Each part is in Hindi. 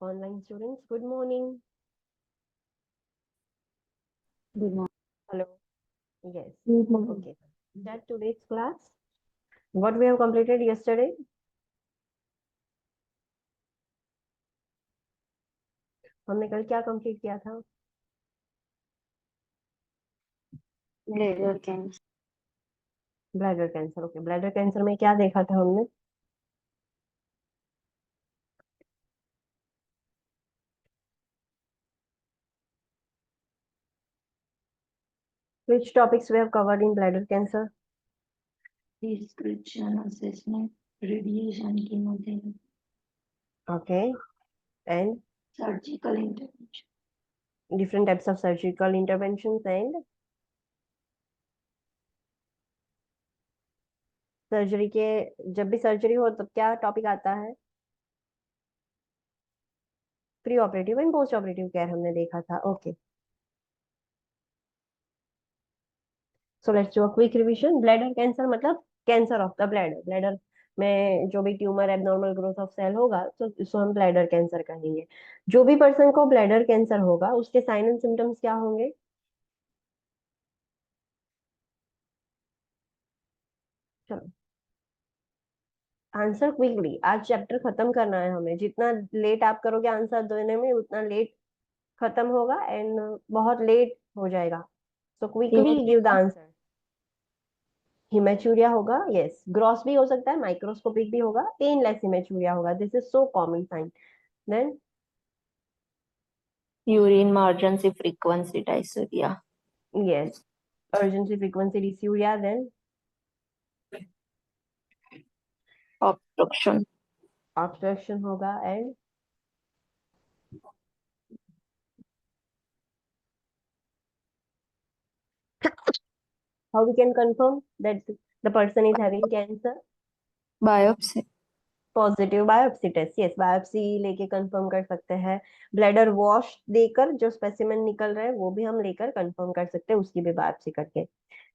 Online students, good morning. Good morning. Hello. Yes. Good morning. Okay. That today's class. What we have completed yesterday? हमने कल क्या कंप्लीट किया था? Bladder cancer. Bladder cancer. Okay, bladder cancer में क्या देखा था हमने? Which topics we have covered in bladder cancer? Description, assessment, radiation, chemotherapy, Okay. And surgical intervention, different types of surgical interventions and surgery के जब भी सर्जरी हो तब क्या टॉपिक आता है? Pre operative and post operative care हमने देखा था. Okay. So let's do a quick revision. Bladder cancer मतलब cancer of the bladder. Bladder में जो भी tumour abnormal growth of cell होगा तो इसको हम ब्लैडर कैंसर कहेंगे. जो भी पर्सन को ब्लैडर कैंसर होगा उसके साइन एंड सिम्टम्स क्या होंगे? चलो आंसर क्विकली. आज चैप्टर खत्म करना है हमें. जितना लेट आप करोगे आंसर देने में उतना लेट खत्म होगा एंड बहुत लेट हो जाएगा. So quickly give the answer. Haematuria होगा. यस, ग्रॉस भी हो सकता है, माइक्रोस्कोपिक भी होगा, पेनलेस हिमेचूरिया होगा. This is so common sign. Then urine emergency frequency dysuria, yes, urgency frequency dysuria. Then obstruction, obstruction होगा. And how we can confirm that the person is having cancer? biopsy, positive biopsy test. Yes, biopsy लेके कंफर्म कर सकते हैं. ब्लैडर वॉश देकर जो स्पेसिमेन निकल रहा है वो भी हम लेकर कंफर्म कर सकते हैं, उसकी भी बायोप्सी करके.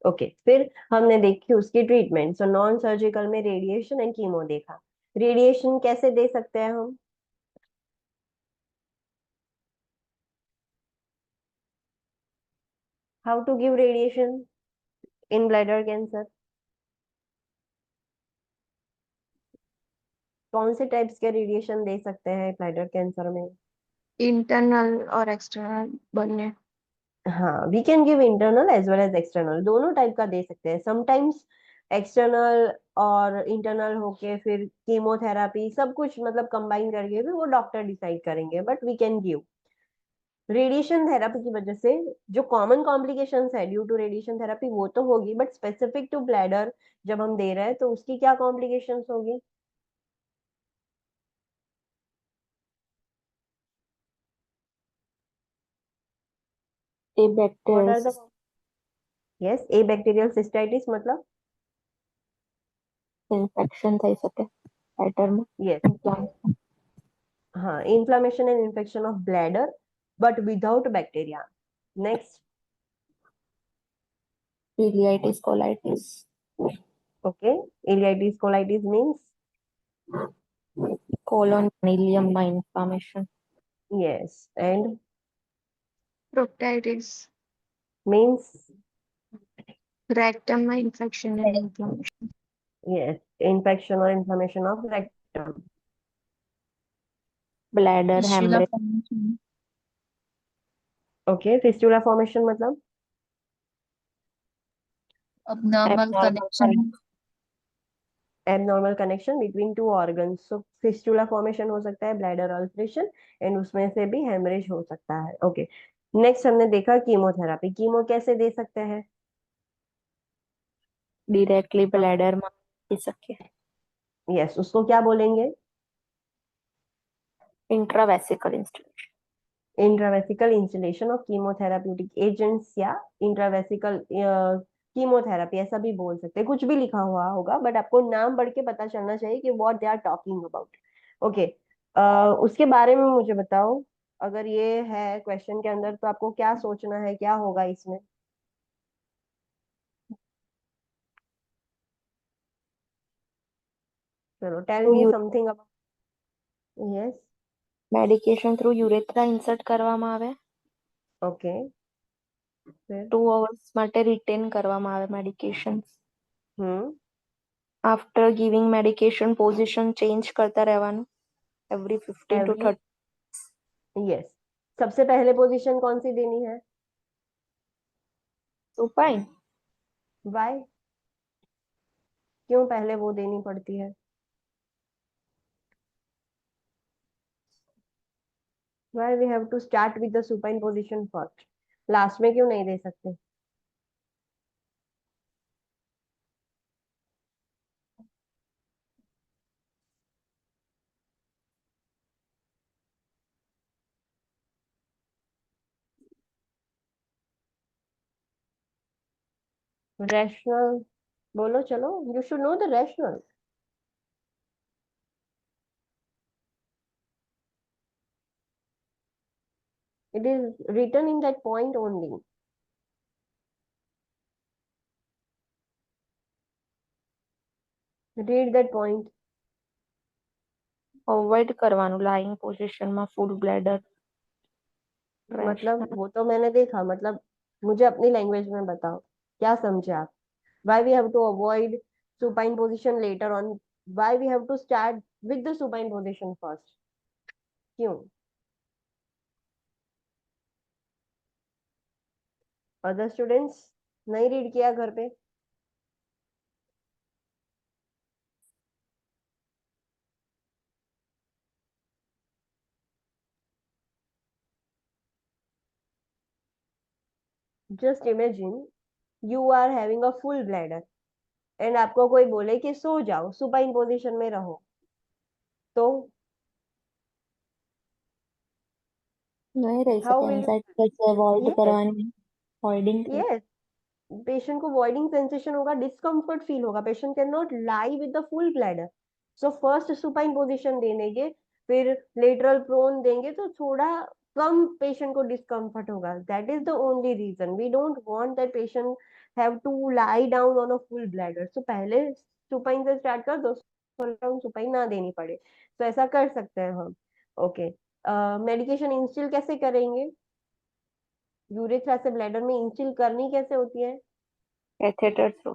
ओके. फिर हमने देखी उसकी ट्रीटमेंट. सो नॉन सर्जिकल में रेडिएशन एंड कीमो देखा. रेडिएशन कैसे दे सकते हैं हम? How to give radiation in bladder cancer? कौन से टाइप्स के रेडिएशन दे सकते हैं ब्लैडर कैंसर में? internal और external बने. हाँ, we can give internal as well as external. दोनों टाइप का दे सकते हैं. समटाइम्स एक्सटर्नल और इंटरनल होके फिर कीमोथेरापी सब कुछ मतलब कंबाइन करके भी वो डॉक्टर डिसाइड करेंगे. But we can give radiation therapy की वजह से जो कॉमन कॉम्प्लिकेशंस है ड्यू टू रेडिएशन थेरापी वो तो होगी, बट स्पेसिफिक टू ब्लैडर जब हम दे रहे हैं तो उसकी क्या कॉम्प्लिकेशंस होगी? What abacterial are the. Yes, a bacterial cystitis मतलब. infection થઈ શકે પેટર્ન માં. यस. हाँ, inflammation and infection of bladder but without bacteria. Next. ileitis colitis, Okay, ileitis colitis means. colon ganglion માં inflammation, Yes. And proctitis, means. rectum માં infection and inflammation, Yes, infection or inflammation of rectum. bladder Fistula hemorrhage, formation, Okay, fistula formation मतलब. abnormal connection, Abnormal connection between two organs. So fistula formation हो सकता है, bladder ulceration and उसमें से भी hemorrhage हो सकता है. Okay. नेक्स्ट हमने देखा कीमोथेरापी. कीमो कैसे दे सकते हैं? directly bladder માં થઈ શકે. यस, उसको क्या बोलेंगे? intravesical installation, intravesical installation of chemotherapeutic agents या इंट्रावेसिकल कीमोथेरापी ऐसा भी बोल सकते हैं. कुछ भी लिखा हुआ होगा बट आपको नाम पढ़ के पता चलना चाहिए कि what they are talking about. Okay. उसके बारे में मुझे बताओ. अगर ये है क्वेश्चन के अंदर तो आपको क्या सोचना है, क्या होगा इसमें? चलो tell me something about. Yes. Medication through urethra insert કરવામાં આવે. ઓકે, फिर 2 hours માટે રિટેન કરવામાં આવે medication. After giving medication position change કરતા રહેવાનું એવરી 15 to 30. यस, सबसे पहले पोजीशन कौन सी देनी है? સુપાઇન. वाई? क्यों पहले वो देनी पड़ती है? Why we have to start with the supine position first? Last में क्यों नहीं दे सकते? रैशनल बोलो, चलो, you should know the rationale. It is written in that point only. Read that point. Avoid કરવાનું લાઇંગ પોઝિશનમાં ફૂલ બ્લેડર. मतलब वो तो मैंने देखा, मतलब मुझे अपनी लैंग्वेज में बताओ, क्या समझे आप? Why we have to avoid supine position later on? Why we have to start with the supine position first? क्यों? अदर स्टूडेंट्स नहीं रीड किया घर पे? Just imagine you are having a full bladder and आपको कोई बोले कि सो जाओ, सुपाइन पोजीशन में रहो, तो નહીં રહી हाउ શકે. विल એન્ઝાઇટી પછી અવોઇડ यस કરવાની. Avoiding through. यस पेशेंट को वॉइडिंग सेंसेशन होगा, डिस्कम्फर्ट फील होगा, patient can not lie with the full bladder. So first supine position देंगे, फिर लेटरल प्रोन देंगे, तो थोड़ा कम पेशेंट को डिस्कम्फर्ट होगा. That is the only reason. We don't want that patient have to lie down on a full bladder. So पहले सुपाइन से स्टार्ट कर दो, सुपाइन ना देनी पड़े, तो ऐसा कर सकते हैं हम. ओके, मेडिकेशन इंस्टिल कैसे करेंगे? यूरेथ्रा से ब्लैडर में इंस्टिल करनी कैसे होती है? Catheter through.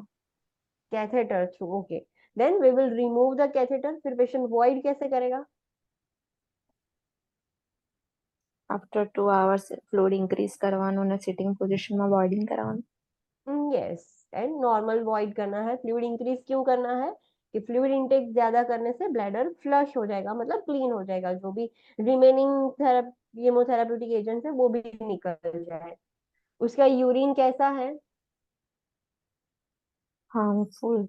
Catheter through. Okay, then we will remove the catheter. फिर पेशेंट वॉइड कैसे करेगा? આફ્ટર 2 hours ફ્લુઇડ ઇન્ક્રીઝ કરવાનું અને સિટિંગ પોઝિશનમાં વોઇડિંગ કરવાનું. यस, एंड नॉर्मल वॉइड करना है. फ्लूइड इंक्रीज क्यों करना है? कि फ्लूइड इनटेक ज्यादा करने से ब्लैडर फ्लश हो जाएगा, मतलब क्लीन हो जाएगा, जो भी रिमेनिंग कीमोथेराप्यूटिक एजेंट है वो भी निकल जाए. उसका यूरिन कैसा है? Harmful.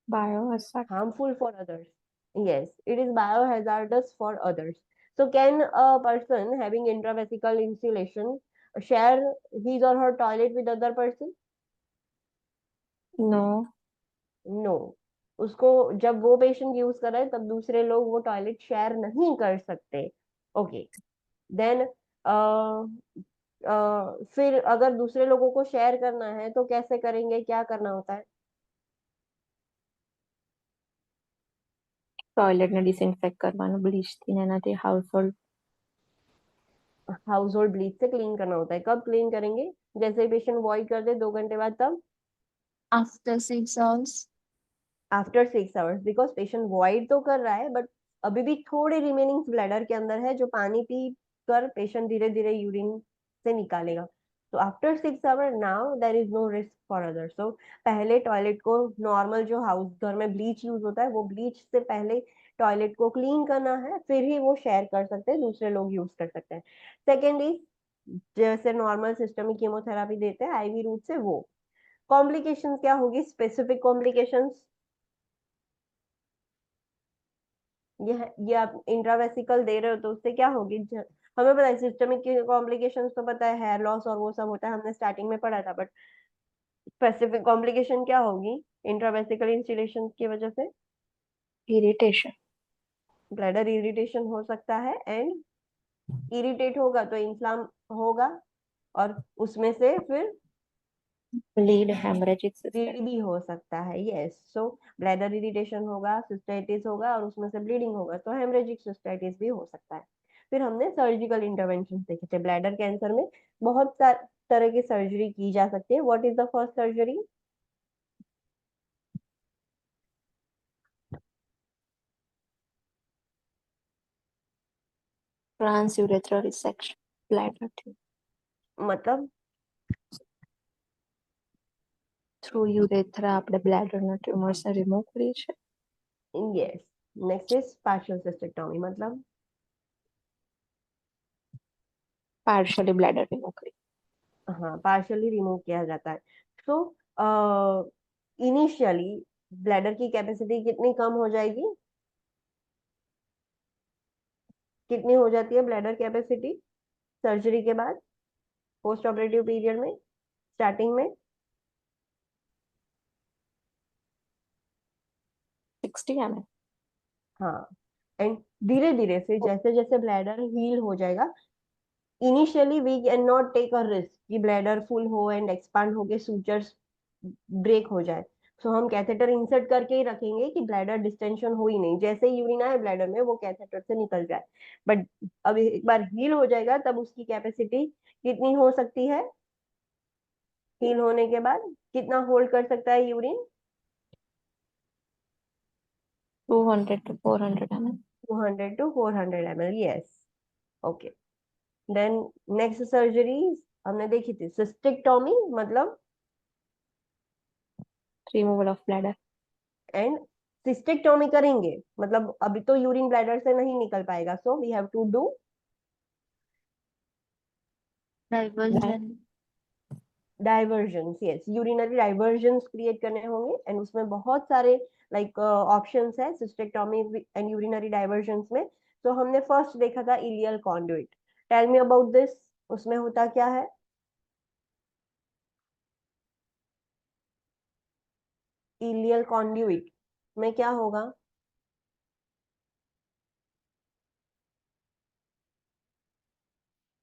બાયોહઝાર્ડ. Harmful for others. Yes, it is biohazardous for others. So can a person having intravesical instillation share his or her toilet with other person? No. No. उसको जब वो पेशेंट यूज कर रहा है तब दूसरे लोग वो टॉयलेट शेयर नहीं कर सकते. ओके, देन फिर अगर दूसरे लोगों को शेयर करना है तो कैसे करेंगे, क्या करना होता है? ટોયલેટને ડિસઇન્ફેક્ટ કરવાનું બ્લીચથી ને એનાથી હાઉસહોલ્ડ. हाउस होल्ड ब्लीच से क्लीन करना होता है. कब क्लीन करेंगे? जैसे पेशेंट वॉइड कर दे 2 घंटे बाद, तब after 6 hours. After 6 hours, because patient void तो कर रहा है बट अभी भी थोड़े रिमेनिंग ब्लैडर के अंदर है जो पानी पी कर पेशेंट धीरे धीरे यूरिन से निकालेगा. तो after 6 hour now there is no risk for others. तो पहले टॉयलेट को नॉर्मल जो हाउस घर में ब्लीच यूज होता है वो ब्लीच से पहले टॉयलेट को क्लीन करना है, फिर ही वो शेयर कर सकते हैं, दूसरे लोग यूज कर सकते हैं. सेकेंड इज, जैसे नॉर्मल सिस्टमिक कीमोथेरापी देते हैं आईवी रूट से, वो कॉम्प्लिकेशंस क्या होगी? स्पेसिफिक कॉम्प्लिकेशंस ये आप इंट्रावेसिकल दे रहे हो तो उससे क्या होगी? हमें पता है सिस्टमिक की कॉम्प्लिकेशंस तो पता है, हेयर लॉस और वो सब होता है, हमने स्टार्टिंग में पढ़ा था. बट स्पेसिफिक कॉम्प्लिकेशन क्या होगी इंट्रावेसिकल इंस्टिलेशन की वजह से? ઇરિટેશન. ब्लैडर इरिटेशन हो सकता है, एंड इरिटेट होगा तो इंफ्लाम होगा, और उसमें से फिर બ્લીડ હેમરેજિક ब्लीड સિસ્ટમ. भी हो सकता है. यस, सो ब्लैडर इरिटेशन होगा, सिस्टाइटिस होगा, और उसमें से ब्लीडिंग होगा, तो हेमरेजिक सिस्टाइटिस भी हो सकता है. फिर हमने सर्जिकल इंटरवेंशन देखे थे। ब्लैडर कैंसर में बहुत तरह की सर्जरी की जा सकती है। What is the first surgery? Transurethral resection bladder मतलब થ્રુ યુરેથ્રા આપણે બ્લેડરના ટ્યુમર્સને રિમૂવ કરીએ છીએ. Yes. Next is partial cystectomy, मतलब પાર્શિયલી બ્લેડર રિમૂવ કરીએ. हाँ, पार्शियली रिमूव किया जाता है. सो इनिशियली ब्लैडर की कैपेसिटी कितनी कम हो जाएगी? कितनी हो जाती है ब्लैडर कैपेसिटी सर्जरी के बाद, पोस्ट ऑपरेटिव पीरियड में, स्टार्टिंग में? 60 ml. हाँ. एंड धीरे धीरे फिर जैसे जैसे ब्लैडर हील हो जाएगा, initially we can not take a risk कि ब्लैडर फुल हो एंड एक्सपांड होके सूचर्स ब्रेक हो जाए. सो हम कैथेटर इंसर्ट करके ही रखेंगे कि ब्लैडर डिस्टेंशन हो ही नहीं, जैसे ही यूरिन आए ब्लैडर में वो कैथेटर से निकल जाए. बट अब एक बार हील हो जाएगा तब उसकी कैपेसिटी कितनी हो सकती है? हील होने के बाद कितना होल्ड कर सकता है urine? 200 to 400 ml. 200 to 400 ml. Yes. Okay. Then next surgery हमने देखी थी सिस्टेक्टोमी, मतलब removal of bladder. And cystectomy करेंगे मतलब अभी तो यूरिन ब्लैडर से नहीं निकल पाएगा, so we have to do Diversion. Diversion. Yes, urinary diversion create करने होंगे एंड उसमें बहुत सारे लाइक ऑप्शंस है सिस्टेक्टोमी एंड यूरिनरी डाइवर्जन में. तो हमने फर्स्ट देखा था ileal conduit. Tell me about this. उसमें होता क्या है? इलियल कॉन्ड्यूइट में क्या होगा?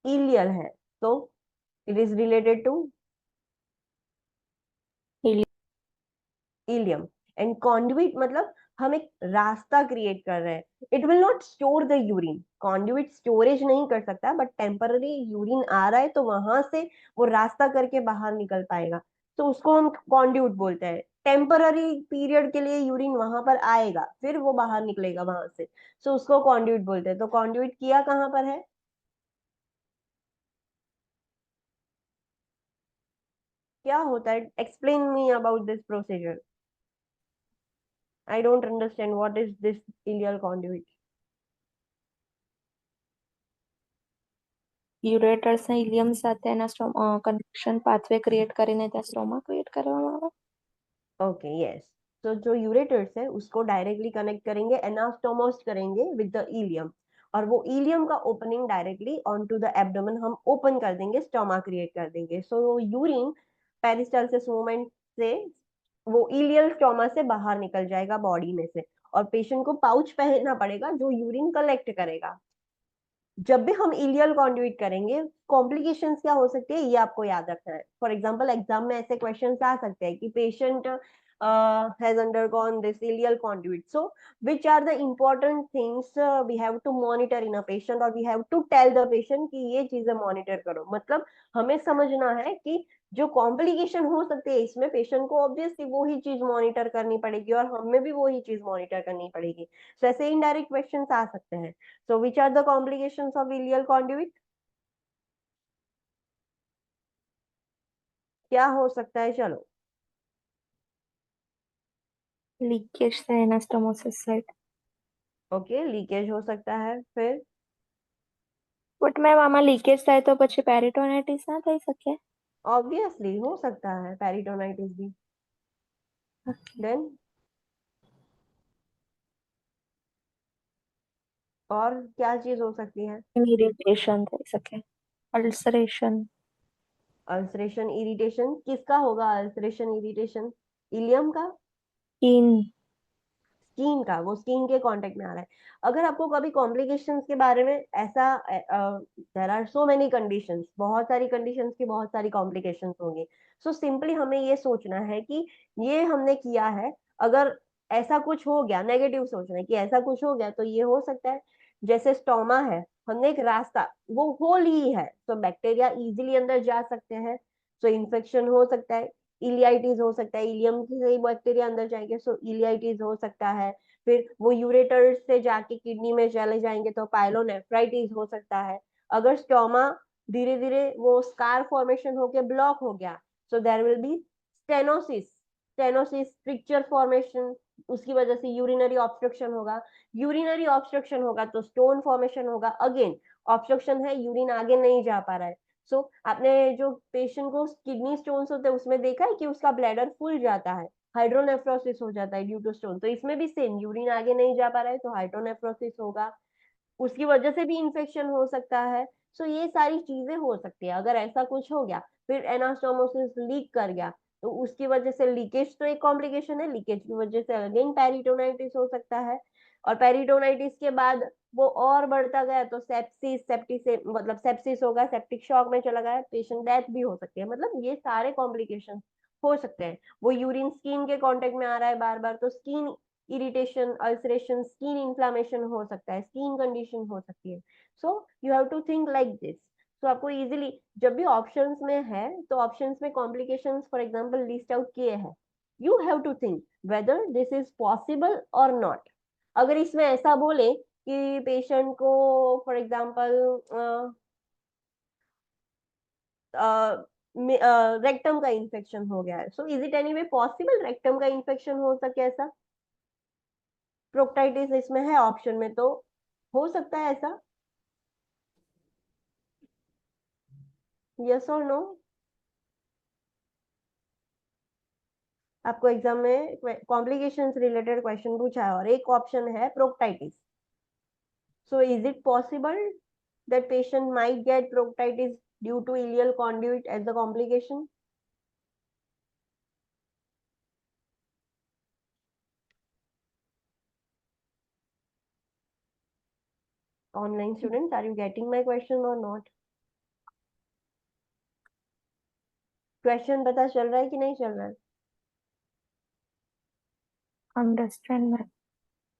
इलियल है तो it is related to ileum. And conduit मतलब हम एक रास्ता क्रिएट कर रहे हैं. It will not store the urine. Conduit storage नहीं कर सकता, बट टेम्पररी यूरिन आ रहा है तो वहां से वो रास्ता करके बाहर निकल पाएगा, तो उसको हम कॉन्ड्यूइट बोलते हैं. टेम्पररी पीरियड के लिए यूरिन वहां पर आएगा, फिर वो बाहर निकलेगा वहां से, तो उसको कॉन्ड्यूइट बोलते हैं. तो कॉन्ड्यूइट किया कहाँ पर है? क्या होता है? Explain me about this procedure. I don't understand what is this ileal conduit. યુરેટર્સને ઇલિયમ સાથે એના કનેક્શન પાથવે ક્રિએટ કરીને ત્યાં સ્ટ્રોમા ક્રિએટ કરવામાં આવે. Okay, yes. तो जो यूरेटर्स है उसको डायरेक्टली कनेक्ट करेंगे, एनास्टोमोस करेंगे विद द इलियम, और वो इलियम का opening directly on to the abdomen हम ओपन कर देंगे, स्टोमा क्रिएट कर देंगे. सो यूरिन पेरिस्टालसिस मूवमेंट से वो इलियल स्टोमा से बाहर निकल जाएगा बॉडी में से, और पेशेंट को पाउच पहनना पड़ेगा जो यूरिन कलेक्ट करेगा. जब भी हम इलियल कॉन्ड्यूइट करेंगे, कॉम्प्लिकेशंस क्या हो सकती है ये आपको याद रखना है. फॉर एग्जांपल एग्जाम में ऐसे क्वेश्चंस आ सकते हैं कि patient has undergone this ileal conduit, so which are the important things we have to monitor in a patient, or we have to tell the patient कि ये चीजें मॉनिटर करो. मतलब हमें समझना है कि जो कॉम्प्लिकेशन हो सकती है इसमें पेशेंट को ऑब्वियसली वो ही चीज मॉनिटर करनी पड़ेगी और हमें भी वो ही चीज मॉनिटर करनी पड़ेगी. तो ऐसे इनडायरेक्ट क्वेश्चंस आ सकते हैं. So which are the complications of ileal conduit? क्या हो सकता है? चलो. લીકેજ થાય એનાસ્ટોમોસિસ સાઇટ. ओके, लीकेज हो सकता है. फिर બટ મેમ આમાં લીકેજ થાય તો પછી પેરિટોનાઇટિસ ના થઈ શકે. ऑब्वियसली हो सकता है पेरिटोनाइटिस भी. देन और क्या चीज हो सकती है? ઇરિટેશન થઈ શકે. અલ્સરેશન. Ulceration, irritation. किसका होगा अल्सरेशन इरिटेशन? इलियम का, સ્કિન. स्किन का? वो स्किन के कांटेक्ट में आ रहा है. अगर आपको कभी कॉम्प्लिकेशंस के बारे में ऐसा, there are so many conditions, बहुत सारी कंडीशंस की बहुत सारी कॉम्प्लिकेशंस होंगी. सो सिंपली हमें ये सोचना है कि ये हमने किया है, अगर ऐसा कुछ हो गया, नेगेटिव सोचना है कि ऐसा कुछ हो गया तो ये हो सकता है. जैसे स्टोमा है, हमने एक रास्ता, वो होल ही है, तो बैक्टीरिया इजीली अंदर जा सकते हैं, सो इन्फेक्शन हो सकता है, इलियाइटिस हो सकता है, इलियम से ही बैक्टीरिया अंदर जाएंगे, सो इलियाइटिस हो सकता है, फिर वो यूरेटर से जाके किडनी में चले जाएंगे तो पाइलोनेफ्राइटिस हो सकता है। अगर स्टोमा धीरे धीरे वो स्कार फॉर्मेशन होके ब्लॉक हो गया, so there will be stenosis, stenosis stricture formation, उसकी वजह से यूरिनरी ऑब्स्ट्रक्शन होगा, यूरिनरी ऑब्स्ट्रक्शन होगा तो स्टोन फॉर्मेशन होगा, अगेन ऑब्स्ट्रक्शन है, यूरिन आगे नहीं जा पा रहा है। सो आपने जो पेशेंट को किडनी स्टोन्स होते हैं उसमें देखा है कि उसका ब्लैडर फूल जाता है, हाइड्रोनेफ्रोसिस हो जाता है ड्यू टू स्टोन, तो इसमें भी सेम, यूरिन आगे नहीं जा पा रहा है तो हाइड्रोनेफ्रोसिस होगा, उसकी वजह से भी इन्फेक्शन हो सकता है। सो ये सारी चीजें हो सकती है। अगर ऐसा कुछ हो गया, फिर एनास्टोमोसिस लीक कर गया, तो उसकी वजह से लीकेज तो एक कॉम्प्लिकेशन है, लीकेज की वजह से अगेन पेरिटोनाइटिस हो सकता है, और पेरिटोनाइटिस के बाद वो और बढ़ता गया तो सेप्सिस, सेप्टिक से मतलब सेप्सिस होगा, सेप्टिक शॉक में चला गया, पेशेंट डेथ भी हो सकती है, मतलब ये सारे कॉम्प्लिकेशन हो सकते हैं। वो यूरिन स्किन के कांटेक्ट में आ रहा है बार बार तो skin irritation, ulceration, skin inflammation हो सकता है, स्किन कंडीशन हो सकती है। So you have to think like this. तो आपको इजीली जब भी ऑप्शंस में है तो ऑप्शंस में complications for example list out किए हैं, you have to think whether this is possible और नॉट। अगर इसमें ऐसा बोले कि पेशेंट को फॉर एग्जांपल रेक्टम का इन्फेक्शन हो गया है, so is it any way possible rectum का इन्फेक्शन हो सके ऐसा? प्रोक्टाइटिस इसमें है ऑप्शन में, तो हो सकता है ऐसा, यस और नो? आपको एग्जाम में कॉम्प्लिकेशंस रिलेटेड क्वेश्चन पूछा है और एक ऑप्शन है proctitis, so is it possible that patient might get proctitis due to ileal conduit as a complication? Online students, are you getting my question or not? Question पता चल रहा है कि नहीं चल रहा है? Understand ma'am.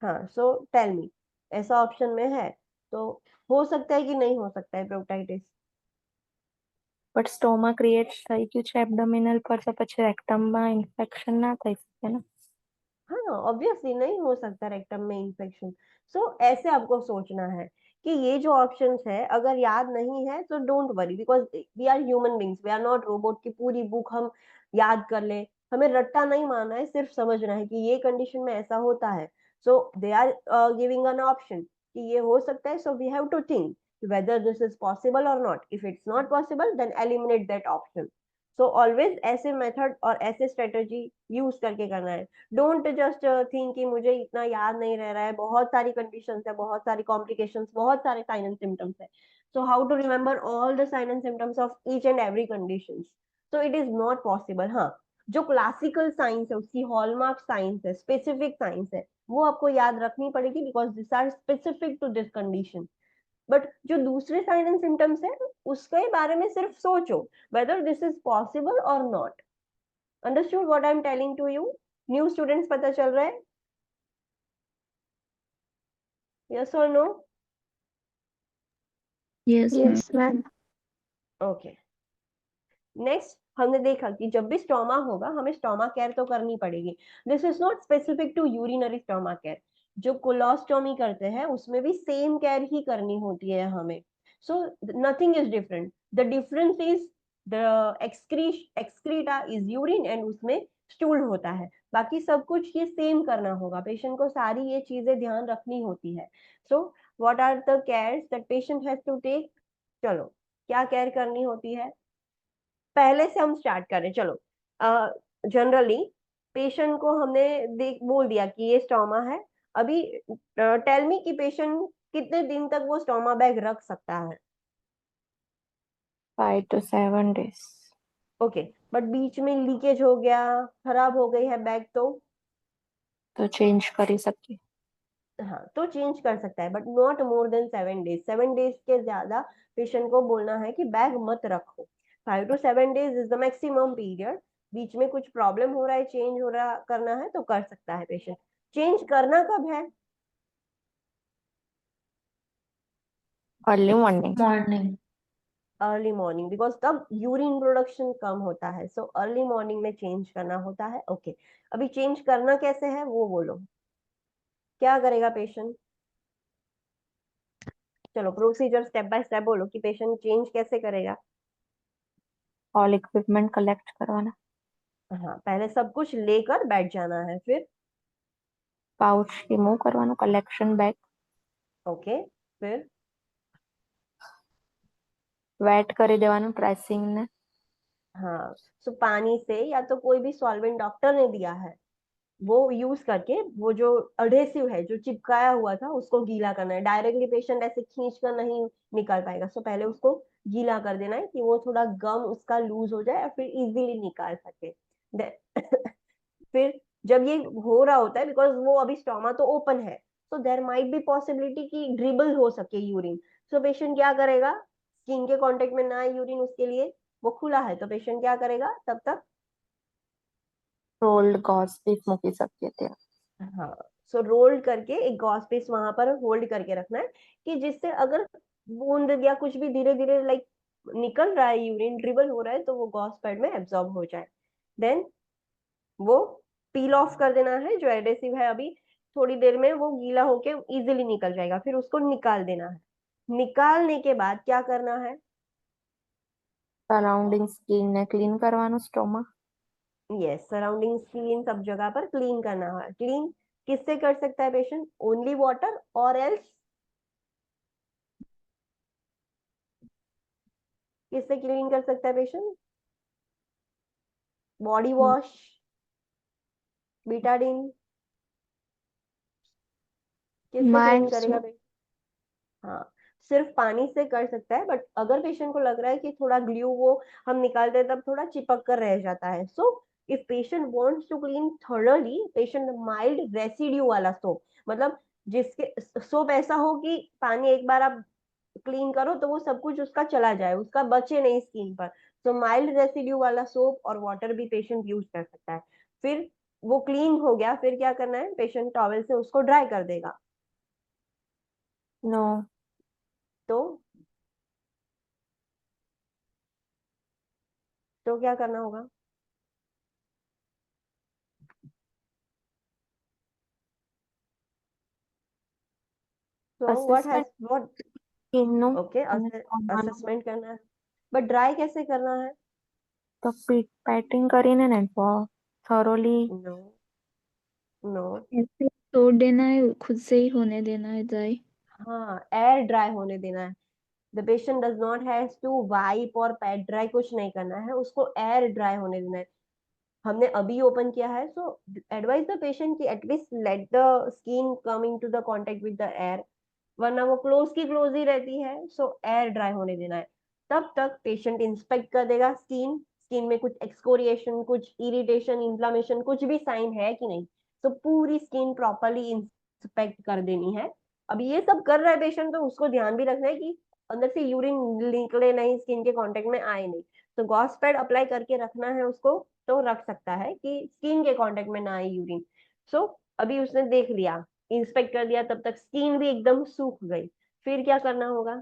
हाँ, सो टेल मी, ऐसा ऑप्शन में है तो हो सकता है कि नहीं हो सकता है प्रोक्टाइटिस? બટ સ્ટોમા ક્રિએટ થઈ ગયું છે એબ્ડોમિનલ પર તો પછી રેક્ટમમાં ઇન્ફેક્શન ના થઈ શકે ને? हाँ, ऑब्वियसली नहीं हो सकता रेक्टम में इंफेक्शन। सो ऐसे आपको सोचना है कि ये जो ऑप्शंस है अगर याद नहीं है तो don't worry, because we are human beings, we are not robot की पूरी बुक हम याद कर ले, हमें रट्टा नहीं मानना है, सिर्फ समझना है कि ये कंडीशन में ऐसा होता है। So they are giving an option कि ये हो सकता है, so we have to think whether this is possible or not. If it's not possible, then eliminate that option. So always ऐसे मेथड और ऐसे स्ट्रेटेजी यूज करके करना है। डोंट जस्ट थिंक कि मुझे इतना याद नहीं रह रहा है, बहुत सारी कंडीशंस है, बहुत सारी कॉम्प्लिकेशंस, बहुत सारे साइन एंड सिम्टम्स है, so how to remember all the sign and symptoms of each and every condition? So it is not possible. हाँ, जो क्लासिकल साइंस है, उसकी हॉलमार्क साइंस है, स्पेसिफिक साइंस है, वो आपको याद रखनी पड़ेगी because this are specific to this condition. But जो दूसरे साइन एंड सिम्टम्स है उसके बारे में सिर्फ सोचो वेदर दिस इज पॉसिबल और not. Understood what I am telling to you? New students पता चल रहा है? यस और no? Yes, ma'am. Yes ma'am. Okay, next हमने देखा कि जब भी स्टोमा होगा हमें स्टोमा केयर तो करनी पड़ेगी। This is not specific to urinary stoma care, जो कोलोस्टोमी करते हैं उसमें भी सेम केयर ही करनी होती है हमें। So nothing is different, the difference is the excreta is urine and उसमें स्टूल होता है, बाकी सब कुछ ये सेम करना होगा, पेशेंट को सारी ये चीजें ध्यान रखनी होती है। So what are the cares that patient has to take? चलो, क्या केयर करनी होती है पहले से हम स्टार्ट करें। चलो, जनरली पेशेंट को हमने देख बोल दिया कि ये स्टोमा है, अभी टेल मी कि पेशेंट कितने दिन तक वो स्टोमा बैग रख सकता है? 5 to 7 days। ओके, बट बीच में लीकेज हो गया, खराब हो गई है बैग, तो चेंज કરી શકીએ। हाँ तो चेंज कर सकता है, but not more than 7 days. 7 days के ज्यादा पेशेंट को बोलना है कि बैग मत रखो। 5 to 7 days is the maximum period. बीच में कुछ प्रॉब्लम हो रहा है, चेंज हो रहा करना है तो कर सकता है पेशेंट। चेंज करना कब है? Early morning. Morning. Early morning, because तब यूरिन प्रोडक्शन कम होता है, सो अर्ली मॉर्निंग में चेंज करना होता है। ओके, अभी चेंज करना कैसे है वो बोलो, क्या करेगा पेशेंट? चलो प्रोसीजर स्टेप बाय स्टेप बोलो कि पेशेंट चेंज कैसे करेगा। ऑल इक्विपमेंट कलेक्ट करवाना। हाँ, पहले सब कुछ लेकर बैठ जाना है, फिर? પાઉચ રિમૂવ કરવાનું, કલેક્શન બેગ ओके, फिर? વેટ કરી દેવાનું પ્રેસિંગ ને। हाँ, सो पानी से या तो कोई भी सॉल्वेंट डॉक्टर ने दिया है वो यूज करके, वो जो अडेसिव है जो चिपकाया हुआ था उसको गीला करना है। डायरेक्टली पेशेंट ऐसे खींच कर नहीं निकाल पाएगा, सो पहले उसको गीला कर देना है कि वो थोड़ा गम उसका लूज हो जाए और फिर इजीली निकाल सके। फिर जब ये हो रहा होता है, बिकॉज वो अभी स्टोमा तो ओपन है, सो देर माइट बी पॉसिबिलिटी कि ड्रिबल हो सके यूरिन। सो पेशेंट क्या करेगा? स्किन के कांटेक्ट में ना आए यूरिन, उसके लिए वो खुला है, तो पेशेंट क्या करेगा तब तक? રોલ્ડ ગોઝ પીસ મૂકી શકીએ ત્યાં। हाँ, सो रोल्ड करके एक गॉस पीस वहां पर होल्ड करके रखना है, कि जिससे अगर बूंद या कुछ भी धीरे धीरे लाइक निकल रहा है, यूरिन ड्रिबल हो रहा है, तो वो गॉस पैड में एब्जॉर्ब हो जाए। देन वो पील ऑफ कर देना है जो एडेसिव है। अभी थोड़ी देर में वो गीला होके इजीली निकल जाएगा, फिर उसको निकाल देना है। निकालने के बाद क्या करना है? સરાઉન્ડિંગ સ્કિન ને ક્લીન કરવાનું સ્ટોમા। यस, सराउंडिंग क्लीन, सब जगह पर क्लीन करना है। क्लीन किससे कर सकता है पेशेंट? ओनली वाटर और एल्स? किससे क्लीन कर सकता है पेशेंट? बॉडी वॉश, बीटाडिन, किससे क्लीन माइल्ड करेगा पेशेंट? हाँ, सिर्फ पानी से कर सकता है, बट अगर पेशेंट को लग रहा है कि थोड़ा ग्लू वो हम निकालते हैं तब थोड़ा चिपक कर रह जाता है, so if patient wants to clean thoroughly, patient mild residue वाला सोप, मतलब जिसके सोप ऐसा हो कि पानी एक बार आप क्लीन करो तो वो सब कुछ उसका चला जाए, उसका बचे नहीं स्किन पर। तो माइल्ड रेसिड्यू वाला सोप और वाटर भी पेशेंट यूज कर सकता है। फिर वो क्लीन हो गया, फिर क्या करना है? पेशेंट टॉवेल से उसको ड्राई कर देगा। नो। तो क्या करना होगा? तो व्हाट हैज અસેસમેન્ટ व्हाट? સ્કિનનું ओके, અને સ્ટોમાનું। असेसमेंट करना है, बट ड्राई कैसे करना है? તો પેટિંગ કરીને ને થોરોલી। No, no. ऐसे तोड़ देना है, खुद से ही होने देना है ड्राई। हाँ, एयर ड्राई होने देना है। The patient does not has to wipe और पैड ड्राई, कुछ नहीं करना है, उसको एयर ड्राई होने देना है। हमने अभी ओपन किया है, सो एडवाइज द पेशेंट कि at least let the skin come into the contact with the air, वरना वो क्लोज की क्लोज ही रहती है, सो एयर ड्राई होने देना है। तब तक पेशेंट इंस्पेक्ट कर देगा स्किन, स्किन में कुछ एक्सकोरिएशन, कुछ इरिटेशन, इन्फ्लामेशन, कुछ भी साइन है कि नहीं। तो पूरी स्किन प्रॉपरली इंस्पेक्ट कर देनी है। अभी ये सब कर रहा है पेशेंट, तो उसको ध्यान भी रखना है कि अंदर से यूरिन निकले नहीं, स्किन के कांटेक्ट में आए नहीं। तो गॉस पैड अप्लाई करके रखना है उसको, तो रख सकता है कि स्किन के कांटेक्ट में ना आए यूरिन। सो अभी उसने देख लिया, इंस्पेक्ट कर दिया, तब तक स्किन भी एकदम सूख गई। फिर क्या करना होगा?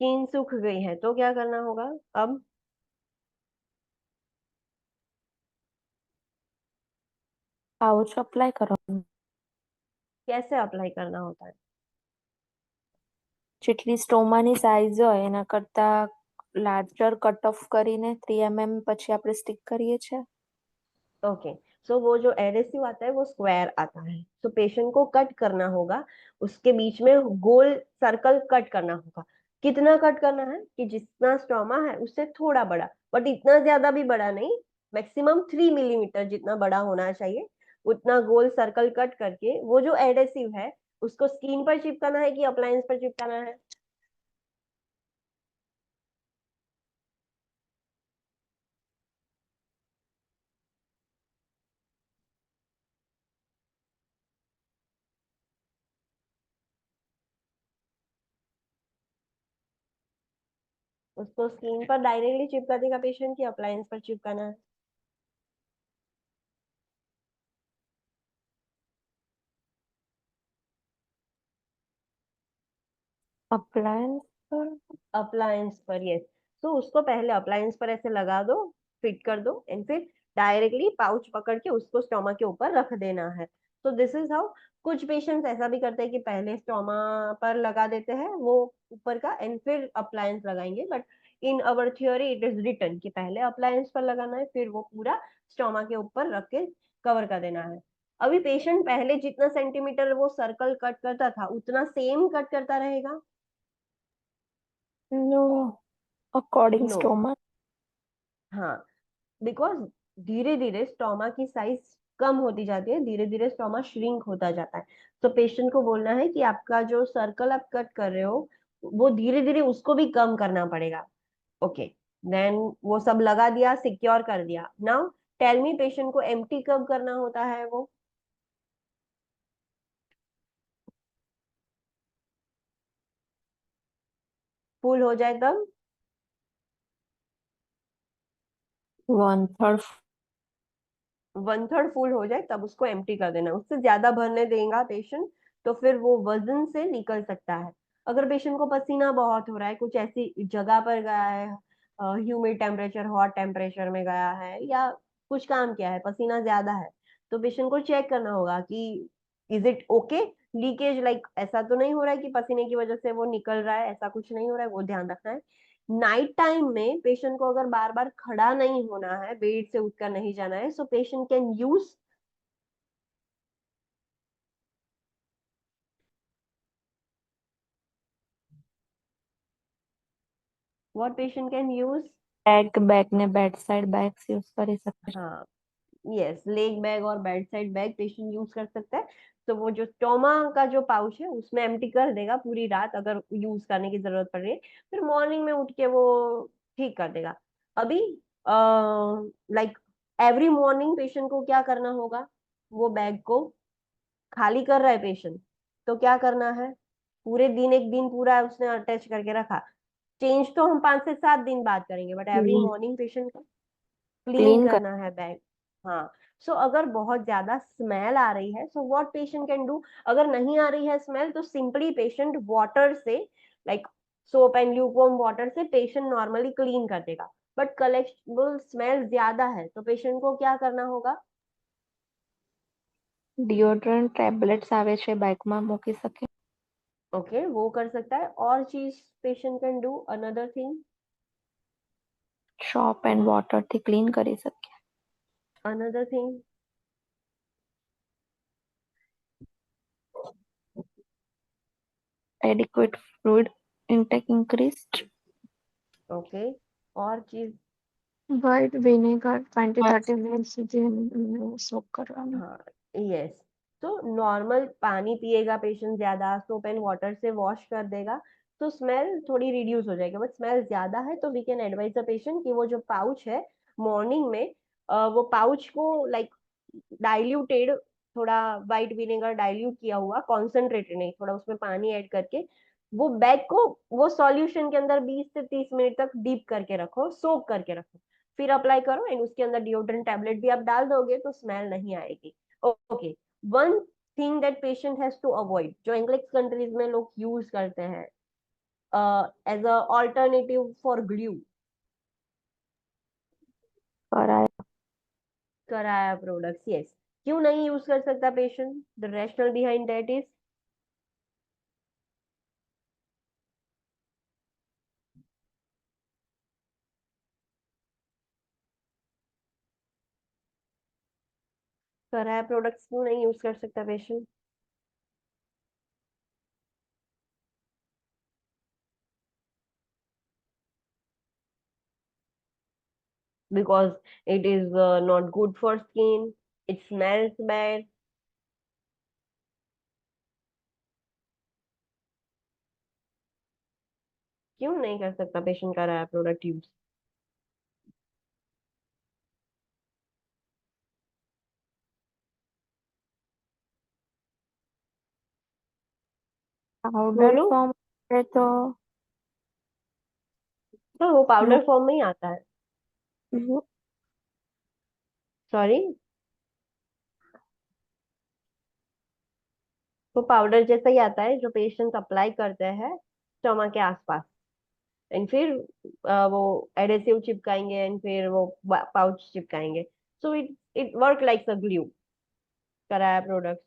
स्किन सूख गई है तो क्या करना होगा अब? પાઉચ અપ્લાય કરવાનું। कैसे अप्लाई करना होता है? જેટલી સ્ટોમાની સાઈઝ હોય એના કરતા લાર્જર કટ ઓફ કરીને 3 mm પછી આપણે સ્ટિક કરીએ છીએ। ओके, सो वो जो एडेसिव आता है वो स्क्वायर आता है, तो पेशेंट को कट करना होगा, उसके बीच में गोल सर्कल कट करना होगा। कितना कट करना है? कि जितना स्टोमा है उससे थोड़ा बड़ा, बट इतना ज्यादा भी बड़ा नहीं, मैक्सिमम 3 मिलीमीटर जितना बड़ा होना चाहिए, उतना गोल सर्कल कट करके वो जो एडेसिव है उसको स्किन पर चिपकाना है कि अप्लायंस पर चिपकाना है? उसको स्किन पर डायरेक्टली चिपका देगा पेशेंट, की अप्लायंस पर चिपकाना है? अप्लायंस पर अप्लायंस पर, यस। तो उसको पहले अप्लायंस पर ऐसे लगा दो, फिट कर दो, एंड फिर डायरेक्टली पाउच पकड़ के उसको स्टोमा के ऊपर रख देना है। तो दिस इज हाउ। कुछ पेशेंट्स ऐसा भी करते हैं कि पहले स्टोमा पर लगा देते हैं वो ऊपर का, एंड फिर अप्लायंस लगाएंगे, but in our theory it is written कि पहले अप्लायंस पर लगाना है, फिर वो पूरा स्टोमा के ऊपर रख के कवर कर देना है। अभी पेशेंट पहले जितना सेंटीमीटर वो सर्कल कट करता था उतना सेम कट करता रहेगा? No, according no. स्टोमा। हाँ, बिकॉज धीरे धीरे स्टोमा की साइज कम होती जाती है, धीरे धीरे स्टोमा श्रिंक होता जाता है। तो पेशेंट को बोलना है कि आपका जो सर्कल आप कट कर रहे हो वो धीरे धीरे उसको भी कम करना पड़ेगा। ओके, देन वो सब लगा दिया, सिक्योर कर दिया। नाउ टेल मी, पेशेंट को एम्प्टी कब करना होता है वो? फुल हो जाए तब? 1/3। 1/3 फुल हो जाए तब उसको एम्प्टी कर देना। उससे ज्यादा भरने देगा पेशेंट तो फिर वो वजन से निकल सकता है। अगर पेशेंट को पसीना बहुत हो रहा है, कुछ ऐसी जगह पर गया है, ह्यूमिड टेम्परेचर, हॉट टेम्परेचर में गया है, या कुछ काम किया है, पसीना ज्यादा है, तो पेशेंट को चेक करना होगा कि is it okay, leakage like ऐसा तो नहीं हो रहा है कि पसीने की वजह से वो निकल रहा है, ऐसा कुछ नहीं हो रहा है, वो ध्यान रखना है। नाइट टाइम में पेशेंट को अगर बार बार खड़ा नहीं होना है, बेड से उठकर नहीं जाना है, so patient can use what patient can use? Bag ने बेड साइड बैग्स यूज કરી શકે. हाँ, यस, लेग बैग और bed side bag patient use कर सकता है। तो वो जो स्टोमा का जो पाउच है उसमें एम्प्टी कर देगा पूरी रात, अगर यूज करने की जरूरत पड़ रही है, फिर मॉर्निंग में उठ के वो ठीक कर देगा। अभी लाइक एवरी मॉर्निंग पेशेंट को क्या करना होगा? वो बैग को खाली कर रहा है पेशेंट, तो क्या करना है? पूरे दिन, एक दिन पूरा उसने अटैच करके रखा, चेंज तो हम 5 से 7 दिन बाद करेंगे, but every clean morning patient को क्लीन क्लीन कर. करना है बैग। हाँ। सो अगर बहुत ज्यादा स्मेल आ रही है, so what patient can do? अगर नहीं आ रही है स्मेल तो सिंपली पेशेंट वाटर से, like soap and lukewarm water से पेशेंट नॉर्मली क्लीन कर देगा। बट कलेक्टेबल स्मेल ज्यादा है तो पेशेंट को क्या करना होगा? ડિઓડ્રન્ટ ટેબ્લેટ્સ આવે છે બેગમાં મૂકી શકે. ओके, वो कर सकता है। और चीज patient can do another thing? Soap and વોટરથી ક્લીન કરી શકે. Another thing? Adequate fluid intake increased. Okay, और चीज? व्हाइट विनेगर 20-30 मिनट સુધી સોક કરવાનું. हाँ, यस। तो नॉर्मल पानी पिएगा पेशेंट ज्यादा, सोप एंड वाटर से वॉश कर देगा, तो स्मेल थोड़ी रिड्यूस हो जाएगी। बट स्मेल ज्यादा है तो we can advise the patient कि वो जो पाउच है मॉर्निंग में, वो पाउच को लाइक डाइल्यूटेड, थोड़ा वाइट विनेगर डाइल्यूट किया हुआ, कॉन्सेंट्रेटेड नहीं, थोड़ा उसमें पानी ऐड करके वो बैग को वो सॉल्यूशन के अंदर 20 से 30 मिनट तक डीप करके रखो, सोक करके रखो, फिर अप्लाई करो, एंड उसके अंदर डिओड्रेंट टैबलेट भी आप डाल दोगे तो स्मेल नहीं आएगी। Okay, one thing that patient has to avoid, जो इंग्लिश कंट्रीज में लोग यूज करते हैं as a alternative for glue, karaya. Karaya products, yes. क्यों नहीं यूज कर सकता पेशेंट? The rationale behind that is, karaya products क्यों नहीं यूज कर सकता पेशेंट? Because it is not good for skin, it smells bad. क्यों नहीं कर सकता पेशेंट कराया प्रोडक्ट यूज? પાવડર बोलो। ફોર્મ છે તો हाँ, वो લો पाउडर फॉर्म में ही आता है। सॉरी, वो पाउडर जैसा ही आता है जो पेशेंट अप्लाई करते हैं, स्टोमा के आसपास, एंड फिर वो एडेसिव चिपकाएंगे एंड फिर वो पाउच चिपकाएंगे. So it it work like a glue. Karaya product.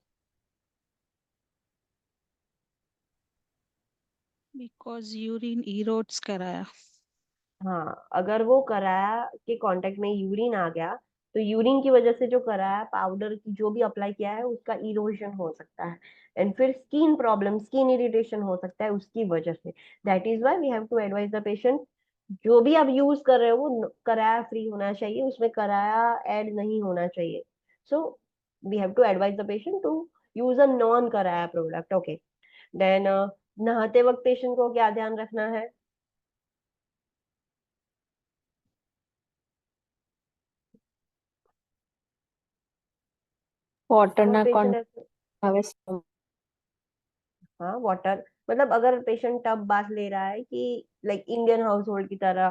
Because urine erodes karaya. हाँ, अगर वो कराया के कांटेक्ट में यूरिन आ गया तो यूरिन की वजह से जो कराया पाउडर की जो भी अप्लाई किया है उसका इरोजन हो सकता है, एंड फिर स्किन प्रॉब्लम, स्किन इरिटेशन हो सकता है उसकी वजह से. That is why we have to advise the patient, जो भी आप यूज कर रहे हो वो कराया फ्री होना चाहिए, उसमें कराया ऐड नहीं होना चाहिए. So we have to advise the patient to use a non karaya product. Okay. Then नहाते वक्त पेशेंट को क्या ध्यान रखना है? वाटर और ना पेशेंट, આવે stomach हाँ वाटर, मतलब अगर पेशेंट टब बाथ ले रहा है कि लाइक इंडियन हाउस होल्ड की तरह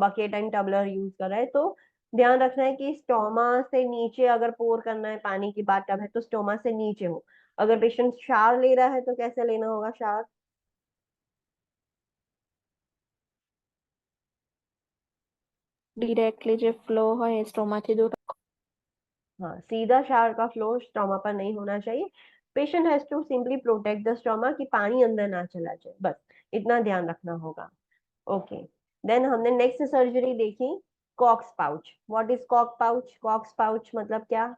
बकेट एंड टबलर यूज कर रहा है, तो ध्यान रखना है कि स्टोमा से नीचे अगर पोर करना है पानी की बात टब है तो स्टोमा से नीचे हो. अगर पेशेंट शावर ले रहा है तो कैसे लेना होगा शावर? ડિરેક્ટલી જે ફ્લો હોય એ સ્ટોમાથી દૂર हाँ, सीधा शावर का फ्लो स्टोमा पर नहीं होना चाहिए. Patient has to simply protect the stoma कि पानी अंदर ना चला जाए, बस इतना ध्यान रखना होगा. ओके. देन हमने नेक्स्ट सर्जरी देखी, Kock's pouch. What is Kock pouch? Kock's pouch मतलब क्या?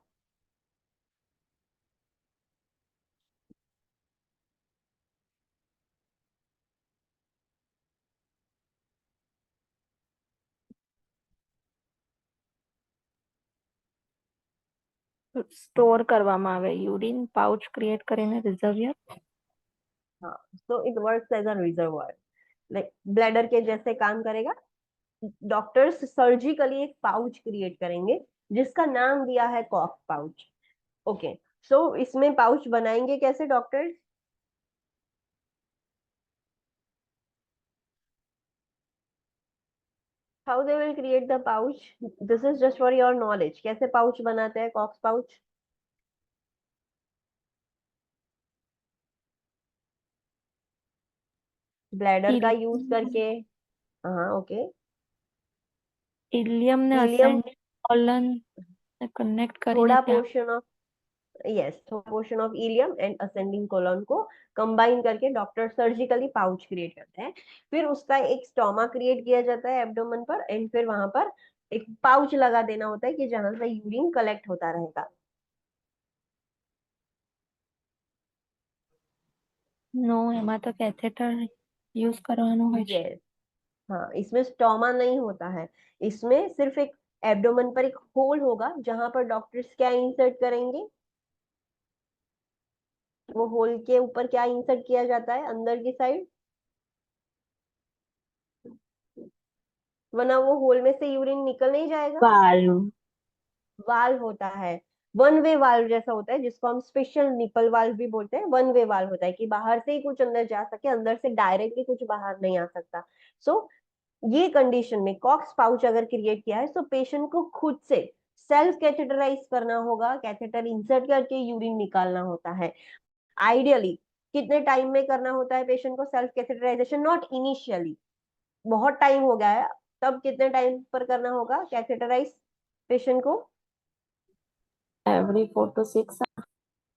સ્ટોર કરવામાં આવે યુરિન પાઉચ ક્રિએટ કરીને રિઝર્વિયર हाँ, so it works as a reservoir, like bladder के जैसे काम करेगा. डॉक्टर्स सर्जिकली एक पाउच क्रिएट करेंगे जिसका नाम दिया है कॉक पाउच. ओके. सो इसमें पाउच बनाएंगे कैसे doctors? How they will create the pouch? This is just for your knowledge. कैसे पाउच बनाते हैं कॉक्स पाउच? ब्लैडर का यूज करके. हाँ, ओके. ઇલિયમ ને इलियम, અસેન્ડિંગ કોલન ને કનેક્ટ કરીને थोड़ा ત્યાં पोर्शन ऑफ, यस, थोड़ा portion of ileum and ascending colon को कंबाइन करके डॉक्टर सर्जिकली पाउच क्रिएट करते हैं. फिर उसका एक स्टोमा क्रिएट किया जाता है एब्डोमेन पर, एंड फिर वहां पर एक पाउच लगा देना होता है कि जहां से यूरिन कलेक्ट होता रहेगा. નો એમાં તો કેથેટર યુઝ કરવાનું હોય છે यस. हाँ, इसमें स्टोमा नहीं होता है. इसमें सिर्फ एक एब्डोमेन पर एक होल होगा जहां पर डॉक्टर्स क्या इंसर्ट करेंगे? वो होल के ऊपर क्या इंसर्ट किया जाता है अंदर की साइड? वरना वो होल में से यूरिन निकल नहीं जाएगा. વાલ્વ वाल्व होता है, वन वे वाल्व जैसा होता है जिसको हम स्पेशल निपल वाल्व भी बोलते हैं. वन वे वाल्व होता है कि बाहर से ही कुछ अंदर जा सके, अंदर से डायरेक्टली कुछ बाहर नहीं आ सकता. सो ये कंडीशन में कॉक्स पाउच अगर क्रिएट किया है तो पेशेंट को खुद से सेल्फ कैथेटराइज करना होगा, कैथेटर इंसर्ट करके यूरिन निकालना होता है. आइडियली कितने टाइम में करना होता है पेशेंट को सेल्फ कैथेटराइजेशन? नॉट इनिशियली, बहुत टाइम हो गया है तब कितने टाइम पर करना होगा कैथेटराइज पेशेंट को? એવરી 4 to 6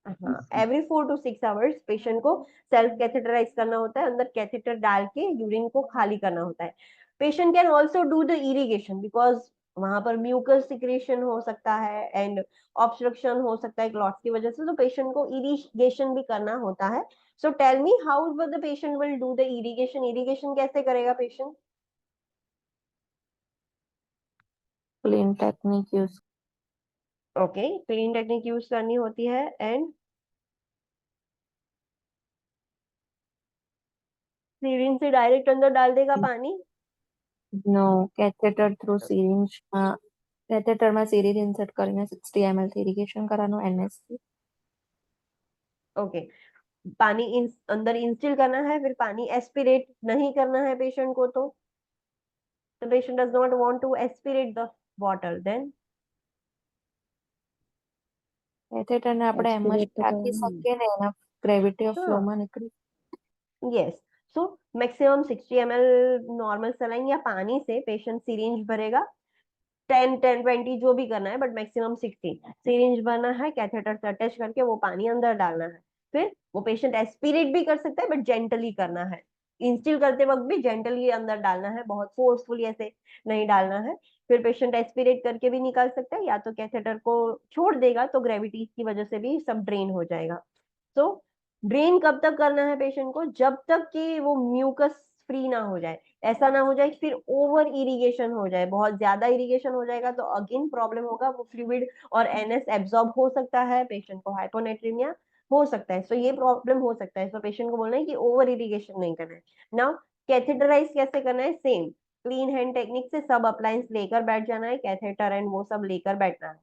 हाँ, एवरी 4 to 6 आवर्स पेशेंट को सेल्फ कैथेटराइज करना होता है, अंदर कैथेटर डाल के यूरिन को खाली करना होता है. Patient can also do the irrigation because वहां पर म्यूकस सिक्रेशन हो सकता है एंड ऑब्स्ट्रक्शन हो सकता है क्लॉट की वजह से, तो पेशेंट को इरिगेशन भी करना होता है. So tell me how the patient will do the irrigation? Irrigation कैसे करेगा patient? Clean technique use okay, clean technique use करनी होती है. एंड सीरिंज से डायरेक्ट अंदर डाल देगा पानी? નો કેથેટર થ્રુ સિરિંજ કેથેટરમાં સિરિંજ ઇન્સર્ટ કરીને 60 ml થી ઇરિગેશન કરવાનું NSC ओके. पानी अंदर इंस्टिल करना है, फिर पानी एस्पिरेट नहीं करना है पेशेंट को, तो the patient does not want to aspirate the water, then કેથેટરને આપણે એમ જ Aspirate તો રાખી કરવાનું. શકીએ ને એના ગ્રેવિટી ઓફ हाँ, ફ્લોમાં નીકળી yes. So maximum 60 ml normal saline या पानी से पेशेंट सिरिंज भरेगा, 10-20 जो भी करना है, बट मैक्सिमम 60 सिरिंज भरना है, कैथेटर से अटैच करके वो पानी अंदर डालना है। फिर वो पेशेंट एस्पिरेट भी कर सकता है, बट जेंटली करना है। इंस्टिल करते वक्त भी जेंटली अंदर डालना है, बहुत फोर्सफुली ऐसे नहीं डालना है। फिर पेशेंट एस्पिरेट करके भी निकाल सकता है, या तो कैथेटर को छोड़ देगा तो ग्रेविटी की वजह से भी सब ड्रेन हो जाएगा। तो ड्रेन कब तक करना है पेशेंट को, जब तक कि वो म्यूकस फ्री ना हो जाए। ऐसा ना हो जाए कि फिर ओवर इरिगेशन हो जाए, बहुत ज्यादा इरिगेशन हो जाएगा तो अगेन प्रॉब्लम होगा, वो फ्लूइड और एनएस एब्जॉर्ब हो सकता है, पेशेंट को हाइपोनेट्रीमिया हो सकता है। सो ये प्रॉब्लम हो सकता है। सो पेशेंट को बोलना है कि ओवर इरिगेशन नहीं करना है। नाउ कैथेटराइज कैसे करना है, सेम क्लीन हैंड टेक्निक से सब अप्लायंस लेकर बैठ जाना है, कैथेटर एंड वो सब लेकर बैठना है।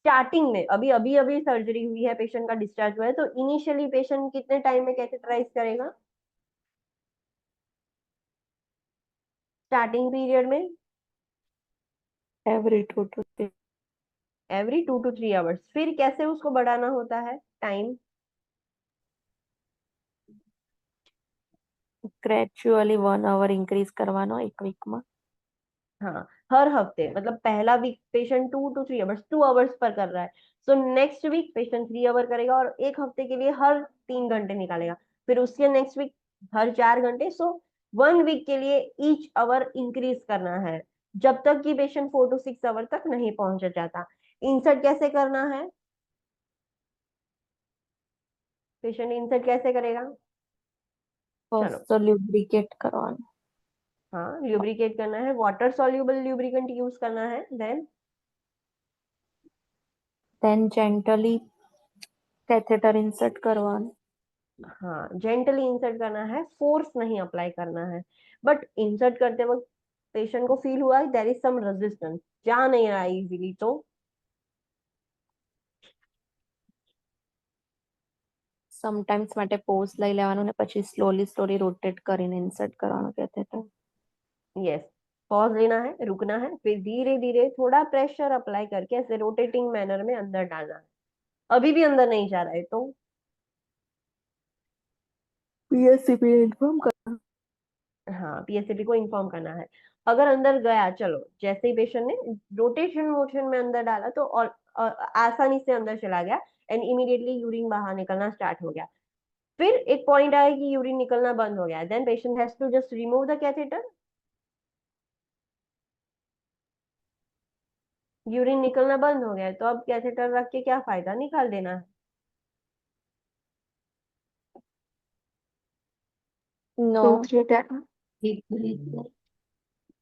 स्टार्टिंग में अभी अभी अभी सर्जरी हुई है, पेशेंट का डिस्चार्ज हुआ है, तो इनिशियली पेशेंट कितने टाइम में कैथेटराइज करेगा, स्टार्टिंग पीरियड में every 2 to 3 every 2 to 3 hours. फिर कैसे उसको बढ़ाना होता है टाइम, ग्रेजुअली 1 hour इंक्रीज करवानो एक वीक में। हाँ हर हफ्ते, मतलब पहला week patient 2 to 3 hours 2 hours पर कर रहा है, so next week patient 3 hour करेगा और एक हफ्ते के लिए हर 3 घंटे निकालेगा। फिर उसके नेक्स्ट वीक हर 4 घंटे। सो 1 वीक के लिए ईच आवर इंक्रीज करना है, जब तक कि पेशेंट 4 to 6 आवर तक नहीं पहुंच जाता। इंसर्ट कैसे करना है, पेशेंट इंसर्ट कैसे करेगा, फर्स्ट चलो। तो ल्यूब्रिकेट करवाना, हाँ ल्यूब्रिकेट करना है, वाटर सॉल्युबल ल्यूब्रिकेंट यूज करना है, then then gently catheter insert करवाना। हाँ जेंटली इंसर्ट करना है, फोर्स नहीं अप्लाई करना है। बट इंसर्ट करते वक्त पेशेंट को फील हुआ देयर इज सम रेजिस्टेंस, जा नहीं रहा इजीली, तो સમટાઈમ્સ માટે પોઝ લઈ લેવાનો ને પછી સ્લોલી સ્લોલી રોટેટ કરીને ઇન્સર્ટ કરવાનું કેથેટર। यस पॉज लेना है, रुकना है, फिर धीरे धीरे थोड़ा प्रेशर अप्लाई करके ऐसे रोटेटिंग मैनर में अंदर डालना है। अभी भी अंदर नहीं जा रहा है तो પીએસસીપી ઇન્ફોર્મ कर। हाँ पीएसएपी को इन्फॉर्म करना है। अगर अंदर गया, चलो जैसे ही पेशेंट ने रोटेशन मोशन में अंदर डाला तो और आसानी से अंदर चला गया एंड इमीडिएटली यूरिन बाहर निकलना स्टार्ट हो गया। फिर एक पॉइंट आया कि यूरिन निकलना बंद हो गया, then patient has to just remove the catheter. Urine निकलना बंद हो गया है, तो अब कैथेटर रख के क्या फायदा, निकाल देना है। नो 2-3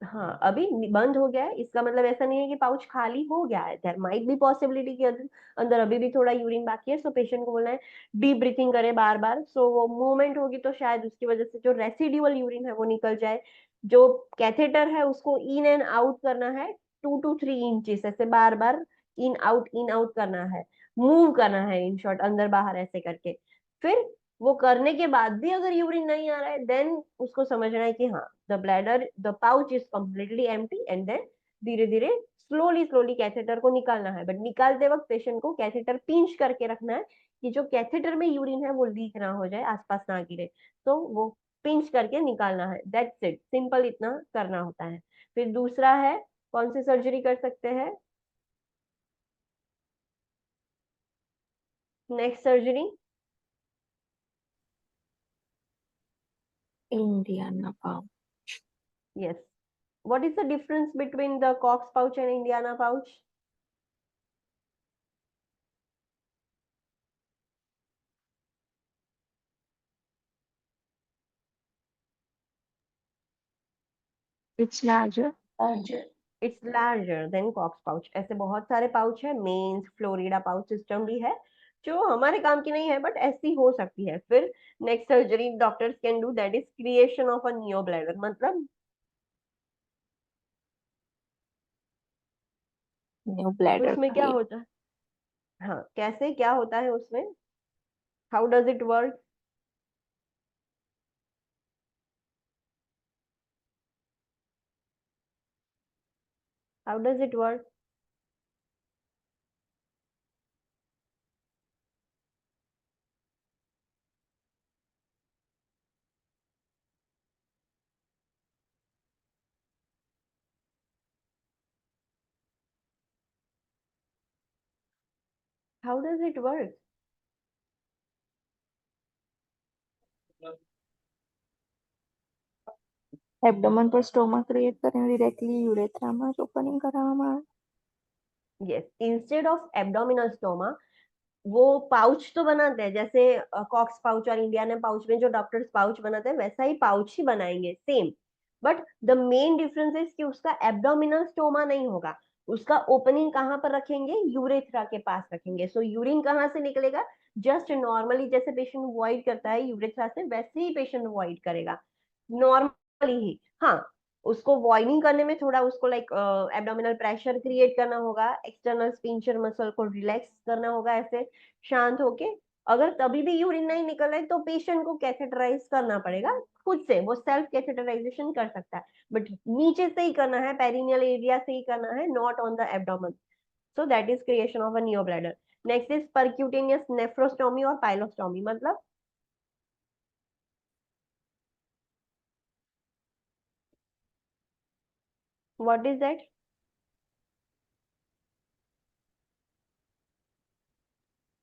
हाँ अभी बंद हो गया है, इसका मतलब ऐसा नहीं है कि पाउच खाली हो गया है, देयर माइट बी पॉसिबिलिटी कि अंदर अभी भी थोड़ा यूरिन बाकी है। सो पेशेंट को बोलना है डीप ब्रीथिंग करे बार बार, सो वो मूवमेंट होगी तो शायद उसकी वजह से जो रेसिडुअल यूरिन है वो निकल जाए। जो कैथेटर है उसको इन एंड आउट करना है 2 to 3 इंचेस, ऐसे बार बार इन आउट करना है, मूव करना है, इन शॉर्ट अंदर बाहर ऐसे करके। फिर वो करने के बाद भी अगर यूरिन नहीं आ रहा है, देन उसको समझना है कि हाँ the bladder the pouch is completely empty, and then धीरे धीरे स्लोली स्लोली कैथेटर को निकालना है। बट निकालते वक्त पेशेंट को कैथेटर पिंच करके रखना है कि जो कैथेटर में यूरिन है वो लीक ना हो जाए, आसपास ना गिरे, तो वो पिंच करके निकालना है। दैट्स इट, सिंपल इतना करना होता है। फिर दूसरा है, कौन सी सर्जरी कर सकते हैं, next surgery, Indiana pouch. yes, what is the difference between the Cox pouch and Indiana pouch? It's larger. It's larger than Kock's pouch. ऐसे बहुत सारे पाउच है, मेंस फ्लोरिडा पाउच सिस्टम भी है जो हमारे काम की नहीं है, बट ऐसी हो सकती है। फिर next surgery doctors can do, that is creation of a new bladder. मतलब न्यू ब्लैडर उसमें क्या होता है, हाँ कैसे क्या होता है उसमें, how does it work, how does it work, how does it work? Abdomen પર સ્ટોમા ક્રિએટ કરીને ડિરેક્ટલી યુરેથ્રામાં જ ઓપનિંગ કરાવવામાં આવે. Yes, instead of abdominal stoma वो पाउच तो बनाते हैं, जैसे कॉक्स पाउच और इंडियन पाउच में जो डॉक्टर्स पाउच बनाते हैं वैसा ही पाउच ही बनाएंगे same, but the main difference is कि उसका एब्डोमिनल स्टोमा नहीं होगा. उसका ओपनिंग कहाँ पर रखेंगे? यूरेथ्रा के पास रखेंगे. सो यूरिन कहाँ से निकलेगा? जस्ट नॉर्मली जैसे पेशेंट वॉइड करता है यूरेथ्रा से, वैसे ही पेशेंट वॉइड करेगा नॉर्मली ही. हाँ, उसको वॉइडिंग करने में थोड़ा उसको लाइक एब्डोमिनल प्रेशर क्रिएट करना होगा, एक्सटर्नल स्पिंचर मसल को रिलैक्स करना होगा ऐसे शांत होके. अगर तभी भी यूरिन नहीं निकल रहा है तो पेशेंट को कैथेटराइज करना पड़ेगा खुद से. वो सेल्फ कैथेटराइजेशन कर सकता है, बट नीचे से ही करना है, पेरिनियल एरिया से ही करना है, not on the abdomen. So that is creation of a neo bladder. Next is percutaneous nephrostomy और पाइलोस्टोमी. मतलब what is that?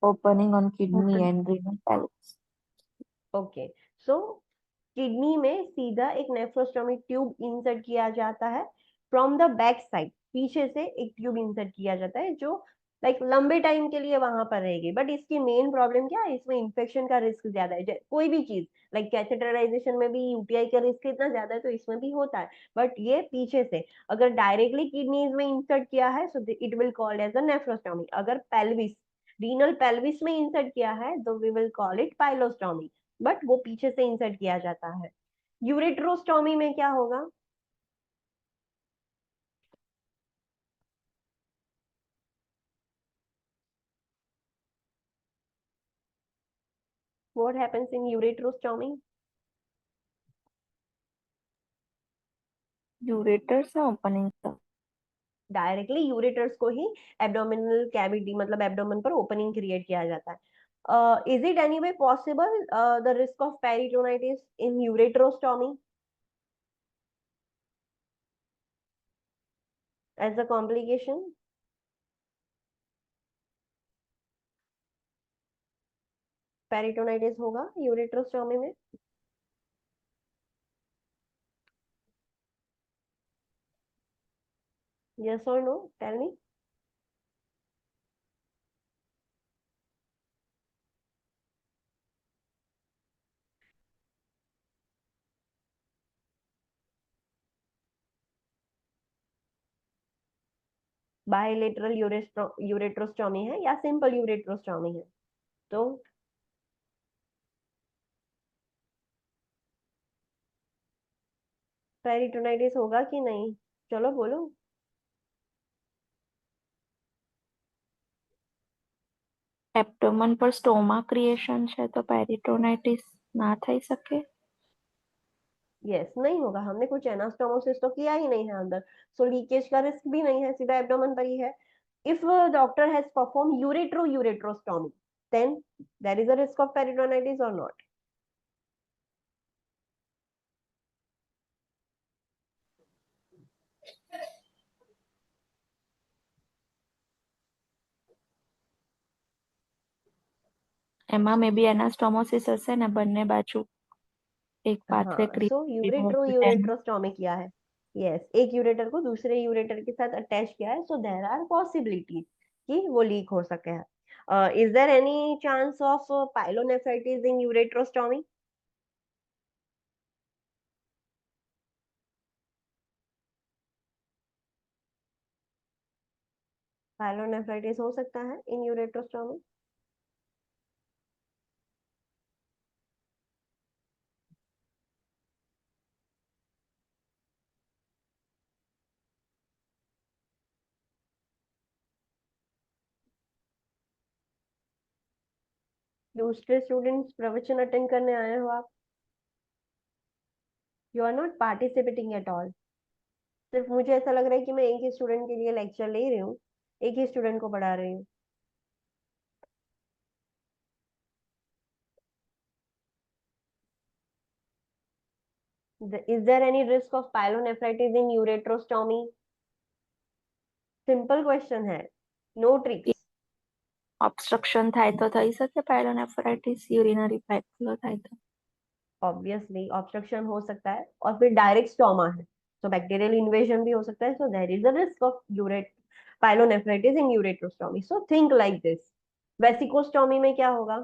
Opening on kidney and renal pelvis. Okay, so kidney में सीधा एक नेफ्रोस्टोमिक ट्यूब इंसर्ट किया जाता है फ्रॉम द बैक साइड. पीछे से एक ट्यूब इंसर्ट किया जाता है जो लाइक लंबे टाइम के लिए वहां पर रहेगी. बट इसकी मेन प्रॉब्लम क्या है? इसमें इन्फेक्शन का रिस्क ज्यादा है. कोई भी चीज लाइक कैथेटराइजेशन में भी यूटीआई का रिस्क इतना ज्यादा है तो इसमें भी होता है. बट ये पीछे से अगर डायरेक्टली किडनीज में इंसर्ट किया है so it will called as a nephrostomy. अगर पेल्विस, रीनल पेल्विस में इंसर्ट किया है तो we will call it pyelostomy, but वो पीछे से इंसर्ट किया जाता है. यूरेट्रोस्टोमी में क्या होगा? What happens in ureterostomy? Ureters are opening. Directly ureters को ही एब्डोमिनल कैविटी मतलब एब्डोमेन पर ओपनिंग क्रिएट किया जाता है. Is it any way possible the risk of peritonitis in ureterostomy as a complication? Peritonitis होगा यूरेट्रोस्टोमी में? yes or no? Tell me. Bilateral ureterostomy है या सिंपल यूरेट्रोस्टोमी है? तो पेरिटोनाइटिस होगा कि नहीं? चलो बोलो. એબ્ડોમન પર સ્ટોમા ક્રિએશન છે તો પેરિટોનાઇટિસ ના થઈ શકે. यस, नहीं होगा. हमने कुछ एनास्टोमोसिस तो किया ही नहीं है अंदर, सो लीकेज का रिस्क भी नहीं है, सीधा एब्डोमेन पर ही है. If doctor has perform ureterostomy then there is a risk of peritonitis और नॉट? એમાં મે બી એનાસ્ટોમોસિસ હશે ને બંને બાજુ એક પાથવે हाँ, सो यूरेट्रोस्टोमी किया है. यस, एक यूरेटर को दूसरे यूरेटर के साथ अटैच किया है, सो देयर आर पॉसिबिलिटीज कि वो लीक हो सके है. Is there any chance of pyelonephritis in ureterostomy? Pyelonephritis हो सकता है इन यूरेट्रोस्टोमी. दूसरे स्टूडेंट्स प्रवचन अटेंड करने आए हो आप? You are not participating at all. सिर्फ मुझे ऐसा लग रहा है कि मैं एक ही स्टूडेंट के लिए लेक्चर ले रही हूँ, एक ही स्टूडेंट को पढ़ा रही हूँ. Is there any risk of pyelonephritis in ureterostomy? Simple question है, नो ट्रिक्स. ઓબ્સ્ટ્રક્શન થાય તો થઈ શકે પાયલોનેફ્રાઇટિસ યુરિનરી પાઇપ ફ્લો થાય તો ऑब्वियसली ऑब्स्ट्रक्शन हो सकता है और फिर डायरेक्ट स्टोमा है, तो बैक्टीरियल इन्वेजन भी हो सकता है, so there is a risk of ureter pyelonephritis in ureterostomy, so think like this. Vesicostomy में क्या होगा?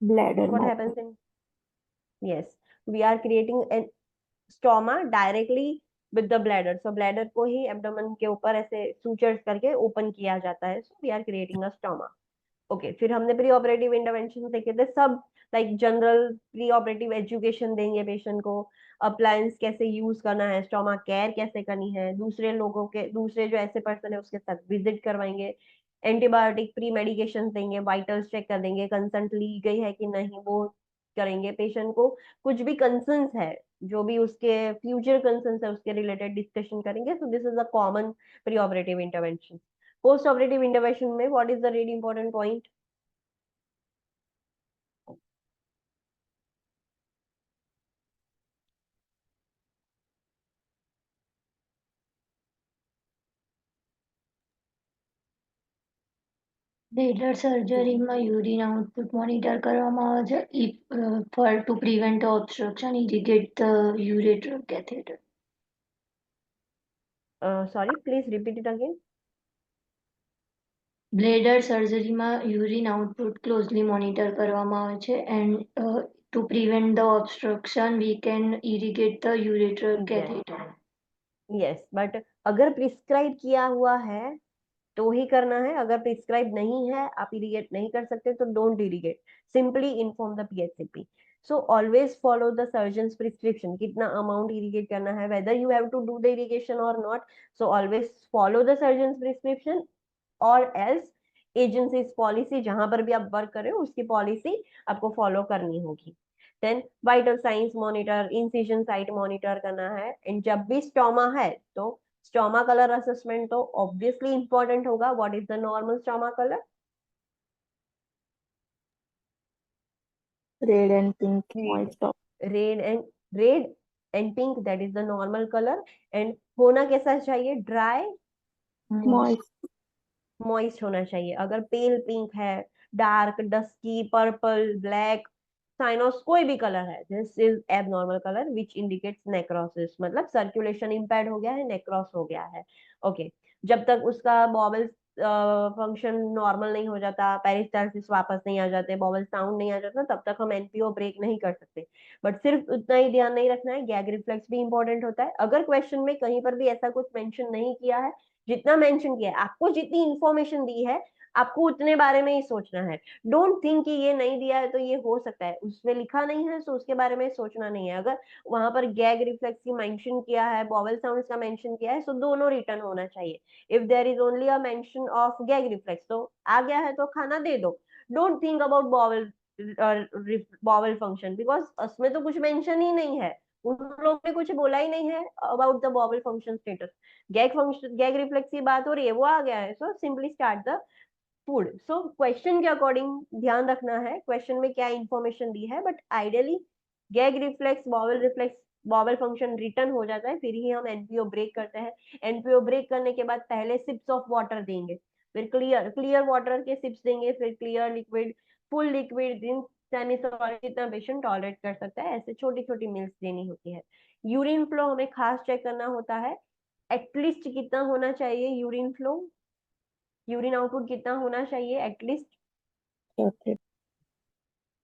Bladder what happens in, yes, we are creating an stoma directly with the bladder, so bladder को ही एब्डोमेन के ऊपर ऐसे सूचर्स करके ओपन किया जाता है, so we are creating a stoma. Okay, फिर हमने प्री ऑपरेटिव इंटरवेंशन देखे थे सब, like general pre operative education देंगे पेशेंट को, अप्लायंस कैसे यूज करना है, स्टोमा केयर कैसे करनी है, दूसरे लोगों के, दूसरे जो ऐसे पर्सन है उसके साथ विजिट करवाएंगे, एंटीबायोटिक प्री मेडिकेशन देंगे, वाइटल्स चेक कर देंगे, कंसल्ट ली गई है कि नहीं वो करेंगे, पेशेंट को कुछ भी कंसर्न्स है, जो भी उसके फ्यूचर कंसर्न्स है उसके रिलेटेड डिस्कशन करेंगे, so this is a common pre operative intervention. Post operative intervention में what is the really important point? Bladder સર્જરીમાં યુરિન આઉટપુટ મોનિટર કરવામાં આવે છે for to prevent the obstruction, irrigate the ureter catheter. Sorry, please repeat it again. Bladder સર્જરીમાં યુરિન આઉટપુટ ક્લોઝલી મોનિટર કરવામાં આવે છે and to prevent the obstruction we can irrigate the ureter catheter. Yes, but अगर प्रिस्क्राइब किया हुआ है तो ही करना है, अगर प्रिस्क्राइब नहीं है, आप इरिगेट नहीं कर सकते तो don't irrigate, simply inform the PHCP. So always follow the surgeon's prescription, कितना अमाउंट इरिगेट करना है, whether you have to do the irrigation और not, so always follow the surgeon's prescription और एल्स एजेंसीज पॉलिसी, जहां पर भी आप वर्क कर रहे हो उसकी पॉलिसी आपको फॉलो करनी होगी। Then vital signs monitor, incision site monitor करना है, एंड जब भी स्टोमा है तो स्टोमा कलर असेसमेंट तो ऑब्वियसली इंपॉर्टेंट होगा। What is the normal stoma colour? Red and pink moist red and pink, that is the normal colour. And होना कैसा चाहिए? ड्राई મોઇસ્ટ मॉइस्ट होना चाहिए। अगर पेल पिंक है, dark dusky purple black cyanosis कोई भी कलर है, this is abnormal colour which indicates necrosis, मतलब सर्कुलेशन इम्पेयर्ड हो गया है, नेक्रोस हो गया है। ओके, जब तक उसका बॉबल फंक्शन नॉर्मल नहीं हो जाता, पेरिस्टाल्सिस वापस नहीं आ जाते, बॉबल साउंड नहीं आ जाता, तब तक हम एनपीओ ब्रेक नहीं कर सकते। बट सिर्फ उतना ही ध्यान नहीं रखना है, गैग रिफ्लेक्स भी इंपॉर्टेंट होता है। अगर क्वेश्चन में कहीं पर भी ऐसा कुछ मेंशन नहीं किया है, जितना मेंशन किया है, आपको जितनी इंफॉर्मेशन दी है आपको उतने बारे में ही सोचना है। डोंट थिंक कि ये नहीं दिया है तो ये हो सकता है, उसमें लिखा नहीं है तो उसके बारे में सोचना नहीं है। अगर वहां पर गैग रिफ्लेक्स की मेंशन किया है, बॉवल साउंड्स का मेंशन किया है, तो दोनों रिटर्न होना चाहिए। If there is only a mention of gag reflex तो आ गया है तो खाना दे दो, don't think about bowel function, because उसमें तो कुछ मेंशन ही नहीं है, उन लोगों ने कुछ बोला ही नहीं है about the bowel function status. Gag function, gag reflex की बात हो रही है, वो आ गया है, so simply start the food. So question के अकॉर्डिंग ध्यान रखना है क्वेश्चन में क्या इंफॉर्मेशन दी है, but ideally gag reflex bowel reflex bowel function return हो जाता है, फिर ही हम एनपीओ ब्रेक करते हैं। एनपीओ ब्रेक करने के बाद पहले सिप्स ऑफ वाटर देंगे, फिर क्लियर वाटर के सिप्स देंगे, फिर क्लियर लिक्विड, फुल लिक्विड, दिन सेमी सॉलिड, जितना पेशेंट टॉलरेट कर सकता है, ऐसे छोटी छोटी मील्स देनी होती है। यूरिन फ्लो हमें खास चेक करना होता है, एटलीस्ट कितना होना चाहिए यूरिन फ्लो, यूरिन आउटपुट कितना होना चाहिए? एटलीस्ट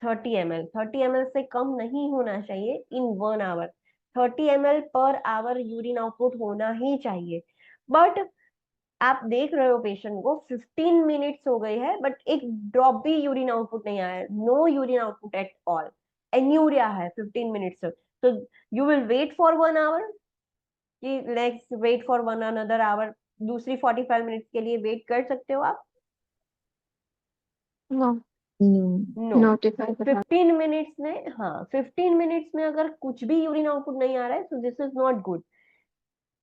30 ml, 30 ml से कम नहीं होना चाहिए इन 1 आवर। 30 ml पर आवर यूरिन आउटपुट होना ही चाहिए। बट आप देख रहे हो पेशेंट को 15 मिनट्स हो गई है बट एक ड्रॉप भी यूरिन आउटपुट नहीं आया है, no urine output at all, anuria है 15 मिनट्स, तो you will wait for 1 hour कि let's wait for one another hour, दूसरी 45 मिनट्स के लिए वेट कर सकते हो आप? No, no. notify the 15 minutes में, हाँ 15 मिनट्स में अगर कुछ भी यूरिन आउटपुट नहीं आ रहा है तो दिस इज नॉट गुड।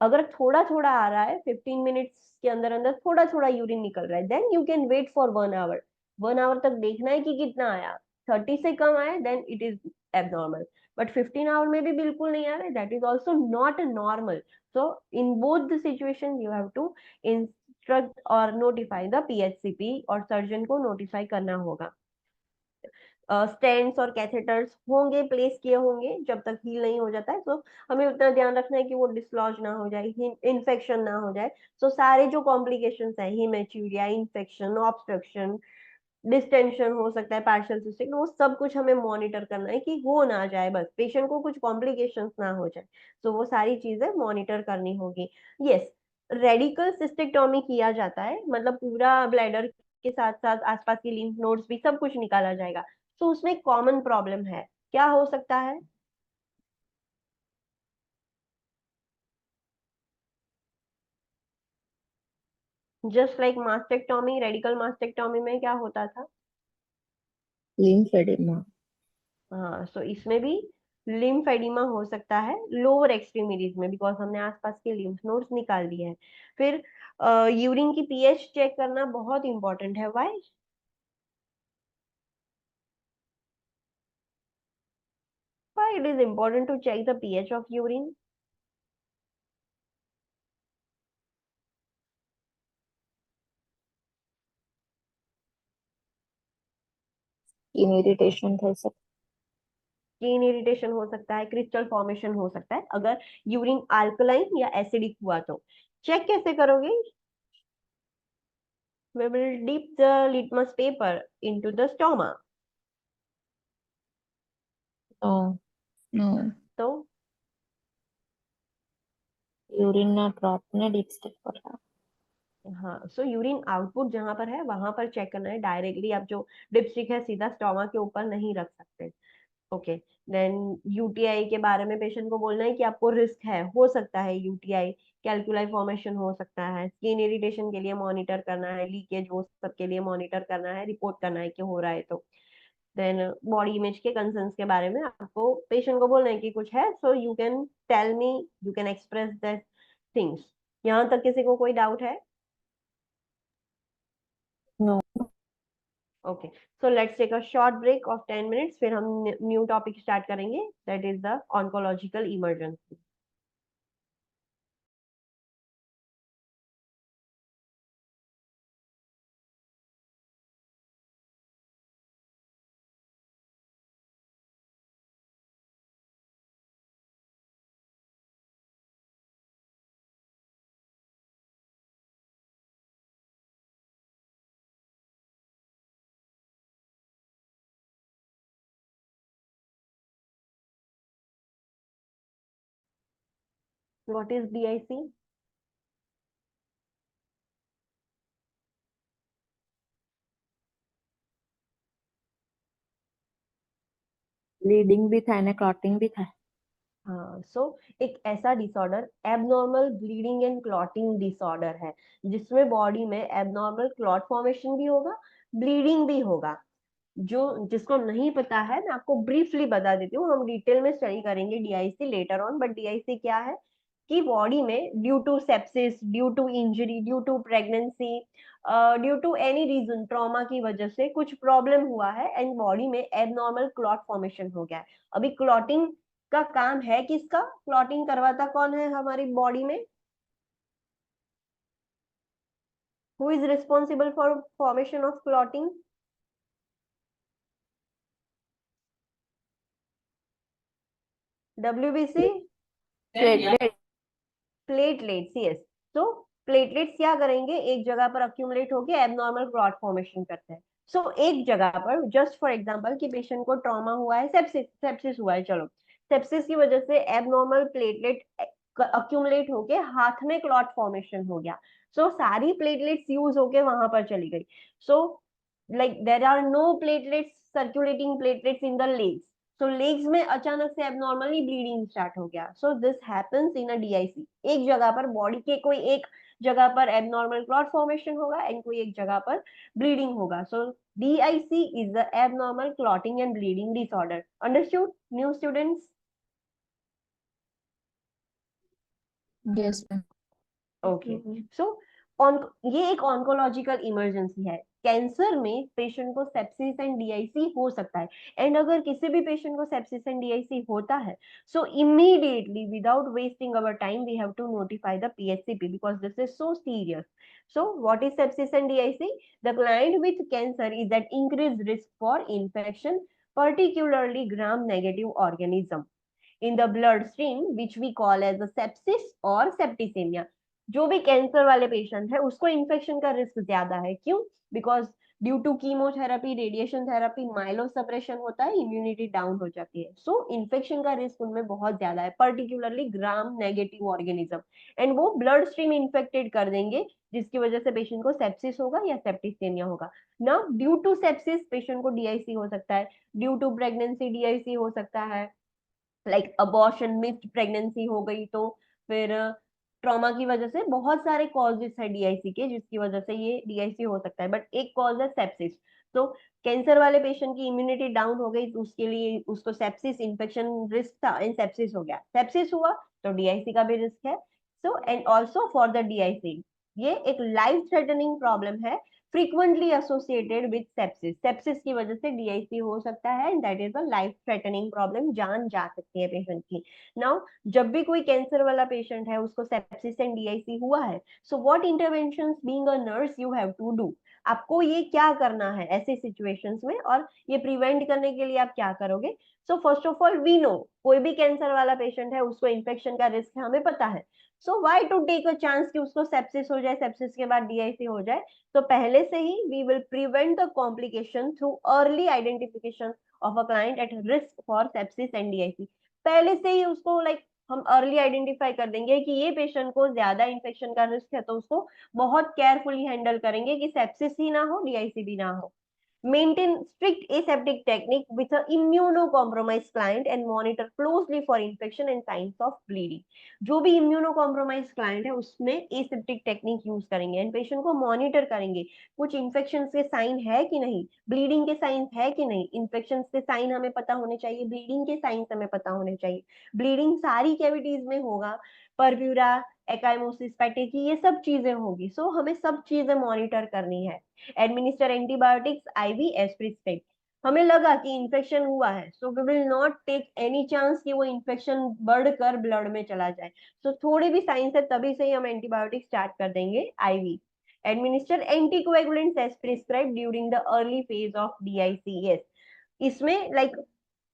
अगर थोड़ा थोड़ा आ रहा है, 15 मिनट्स के अंदर अंदर थोड़ा थोड़ा यूरिन निकल रहा है, then you can wait for 1 hour. 1 hour तक देखना है कि कितना आया, 30 से कम आए then it is abnormal, but 15 hour में भी बिल्कुल नहीं आ रहा है, that is also not normal. So in both the situation you have to instruct और नोटिफाई द पीएचसीपी, और सर्जन को नोटिफाई करना होगा। स्टेंट्स और कैथेटर्स होंगे, प्लेस किए होंगे जब तक हील नहीं हो जाता है, तो हमें उतना ध्यान रखना है कि वो डिसलॉज ना हो जाए, इन्फेक्शन ना हो जाए। तो सारे जो कॉम्प्लिकेशंस है, हीमेचूरिया, इन्फेक्शन, ऑब्स्ट्रक्शन, डिस्टेंशन हो सकता है, पार्शियल सिस्टिक, वो सब कुछ हमें मॉनिटर करना है कि हो ना जाए, बस पेशेंट को कुछ कॉम्प्लिकेशंस ना हो जाए। तो वो सारी चीजें मॉनिटर करनी होगी। यस, रेडिकल सिस्टेक्टोमी किया जाता है, मतलब पूरा ब्लैडर के साथ साथ आसपास की लिम्फ नोड्स भी सब कुछ निकाला जाएगा। तो उसमें कॉमन प्रॉब्लम है, क्या हो सकता है? Just like mastectomy, radical mastectomy में क्या होता था? लिम्फेडिमा। हाँ, सो इसमें भी लिम्फेडिमा हो सकता है लोअर एक्सट्रीमिटीज में, बिकॉज हमने आसपास के लिम्फ नोड्स निकाल दिए हैं। फिर यूरिन की पीएच चेक करना बहुत इंपॉर्टेंट है। Why? Why it is important to check the pH of urine? Skin irritation થઈ શકે। स्किन इरिटेशन हो सकता है, क्रिस्टल फॉर्मेशन हो सकता है। अगर यूरिन अल्कलाइन या एसिडिक हुआ तो चेक कैसे करोगे? We will dip the litmus paper into the stoma. No No. तो યુરિનના ડ્રોપને ડિપસ્ટિક પર લાવો। हाँ, सो यूरिन आउटपुट जहां पर है वहां पर चेक करना है। डायरेक्टली आप जो डिपस्टिक है सीधा स्टोमा के ऊपर नहीं रख सकते। ओके, देन यूटीआई के बारे में पेशेंट को बोलना है कि आपको रिस्क है, हो सकता है यूटीआई, कैलकुलाई फॉर्मेशन हो सकता है, स्किन इरिटेशन के लिए मॉनिटर करना है, लीकेज वो सब के लिए मॉनिटर करना है, रिपोर्ट करना है कि हो रहा है। तो देन बॉडी इमेज के कंसर्न्स के बारे में आपको पेशेंट को बोलना है कि कुछ है, so you can tell me, you can express that things. यहाँ तक किसी को कोई डाउट है? No. Okay, so let's take a short break of 10 minutes, फिर हम न्यू टॉपिक स्टार्ट करेंगे, that is the oncological emergency. What is DIC? Bleeding બી થાય ને ક્લોટિંગ બી થાય। हाँ, सो एक ऐसा disorder abnormal bleeding and clotting disorder है, जिसमें बॉडी में एबनॉर्मल क्लॉट फॉर्मेशन भी होगा, ब्लीडिंग भी होगा। जो जिसको नहीं पता है, मैं आपको ब्रीफली बता देती हूँ, हम डिटेल में स्टडी करेंगे DIC later on. But DIC क्या है कि बॉडी में due to sepsis, due to injury, due to pregnancy, due to any reason, trauma की वजह से कुछ प्रॉब्लम हुआ है एंड बॉडी में एबनॉर्मल क्लॉट फॉर्मेशन हो गया है। अभी क्लॉटिंग का काम है किसका? क्लॉटिंग करवाता कौन है हमारी बॉडी में? Who is responsible for formation of clotting? WBC? Platelet. Platelets, yes. तो प्लेटलेट्स क्या करेंगे, एक जगह पर अक्यूमुलेट होके एबनॉर्मल क्लॉट फॉर्मेशन करते हैं। सो एक जगह पर, जस्ट फॉर एग्जांपल कि पेशेंट को ट्रॉमा हुआ है, सेप्सिस हुआ है, चलो सेप्सिस की वजह से एबनॉर्मल प्लेटलेट अक्यूमुलेट होके हाथ में क्लॉट फॉर्मेशन हो गया। सो सारी प्लेटलेट्स यूज होके वहां पर चली गई। So like there are no platelets, circulating platelets in the legs. तो लेग्स में अचानक से एबनॉर्मली ब्लीडिंग स्टार्ट हो गया। So this happens in a DIC. एक जगह पर बॉडी के कोई एक जगह पर एबनॉर्मल क्लॉट फॉर्मेशन होगा एंड कोई एक जगह पर ब्लीडिंग होगा। So DIC is the abnormal clotting and bleeding disorder. Understood new students? Yes, ma'am. Okay, so ये एक ऑन्कोलॉजिकल इमरजेंसी है। कैंसर में पेशेंट को सेप्सिस एंड डीआईसी हो सकता है, एंड अगर किसी भी पेशेंट को सेप्सिस एंड डीआईसी होता है, so immediately without wasting our time we have to notify the PHCP because this is so serious. So what is sepsis and DIC? The client with cancer is at increased risk for infection, particularly gram-negative organism in the bloodstream, which we call as a sepsis or septicemia. जो भी कैंसर वाले पेशेंट है उसको इन्फेक्शन का रिस्क ज्यादा है, क्यों? Because due to chemotherapy, radiation therapy, myelosuppression होता है, इम्यूनिटी डाउन हो जाती है, सो इन्फेक्शन का रिस्क उनमें बहुत ज्यादा है, particularly gram negative organism, and वो ब्लड स्ट्रीम इन्फेक्टेड कर देंगे जिसकी वजह से पेशेंट को सेप्सिस होगा या सेप्टिसेमिया होगा ना। ड्यू टू सेप्सिस पेशेंट को डीआईसी हो सकता है, ड्यू टू प्रेगनेंसी डीआईसी हो सकता है, लाइक अबॉर्शन, मिस्ड प्रेगनेंसी हो गई, तो फिर ट्रॉमा की वजह से बहुत सारे कॉजेस है डीआईसी के जिसकी वजह से ये डीआईसी हो सकता है, बट एक कॉज है सेप्सिस। तो कैंसर वाले पेशेंट की इम्यूनिटी डाउन हो गई तो उसके लिए उसको सेप्सिस इन्फेक्शन रिस्क था एंड सेप्सिस हो गया, सेप्सिस हुआ तो डीआईसी का भी रिस्क है। So and also for the DIC ये एक लाइफ थ्रेटनिंग प्रॉब्लम है, frequently associated with sepsis, sepsis की वजह से डीआईसी हो सकता है and that is a life threatening problem, जान जा सकती है पेशेंट की। नाउ जब भी कोई कैंसर वाला पेशेंट है उसको सेप्सिस एंड डीआईसी हुआ है, so what interventions being a nurse you have to do, आपको ये क्या करना है ऐसे सिचुएशंस में, और ये प्रिवेंट करने के लिए आप क्या करोगे? So first of all we know कोई भी कैंसर वाला पेशेंट है उसको इन्फेक्शन का रिस्क हमें पता है, so why to take a chance कि उसको सेप्सिस हो जाए, सेप्सिस के बाद डीआईसी हो जाए। तो पहले से ही we will prevent the complication through early identification of a client at risk for sepsis and DIC. पहले से ही उसको हम अर्ली आइडेंटिफाई कर देंगे कि ये पेशेंट को ज्यादा इन्फेक्शन का रिस्क है, तो उसको बहुत केयरफुली हैंडल करेंगे कि सेप्सिस ही ना हो, डीआईसी भी ना हो। Maintain strict aseptic technique with an immunocompromised client and monitor closely for infection and signs of bleeding. जो भी immunocompromised client है उसमें aseptic technique यूज करेंगे एंड पेशेंट को मॉनिटर करेंगे, कुछ इन्फेक्शन के साइन है कि नहीं, ब्लीडिंग के साइन है कि नहीं, इन्फेक्शन के साइन हमें पता होने चाहिए, ब्लीडिंग के साइन हमें पता होने चाहिए, ब्लीडिंग सारी कैविटीज में होगा, परब्यूरा, एकाइमोसिस, पैटेकी, ये सब चीजें होगी, सो हमें सब चीजें मॉनिटर करनी है। Administer antibiotics IV as prescribed. हमें लगा कि इन्फेक्शन हुआ है, so we will not take any chance कि वो इन्फेक्शन बढ़कर ब्लड में चला जाए, सो थोड़ी भी साइंस है तभी से ही हम एंटीबायोटिक स्टार्ट कर देंगे IV. Administer anticoagulants as prescribed during the early phase of DIC. इसमें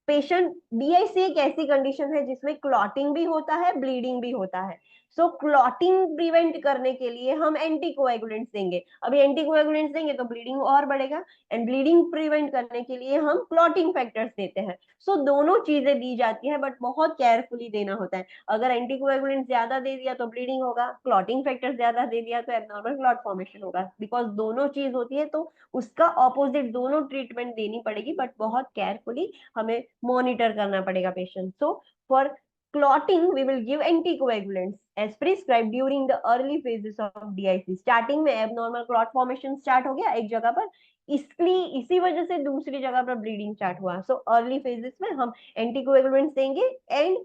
पेशेंट, डीआईसी एक ऐसी कंडीशन है जिसमें क्लॉटिंग भी होता है, ब्लीडिंग भी होता है, सो क्लॉटिंग प्रिवेंट करने के लिए हम एंटीकोएगुलेंट्स देंगे, अभी एंटीकोएगुलेंट्स देंगे तो ब्लीडिंग और बढ़ेगा, एंड ब्लीडिंग प्रिवेंट करने के लिए हम क्लॉटिंग फैक्टर्स देते हैं, सो दोनों चीजें दी जाती है बट बहुत केयरफुली देना होता है। अगर एंटीकोएगुलेंट ज्यादा दे दिया तो ब्लीडिंग होगा, क्लॉटिंग फैक्टर्स ज्यादा दे दिया तो एबनॉर्मल क्लॉट फॉर्मेशन होगा, बिकॉज दोनों चीज होती है तो उसका ऑपोजिट दोनों ट्रीटमेंट देनी पड़ेगी, बट बहुत केयरफुली हमें मॉनिटर करना पड़ेगा patient. So for clotting we will give anticoagulants as prescribed during the early phases of DIC। Starting में एबनॉर्मल क्लॉट फॉर्मेशन स्टार्ट हो गया एक जगह पर, इसलिए इसी वजह से दूसरी जगह पर ब्लीडिंग स्टार्ट हुआ, सो अर्ली फेजेस में हम एंटीकोएगुलेंट्स देंगे and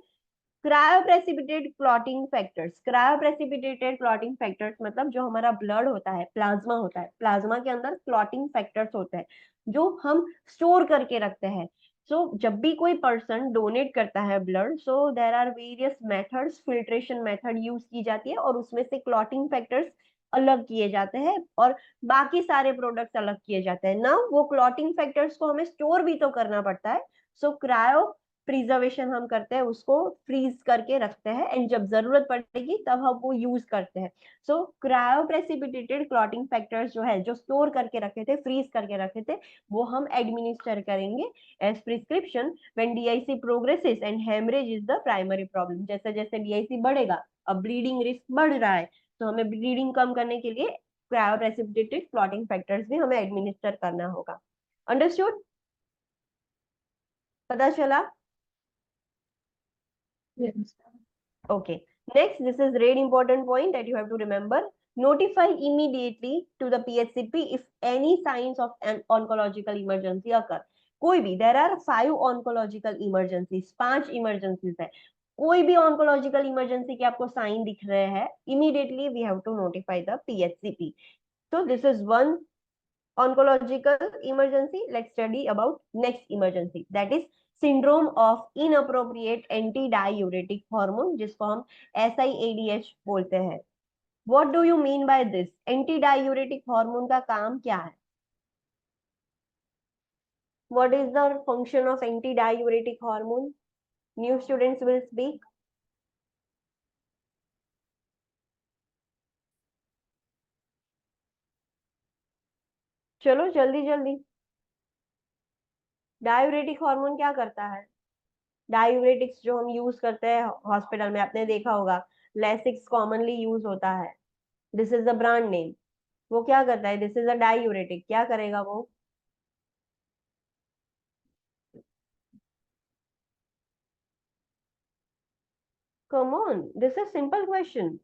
cryoprecipitated clotting factors. Cryoprecipitated clotting factors मतलब जो हमारा ब्लड होता है, प्लाज्मा होता है, प्लाज्मा के अंदर क्लॉटिंग फैक्टर्स होते हैं जो हम स्टोर करके रखते हैं। सो जब भी कोई पर्सन डोनेट करता है blood, so there are various methods, filtration method use की जाती है और उसमें से क्लॉटिंग फैक्टर्स अलग किए जाते हैं और बाकी सारे प्रोडक्ट्स अलग किए जाते हैं ना। वो क्लॉटिंग फैक्टर्स को हमें स्टोर भी तो करना पड़ता है, सो क्रायो प्रिजर्वेशन हम करते हैं, उसको फ्रीज करके रखते हैं एंड जब जरूरत पड़ेगी तब हम वो यूज करते हैं। सो क्रायोप्रेसिपिटेटेड क्लॉटिंग फैक्टर्स जो है, जो स्टोर करके रखे थे, फ्रीज करके रखे थे, वो हम एडमिनिस्टर करेंगे as prescription when DIC progresses and haemorrhage is the primary problem. जैसे जैसे डीआईसी बढ़ेगा, अब ब्लीडिंग रिस्क बढ़ रहा है, तो हमें ब्लीडिंग कम करने के लिए क्रायोप्रेसिपिटेटेड क्लॉटिंग फैक्टर्स भी हमें एडमिनिस्टर करना होगा। अंडरस्टूड? पता चला? Yes. Okay. Next, this is really important point that you have to remember. Notify immediately to the PHCP if any signs of an oncological emergency occur. कोई भी, there are 5 oncological emergencies, 5 emergencies है, कोई भी oncological emergency के आपको sign दिख रहे हैं, immediately we have to notify the PHCP. So this is one Oncological emergency, let's study about next emergency, that is syndrome of inappropriate antidiuretic hormone, जिसको हम SIADH बोलते हैं. What do you mean by this? Antidiuretic hormone का काम क्या है? What is the function of antidiuretic hormone? New students will speak. चलो जल्दी जल्दी. डायूरेटिक हार्मोन क्या करता है? डायूरेटिक्स जो हम यूज करते हैं हॉस्पिटल में, आपने देखा होगा, लेसिक्स कॉमनली यूज होता है. This is the brand name. वो क्या करता है? This is a diuretic. क्या करेगा वो? Come on, this is simple question.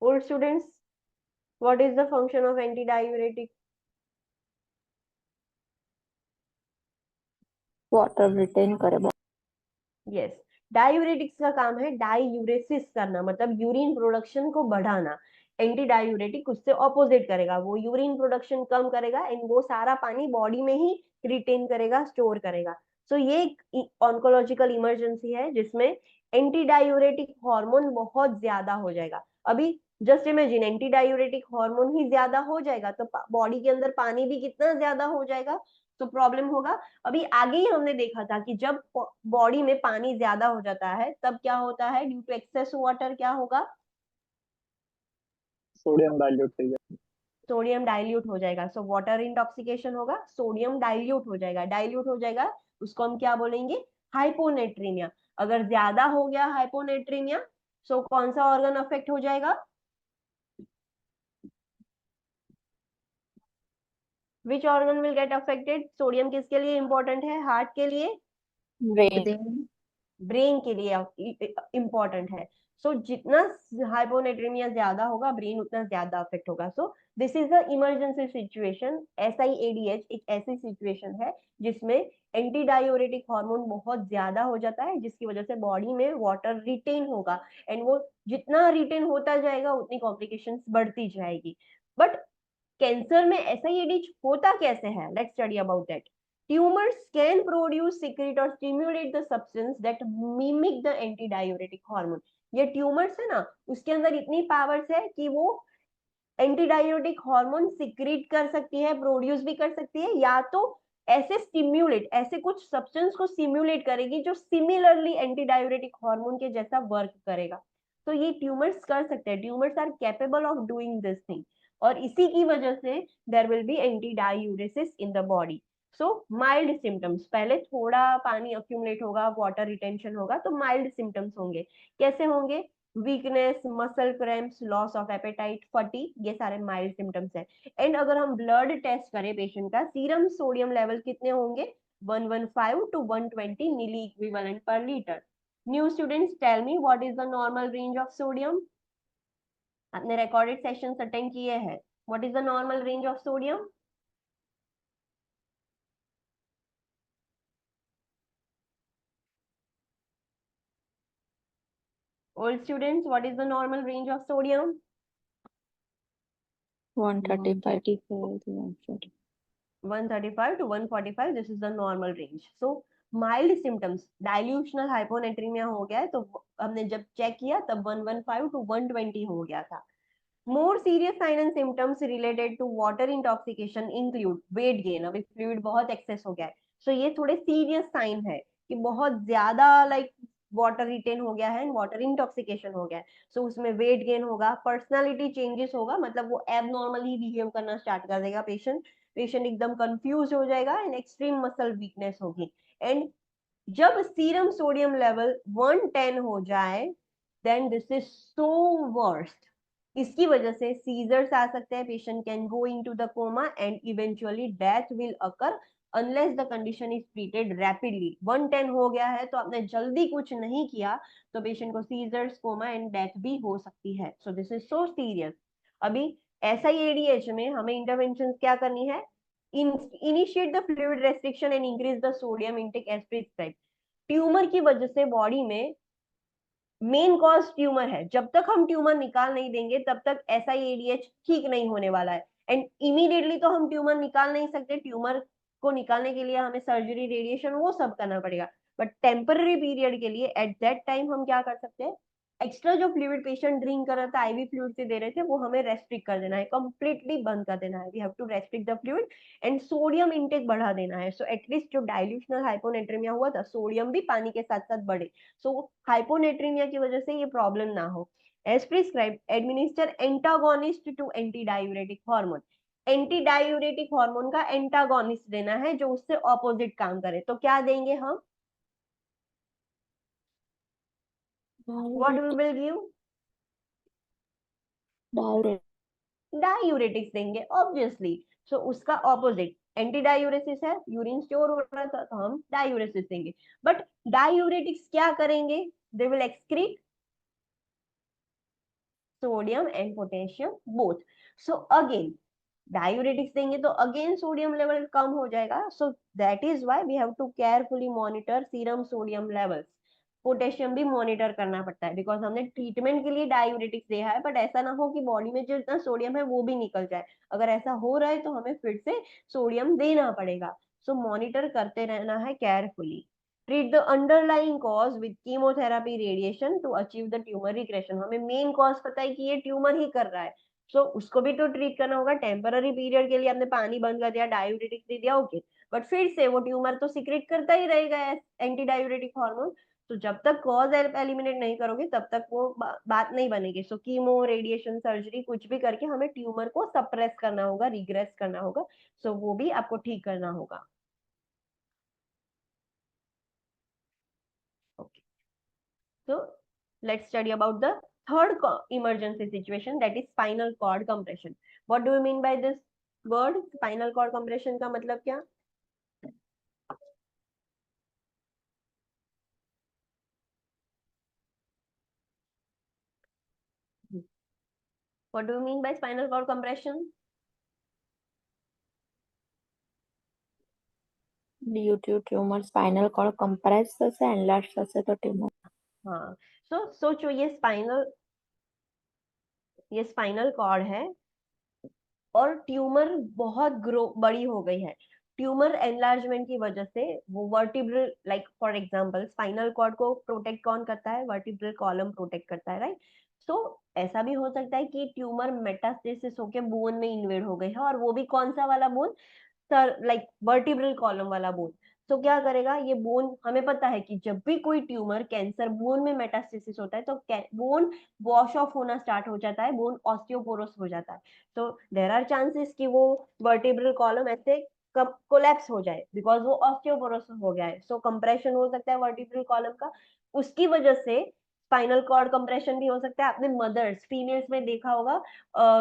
Old students, what is the function of anti diuretic? Water retain करे. यस, डायूरेटिक्स का काम है डायूरेसिस करना, मतलब यूरिन प्रोडक्शन को बढ़ाना. एंटी डायूरेटिक उससे ऑपोजिट करेगा, वो यूरिन प्रोडक्शन कम करेगा एंड वो सारा पानी बॉडी में ही रिटेन करेगा, स्टोर करेगा. सो ये एक ऑन्कोलॉजिकल इमरजेंसी है जिसमें एंटी डायूरेटिक हार्मोन बहुत ज्यादा हो जाएगा. अभी just imagine, anti diuretic hormone ही ज्यादा हो जाएगा तो बॉडी के अंदर पानी भी कितना ज्यादा हो जाएगा, तो प्रॉब्लम होगा. अभी आगे ही हमने देखा था कि जब बॉडी में पानी ज्यादा हो जाता है तब क्या होता है? ड्यू टू एक्सेस वाटर क्या होगा? सोडियम डाइल्यूट हो जाएगा. सोडियम डाइल्यूट हो जाएगा. सो वाटर इंटॉक्सिकेशन होगा, सोडियम डाइल्यूट हो जाएगा. डाइल्यूट हो जाएगा, उसको हम क्या बोलेंगे? हाइपोनेट्रीमिया. अगर ज्यादा हो गया हाइपोनेट्रीमिया, सो कौन सा ऑर्गन अफेक्ट हो जाएगा? Which organ will get affected? Sodium किसके लिए इंपॉर्टेंट है? हार्ट के लिए, ब्रेन. ब्रेन के लिए इंपॉर्टेंट है. सो जितना हाइपोनेट्रीमिया ज्यादा होगा, ब्रेन उतना ज्यादा अफेक्ट होगा. सो this is the emergency situation. SIADH एक ऐसी सिचुएशन है जिसमें एंटी डायूरेटिक हार्मोन बहुत ज्यादा हो जाता है, जिसकी वजह से बॉडी में वाटर रिटेन होगा एंड वो जितना रिटेन होता जाएगा उतनी कॉम्प्लिकेशंस बढ़ती जाएगी. बट कैंसर में SIADH होता कैसे है? Let's study about that. Tumors can produce, secrete or stimulate the substance that mimic the antidiuretic hormone. ये ट्यूमर्स है ना, उसके अंदर इतनी पावर्स है कि वो एंटीडायूरेटिक हार्मोन सिक्रीट कर सकती है, प्रोड्यूस भी कर सकती है, या तो ऐसे स्टिम्युलेट, ऐसे कुछ सब्सटेंस को स्टिम्युलेट करेगी जो सिमिलरली एंटीडायूरेटिक हार्मोन के जैसा वर्क करेगा. तो ये ट्यूमर्स कर सकते हैं. Tumours are capable of doing this thing और इसी की वजह से there will be antidiuresis in the body. So mild symptoms, पहले थोड़ा पानी अक्यूमुलेट होगा, वाटर रिटेंशन होगा, तो माइल्ड सिम्टम्स होंगे. कैसे होंगे? Weakness, muscle cramps, loss of appetite, fatigue, ये सारे माइल्ड सिम्टम्स है. एंड अगर हम ब्लड टेस्ट करें पेशेंट का, सीरम सोडियम लेवल कितने होंगे? 115 to 120 milliequivalent per litre. New students, tell me what is the normal range of sodium? आपने रिकॉर्डेड सेशंस अटेंड किए हैं. What is the normal range of sodium? Old students, what is the normal range of sodium? 135 to 140. 135 to 145, this is the normal range. So mild symptoms, dilutional hyponatremia हो गया है, तो हमने जब चेक किया तब 115 to 120 हो गया था. More serious sign and symptoms related to water intoxication include weight gain. अभी फ्लूइड बहुत एक्सेस हो गया है, so ये थोड़े सीरियस साइन है कि बहुत ज्यादा लाइक वाटर रिटेन हो गया है, वाटर इंटॉक्सिकेशन हो गया है. सो उसमें वेट गेन होगा, पर्सनालिटी चेंजेस होगा, मतलब वो एबनॉर्मली बिहेव करना स्टार्ट कर देगा. पेशेंट एकदम कंफ्यूज हो जाएगा एंड एक्सट्रीम मसल वीकनेस होगी. एंड जब सीरम सोडियम लेवल 110 हो जाए, then this is so worst. इसकी वजह से सीजर्स आ सकते हैं, patient can go into the coma and eventually death will occur unless the condition is treated rapidly. 110 हो गया है तो आपने जल्दी कुछ नहीं किया तो पेशेंट को सीजर्स, कोमा एंड डेथ भी हो सकती है. सो दिस इज सो सीरियस. अभी SIADH में हमें इंटरवेंशन क्या करनी है? Initiate the fluid restriction and increase the sodium intake as prescribed. Tumour की वजह से बॉडी में मेन कॉज ट्यूमर है, जब तक हम ट्यूमर निकाल नहीं देंगे तब तक SIADH ठीक नहीं होने वाला है। एंड इमीडिएटली तो हम ट्यूमर निकाल नहीं सकते, ट्यूमर को निकालने के लिए हमें सर्जरी, रेडिएशन, वो सब करना पड़ेगा। बट टेम्पररी पीरियड के लिए एट दैट टाइम हम क्या कर सकते हैं, एक्स्ट्रा जो फ्लूइड पेशेंट ड्रिंक कर रहा था, IV फ्लूइड से दे रहे थे, वो हमें रेस्ट्रिक्ट कर देना है, कंप्लीटली बंद कर देना है। We have to restrict the fluid and sodium intake बढ़ा देना है। सो एटलीस्ट जो डाइल्यूशनल हाइपोनेट्रेमिया हुआ था, सोडियम भी पानी के साथ साथ बढ़े, सो हाइपोनेट्रीमिया की वजह से ये प्रॉब्लम ना हो। As prescribe administer antagonist to anti diuretic hormone. Anti diuretic hormone का एंटागोनिस्ट देना है जो उससे ऑपोजिट काम करे। तो क्या देंगे हम, what we will give, diuretics देंगे ऑब्वियसली। सो उसका ऑपोजिट एंटी डायूरेसिस है, यूरिन स्टोर हो रहा था तो हम डायूरेसिस देंगे। बट डायूरेटिक्स क्या करेंगे, they will excrete sodium and potassium both. So again diuretics देंगे तो अगेन सोडियम लेवल कम हो जाएगा। So that is why we have to carefully monitor serum sodium levels. Potassium भी मॉनिटर करना पड़ता है बिकॉज हमने ट्रीटमेंट के लिए डायूरेटिक्स दिया है, बट ऐसा ना हो कि बॉडी में जो इतना सोडियम है वो भी निकल जाए। अगर ऐसा हो रहा है तो हमें फिर से सोडियम देना पड़ेगा। सो मॉनिटर करते रहना है carefully. Treat the underlying cause with chemotherapy, radiation to achieve the tumour regression. हमें मेन कॉज पता है कि ये ट्यूमर ही कर रहा है, सो उसको भी तो ट्रीट करना होगा। टेम्पररी पीरियड के लिए आपने पानी बंद कर दिया, डायूरेटिक दे दिया, ओके, बट फिर से वो ट्यूमर तो सिक्रेट करता ही रहेगा एंटी डायूरेटिक हार्मोन। तो जब तक कॉज एलिमिनेट नहीं करोगे तब तक वो बात नहीं बनेगी। सो कीमो, रेडिएशन, सर्जरी कुछ भी करके हमें ट्यूमर को सप्रेस करना होगा, रिग्रेस करना होगा। सो वो भी आपको ठीक करना होगा। Okay, so let's study about the third emergency situation, that is spinal cord compression. What do you mean by this word spinal cord compression? का मतलब क्या? What do you mean by spinal cord compression? Due to tumor spinal cord compress से enlarge से तो tumor. हाँ, so सोचो ये स्पाइनल कॉर्ड है और ट्यूमर बहुत बड़ी हो गई है। ट्यूमर एनलार्जमेंट की वजह से वो vertebral, like for example spinal cord को प्रोटेक्ट कौन करता है, वर्टिब्रल कॉलम प्रोटेक्ट करता है, राइट। सो ऐसा भी हो सकता है कि ट्यूमर मेटास्टेसिस होके बोन में इन्वेड हो गई है, और वो भी कौन सा वाला bone, sir, like vertebral column वाला बोन। तो क्या करेगा ये बोन, हमें पता है कि जब भी कोई ट्यूमर, कैंसर बोन में मेटास्टेसिस होता है तो बोन वॉश ऑफ होना स्टार्ट हो जाता है, बोन ऑस्टियोपोरोस हो जाता है। तो देयर आर चांसेस कि वो वर्टिब्रल कॉलम ऐसे कोलैप्स हो जाए बिकॉज वो ऑस्टियोपोरोस हो गया है। सो कंप्रेशन हो सकता है वर्टिब्रल कॉलम का, उसकी वजह से स्पाइनल कॉर्ड कंप्रेशन भी हो सकता है। आपने मदर्स, फीमेल्स में देखा होगा,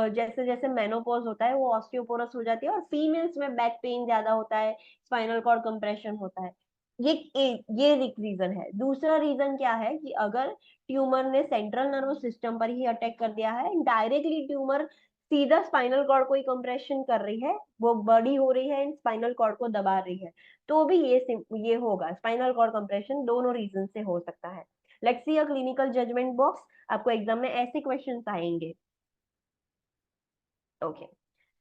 जैसे जैसे मेनोपॉज होता है वो ऑस्टियोपोरोस हो जाती है, और फीमेल्स में बैक पेन ज्यादा होता है, स्पाइनल कॉर्ड कंप्रेशन होता है। ये एक रीजन है। दूसरा रीजन क्या है कि अगर ट्यूमर ने सेंट्रल नर्वस सिस्टम पर ही अटैक कर दिया है, डायरेक्टली ट्यूमर सीधा स्पाइनल कॉर्ड को ही कंप्रेशन कर रही है, वो बड़ी हो रही है एंड स्पाइनल कॉर्ड को दबा रही है, तो भी ये होगा स्पाइनल कॉर्ड कंप्रेशन। दोनों रीजन से हो सकता है। Let's see a clinical judgement box. आपको एग्जाम में ऐसे क्वेश्चंस आएंगे। Okay.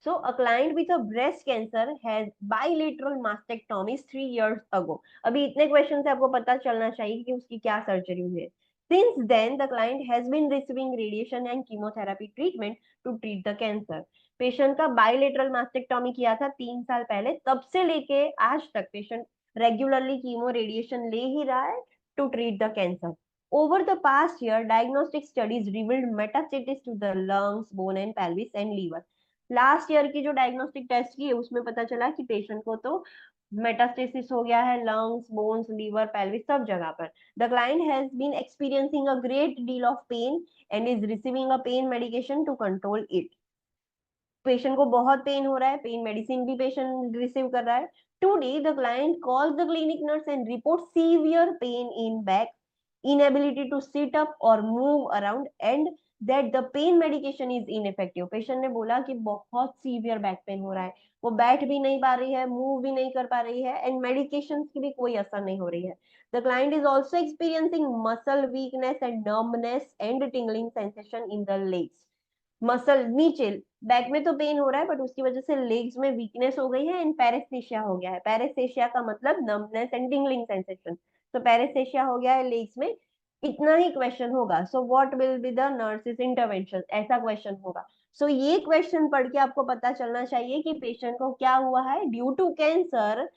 So a client with a breast cancer has bilateral mastectomy 3 years ago. अभी इतने क्वेश्चन से आपको पता चलना चाहिए कि उसकी क्या सर्जरी हुई है। Since then, the client has been receiving radiation and chemotherapy treatment to treat the cancer. Patient का बाइलेटरल मास्टेक्टोमी किया था 3 साल पहले, तब से लेके आज तक पेशेंट रेगुलरली कीमो, रेडिएशन ले ही रहा है to treat the cancer. Over the past year, diagnostic studies revealed metastasis to the lungs, bone and pelvis and liver. Last year की जो डायग्नोस्टिक टेस्ट की है उसमें पता चला कि पेशेंट को तो मेटास्टेसिस हो गया है लंग्स, बोन्स, लीवर, पेल्विस, सब जगह पर। The client has been experiencing a great deal of pain and is receiving a pain medication to control it. Patient को बहुत पेन हो रहा है, पेन मेडिसिन भी पेशेंट रिसीव कर रहा है। Today the client calls the clinic nurse and report severe pain in back, inability to sit up or move around, and that the pain medication is ineffective. Patient ने बोला कि बहुत सीवियर बैक पेन हो रहा है, वो बैठ भी नहीं पा रही है, मूव भी नहीं कर पा रही है, एंड मेडिकेशन की भी कोई असर नहीं हो रही है. The client is also experiencing muscle weakness and numbness and tingling sensation in the legs. Muscle नीचे बैक में तो पेन हो रहा है, बट उसकी वजह से लेग्स में वीकनेस हो गई है एंड पैरेस्थेशिया हो गया है. पैरेस्थेशिया का मतलब नम्बनेस एंड टिंगलिंग सेंसेशन. तो पैरेस्थेशिया हो गया है लेग्स में. इतना ही क्वेश्चन होगा. So what will be the nurses intervention, ऐसा क्वेश्चन होगा. सो ये क्वेश्चन पढ़ के आपको पता चलना चाहिए कि पेशेंट को क्या हुआ है. ड्यू टू कैंसर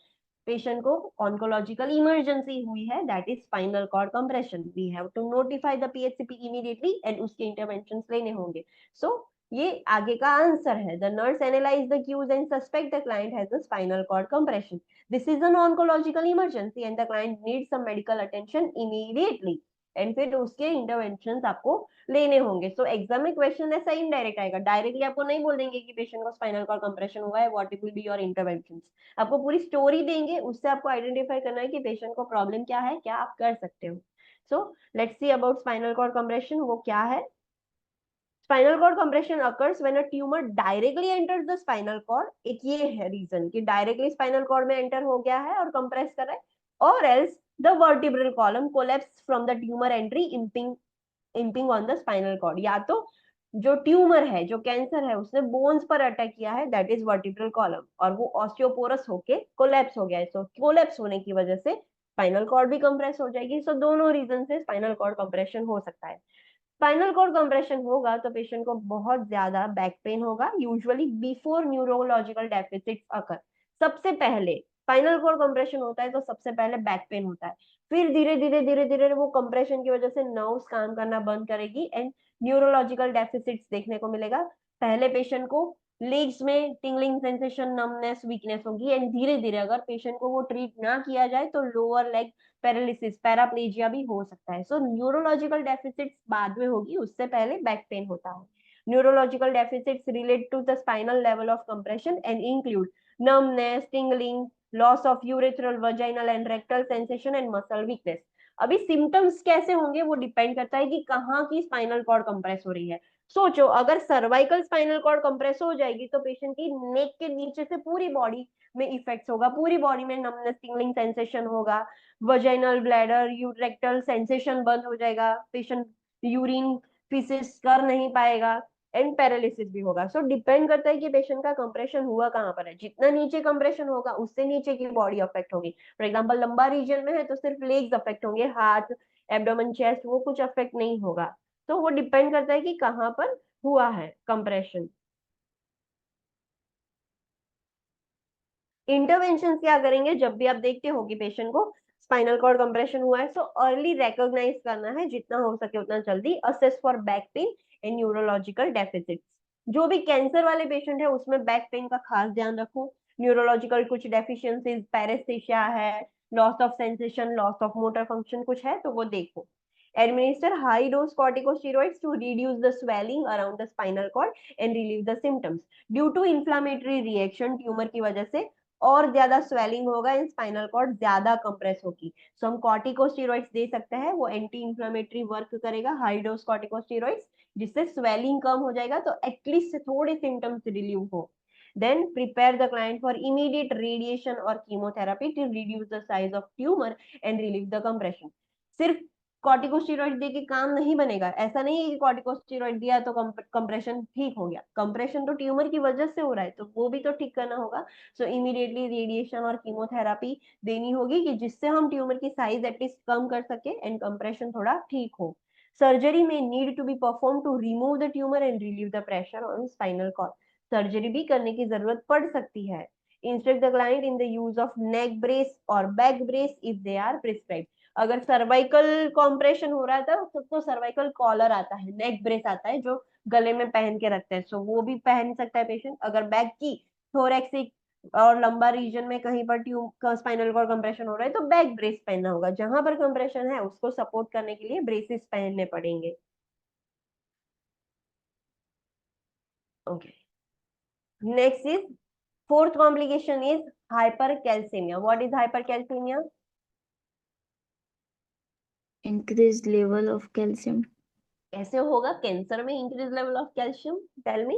पेशेंट को ऑन्कोलॉजिकल इमरजेंसी हुई है, that is spinal cord compression. We have to notify the PHCP immediately and उसके इंटरवेंशंस लेने होंगे. सो ये आगे का आंसर है. The nurse analyse the cues and suspect the client has a spinal cord compression. This is an oncological emergency and the client needs some medical attention immediately, and फिर उसके इंटरवेंशंस आपको लेने होंगे. सो एग्जाम में क्वेश्चन ऐसा इनडायरेक्ट आएगा. डायरेक्टली आपको नहीं बोल देंगे कि पेशेंट को स्पाइनल कॉर्ड कंप्रेशन हुआ है, what will be your interventions. आपको पूरी स्टोरी देंगे, उससे आपको आइडेंटिफाई करना है कि पेशेंट को प्रॉब्लम क्या है, क्या आप कर सकते हो. So let's see about spinal cord compression. वो क्या है? Spinal cord compression occurs when a tumor directly enters the spinal cord. एक ये है रीजन कि डायरेक्टली स्पाइनल कॉर्ड में एंटर हो गया है और कंप्रेस कर रहा है, और else the vertebral column collapse from the tumour entry impinge on the spinal cord. या तो जो ट्यूमर है, जो कैंसर है, उसने बोन्स पर अटैक किया है, दैट इज वर्टिब्रल कॉलम, और वो ऑस्टियोपोरस होके कोलैप्स हो गया है. सो कोलैप्स होने की वजह से स्पाइनल कॉर्ड भी कंप्रेस हो जाएगी. सो दोनों रीजन से स्पाइनल कॉर्ड कंप्रेशन हो सकता है. स्पाइनल कॉर्ड कंप्रेशन होगा तो पेशेंट को बहुत ज्यादा बैक पेन होगा, यूजुअली बिफोर न्यूरोलॉजिकल डेफिसिट्स अकर. सबसे पहले स्पाइनल कॉर्ड कंप्रेशन होता है तो सबसे पहले बैक पेन होता है. फिर धीरे धीरे वो कंप्रेशन की वजह से नर्व्स काम करना बंद करेगी एंड न्यूरोलॉजिकल डेफिसिट्स देखने को मिलेगा. पहले पेशेंट को लेग्स में टिंगलिंग सेंसेशन, नमनेस, वीकनेस होगी, एंड धीरे धीरे अगर पेशेंट को वो ट्रीट ना किया जाए तो लोअर लेग पैरालिसिस, पैराप्लेजिया भी हो सकता है. सो न्यूरोलॉजिकल डेफिसिट्स बाद में होगी, उससे पहले बैक पेन होता है. Neurological deficits relate to the spinal level of compression and include numbness, tingling, loss of urethral, vaginal and rectal sensation and muscle weakness. अभी सिम्टम्स कैसे होंगे वो डिपेंड करता है कि कहाँ की स्पाइनल कॉर्ड कंप्रेस हो रही है. सोचो अगर सर्वाइकल स्पाइनल कॉर्ड कंप्रेस हो जाएगी तो पेशेंट की नेक के नीचे से पूरी बॉडी में इफेक्ट्स होगा, पूरी बॉडी में नमनेस, टिंगलिंग सेंसेशन होगा, वजाइनल, ब्लैडर, यूरेक्टल सेंसेशन बंद हो जाएगा, पेशेंट यूरिन फीसिस कर नहीं पाएगा, एंड पैरालिसिस भी होगा. सो डिपेंड करता है कि पेशेंट का कंप्रेशन हुआ कहाँ पर है. जितना नीचे कंप्रेशन होगा उससे नीचे की बॉडी अफेक्ट होगी. फॉर एग्जांपल लंबा रीजन में है तो सिर्फ लेग्स अफेक्ट होंगे, हाथ, एब्डोमेन, चेस्ट वो कुछ अफेक्ट नहीं होगा. तो वो डिपेंड करता है कि कहाँ पर हुआ है कंप्रेशन. इंटरवेंशन क्या करेंगे जब भी आप देखते हो कि पेशेंट को स्पाइनल कॉर्ड कंप्रेशन हुआ है. सो अर्ली रिकॉग्नाइज करना है, जितना हो सके उतना जल्दी. Assess for back pain and neurological deficits. जो भी कैंसर वाले पेशेंट है उसमें बैक पेन का खास ध्यान रखो. न्यूरोलॉजिकल कुछ डेफिशिएंसीज, पैरेस्थेशिया है, loss of sensation, loss of motor function कुछ है तो वो देखो. Administer high dose corticosteroids to reduce the swelling around the spinal cord and relieve the symptoms. Due to inflammatory reaction, tumour की वजह से और ज्यादा स्वेलिंग होगा एंड स्पाइनल कॉर्ड ज्यादा कंप्रेस होगी. सो हम कॉर्टिकोस्टेरॉइड्स दे सकते हैं, वो एंटी इंफ्लेमेटरी वर्क करेगा, हाई डोज कॉर्टिकोस्टेरॉइड्स, जिससे स्वेलिंग कम हो जाएगा तो एटलीस्ट थोड़े सिम्टम्स रिलीव हो. Then prepare the client for immediate radiation or chemotherapy to reduce the size of tumor and relieve the compression. सिर्फ कॉर्टिकोस्टेरॉइड दे के काम नहीं बनेगा. ऐसा नहीं है कि कॉर्टिकोस्टेरॉइड दिया तो कंप्रेशन ठीक हो गया. कंप्रेशन तो ट्यूमर की वजह से हो रहा है तो वो भी तो ठीक करना होगा. सो इमीडिएटली रेडिएशन और कीमोथेरापी देनी होगी कि जिससे हम ट्यूमर की साइज एटलीस्ट कम कर सके एंड कंप्रेशन थोड़ा ठीक हो. सर्जरी में need to be perform to remove the tumour and relieve the pressure on spinal cord. Surgery भी करने की जरूरत पड़ सकती है. Instruct the client in the use of neck brace और back brace if they are prescribed. अगर सर्वाइकल कॉम्प्रेशन हो रहा था तो सर्वाइकल कॉलर आता है, नेक ब्रेस आता है जो गले में पहन के रखते हैं, सो वो भी पहन सकता है पेशेंट. अगर बैक की थोरैक्सिक और लंबा रीजन में कहीं पर स्पाइनल कॉर्ड कंप्रेशन हो रहा है तो बैक ब्रेस पहनना होगा. जहां पर कंप्रेशन है उसको सपोर्ट करने के लिए ब्रेसेस पहनने पड़ेंगे. Okay, next is fourth complication is hypercalcemia. What is कैसे होगा कैंसर में increase level of calcium? Tell me.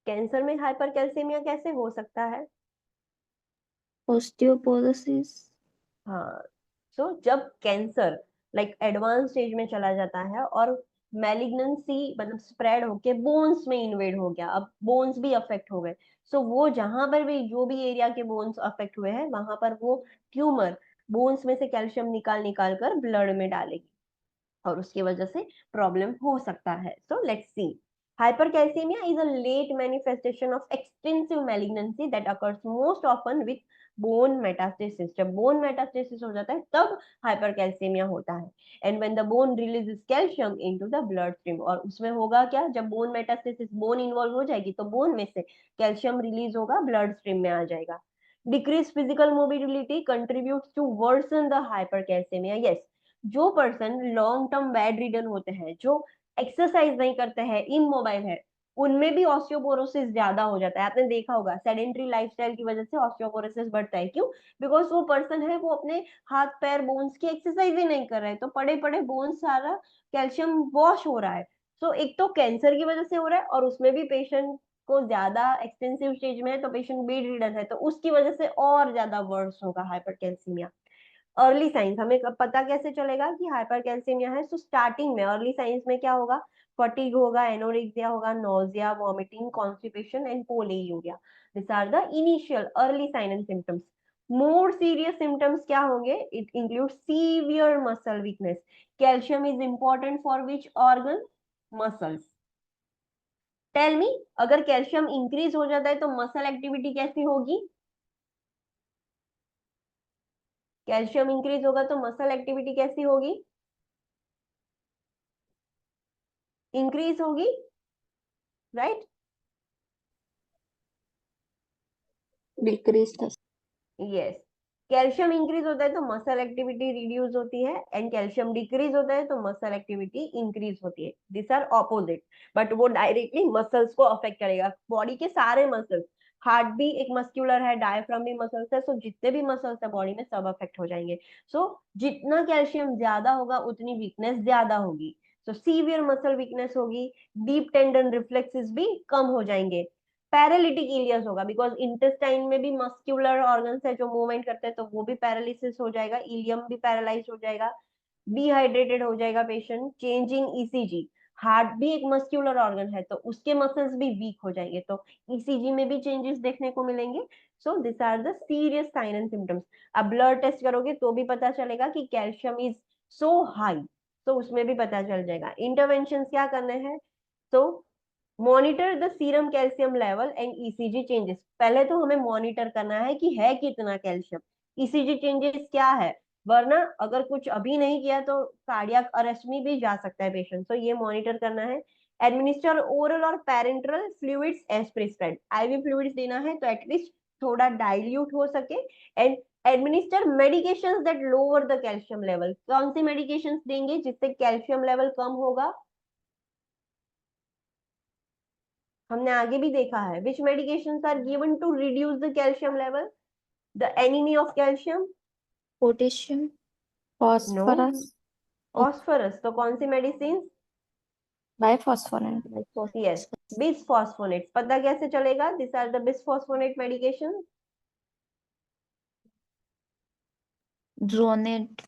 Cancer में हाइपरकैल्सीमिया कैसे हो सकता है? osteoporosis, हाँ, सो जब कैंसर लाइक एडवांस स्टेज में चला जाता है और मैलिग्नेंसी मतलब स्प्रेड होके बोन्स में इन्वेड हो गया, अब बोन्स भी अफेक्ट हो गए, सो वो जहां पर भी जो भी एरिया के बोन्स अफेक्ट हुए हैं वहां पर वो ट्यूमर बोन्स में से कैल्शियम निकाल निकाल कर ब्लड में डालेगी और उसकी वजह से प्रॉब्लम हो सकता है। सो let's C. Hypercalcemia is a late manifestation of extensive malignancy that occurs most often with bone metastasis. जब bone metastasis हो जाता है तब hypercalcemia होता है, and when the bone releases calcium into the bloodstream, और उसमें होगा क्या, जब bone metastasis bone involve हो जाएगी तो bone में से calcium release होगा, blood stream में आ जाएगा। Decreased physical mobility contributes to worsen the hypercalcemia. Yes, जो person long term bed ridden होते हैं, जो एक्सरसाइज नहीं करते हैं, इमोबाइल है, उनमें भी ऑस्टियोपोरोसिस ज्यादा हो जाता है। आपने देखा होगा सेडेंट्री लाइफस्टाइल की वजह से ऑस्टियोपोरोसिस बढ़ता है। क्यों? बिकॉज वो पर्सन है वो अपने हाथ पैर बोन्स की एक्सरसाइज ही नहीं कर रहा है, तो पड़े पड़े बोन्स सारा कैल्शियम वॉश हो रहा है। सो एक तो कैंसर की वजह से हो रहा है और उसमें भी पेशेंट को ज्यादा एक्सटेंसिव स्टेज में है तो पेशेंट बेड रिडन है, तो उसकी वजह से और ज्यादा वर्स होगा हाइपरकैल्सीमिया। अर्ली साइंस हमें पता कैसे चलेगा कि हाइपरकैल्सीमिया है? सो स्टार्टिंग में अर्ली साइंस में क्या होगा? फटीग होगा, एनोरेक्सिया होगा, nausea, vomiting, constipation and polyuria. This are the initial early sign and symptoms. More serious symptoms क्या होंगे? It include severe muscle weakness. Calcium is important for which organ? Muscles. Tell me, अगर कैल्शियम इंक्रीज हो जाता है तो मसल एक्टिविटी कैसी होगी? कैल्शियम इंक्रीज होगा तो मसल एक्टिविटी कैसी होगी? इंक्रीज होगी, राइट? डिक्रीज था। यस। कैल्शियम इंक्रीज होता है तो मसल एक्टिविटी रिड्यूस होती है, एंड कैल्शियम डिक्रीज होता है तो मसल एक्टिविटी इंक्रीज होती है। दिस आर ऑपोजिट, बट वो डायरेक्टली मसल्स को अफेक्ट करेगा, बॉडी के सारे मसल्स। हार्ट भी एक मस्क्यूलर है, डायफ्राम भी मसल्स है, सो जितने भी मसल्स है बॉडी में सब अफेक्ट हो जाएंगे। सो जितना कैल्शियम ज्यादा होगा उतनी वीकनेस ज्यादा होगी, सो सीवियर मसल वीकनेस होगी। डीप टेंडन रिफ्लेक्सेस भी कम हो जाएंगे। पैरालिटिक इलियस होगा, बिकॉज इंटेस्टाइन में भी मस्क्यूलर ऑर्गन्स है जो मूवमेंट करते हैं, तो वो भी पैरालिसिस हो जाएगा, इलियम भी पैरालाइज हो जाएगा, डिहाइड्रेटेड हो जाएगा पेशेंट। चेंजिंग ईसीजी, हार्ट भी एक मस्क्यूलर ऑर्गन है तो उसके मसल्स भी वीक हो जाएंगे, तो ईसीजी में भी चेंजेस देखने को मिलेंगे। So this are the serious sign and symptoms. अब ब्लड टेस्ट करोगे तो भी पता चलेगा कि कैल्शियम इज सो हाई, तो उसमें भी पता चल जाएगा। इंटरवेंशन क्या करने हैं? तो monitor the serum calcium level and ECG changes. पहले तो हमें मॉनिटर करना है कि है कितना कैल्शियम। ईसीजी चेंजेस क्या है, वरना अगर कुछ अभी नहीं किया तो कार्डियक अरेस्ट में भी जा सकता है पेशेंट, तो ये मॉनिटर करना है। एडमिनिस्टर ओरल और parenteral fluids as prescribed. IV fluids देना है तो एटलीस्ट थोड़ा डाइल्यूट हो सके। And administer medications that lower the calcium level. कौन सी मेडिकेशंस देंगे जिससे कैल्शियम लेवल कम होगा? हमने आगे भी देखा है, which medications are given to reduce the calcium level, the enemy of calcium? potassium, no, phosphorus, phosphorus. तो कौन सी मेडिसिन? बाइफॉस्फोनेट। यस, बिसफॉस्फोनेट। पता कैसे चलेगा? This are the bisphosphonate medication. dronate,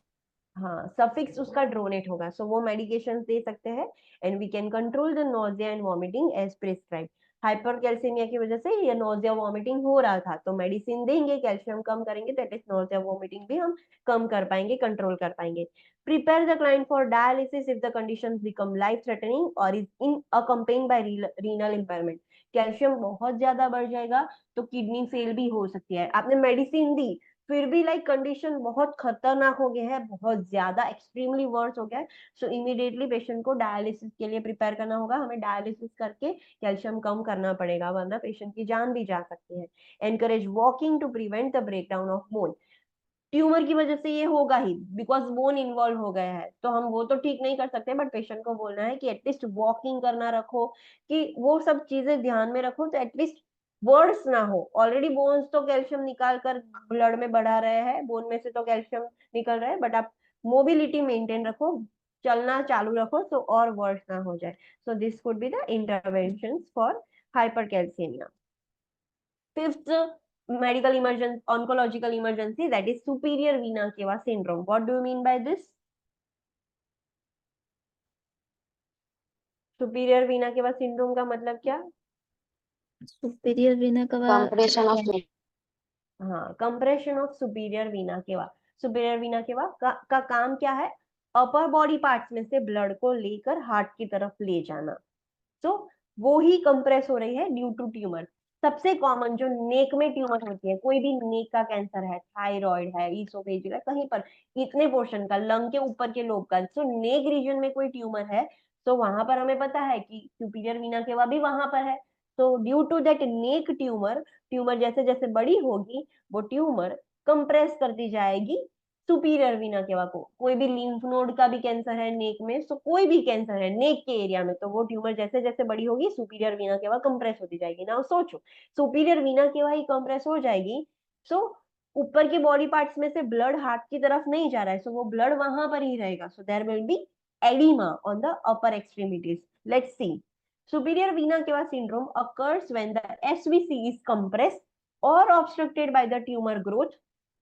हाँ, सफिक्स उसका ड्रोनेट होगा, सो वो मेडिकेशन दे सकते हैं। And we can control the nausea and vomiting as prescribe. Hypercalcaemia की वजह से ये नोजिया वॉमिटिंग हो रहा था तो मेडिसिन देंगे, कैल्शियम कम करेंगे, दैट इज नोजिया वॉमिटिंग भी हम कम कर पाएंगे, कंट्रोल कर पाएंगे। Prepare the client for dialysis if the conditions become life threatening और is in accompanied by renal impairment. Calcium बहुत ज्यादा बढ़ जाएगा तो किडनी फेल भी हो सकती है। आपने मेडिसिन दी फिर भी लाइक कंडीशन बहुत खतरनाक हो गया है, बहुत ज्यादा एक्सट्रीमली वर्स हो गया है, सो इमीडिएटली पेशेंट को डायलिसिस के लिए प्रिपेयर करना होगा। हमें डायलिसिस करके कैल्शियम कम करना पड़ेगा, वरना पेशेंट की जान भी जा सकती है। Encourage walking to prevent the breakdown of bone. Tumour की वजह से ये होगा ही, बिकॉज बोन इन्वॉल्व हो गया है, तो हम वो तो ठीक नहीं कर सकते, बट पेशेंट को बोलना है कि एटलीस्ट वॉकिंग करना रखो, कि वो सब चीजें ध्यान में रखो, तो एटलीस्ट वर्ड्स ना हो। ऑलरेडी बोन्स तो कैल्शियम निकाल कर ब्लड में बढ़ा रहे हैं, बोन में से तो कैल्शियम निकल रहा है, बट आप मोबिलिटी मेंटेन रखो, चलना चालू रखो तो और वर्स ना हो जाए. सो this could be the intervention for hypercalcemia. Fifth medical emergency, oncological emergency, that is superior vena cava syndrome. What do you mean by this? Superior vena केवा सिंड्रोम का मतलब क्या? सुपीरियर वेना कवा कंप्रेशन ऑफ हाँ, कंप्रेशन ऑफ सुपीरियर वीना केवा. सुपीरियर वीना केवा का काम क्या है? अपर बॉडी पार्ट्स में से ब्लड को लेकर हार्ट की तरफ ले जाना. तो वो ही कंप्रेस हो रही है ड्यू टू ट्यूमर. सबसे कॉमन जो नेक में ट्यूमर होती है, कोई भी नेक का कैंसर है, थायराइड है, ईसोफेजियल है, कहीं पर इतने पोर्शन का, लंग के ऊपर के लोब का, तो नेक रीजन में कोई ट्यूमर है तो वहां पर हमें पता है कि सुपीरियर वीना केवा भी वहां पर है. तो due to that neck tumour, tumour जैसे जैसे बड़ी होगी वो ट्यूमर कंप्रेस करती जाएगी सुपीरियर वीना केवा को. कोई भी लिम्फ नोड का भी कैंसर है नेक में, तो कोई भी कैंसर है नेक के एरिया में, तो वो ट्यूमर जैसे जैसे बड़ी होगी सुपीरियर वीना केवा कंप्रेस होती जाएगी. ना सोचो, सुपीरियर वीना केवा ही कंप्रेस हो जाएगी, सो ऊपर के बॉडी पार्ट्स में से ब्लड हार्ट की तरफ नहीं जा रहा है, सो वो ब्लड वहां पर ही रहेगा. So there will be edema on the upper extremities. Let's see. Superior vena cava syndrome occurs when the SVC is compressed or obstructed by the tumor growth.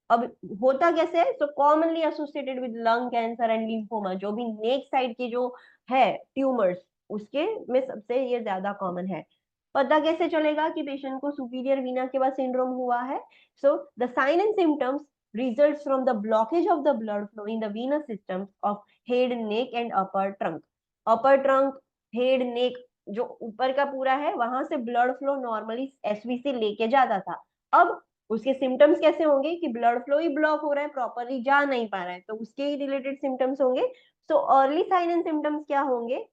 अब होता कैसे है? So commonly associated with lung cancer and lymphoma, जो भी नेक साइड के जो है ट्यूमर्स, उसके में सबसे ये ज्यादा कॉमन है. पता कैसे चलेगा कि पेशेंट को सुपीरियर वीना केवा सिंड्रोम हुआ है? So the sign and symptoms results from the blockage of the blood flow in the venous systems of head, neck and upper trunk. upper trunk, head, neck, जो ऊपर का पूरा है वहां से ब्लड फ्लो नॉर्मली एसवीसी लेके जाता था. अब उसके सिम्टम्स कैसे होंगे कि ब्लड फ्लो ही ब्लॉक हो रहा है, प्रॉपरली जा नहीं पा रहा है, तो उसके ही रिलेटेड सिम्टम्स होंगे. So early sign and symptoms क्या होंगे?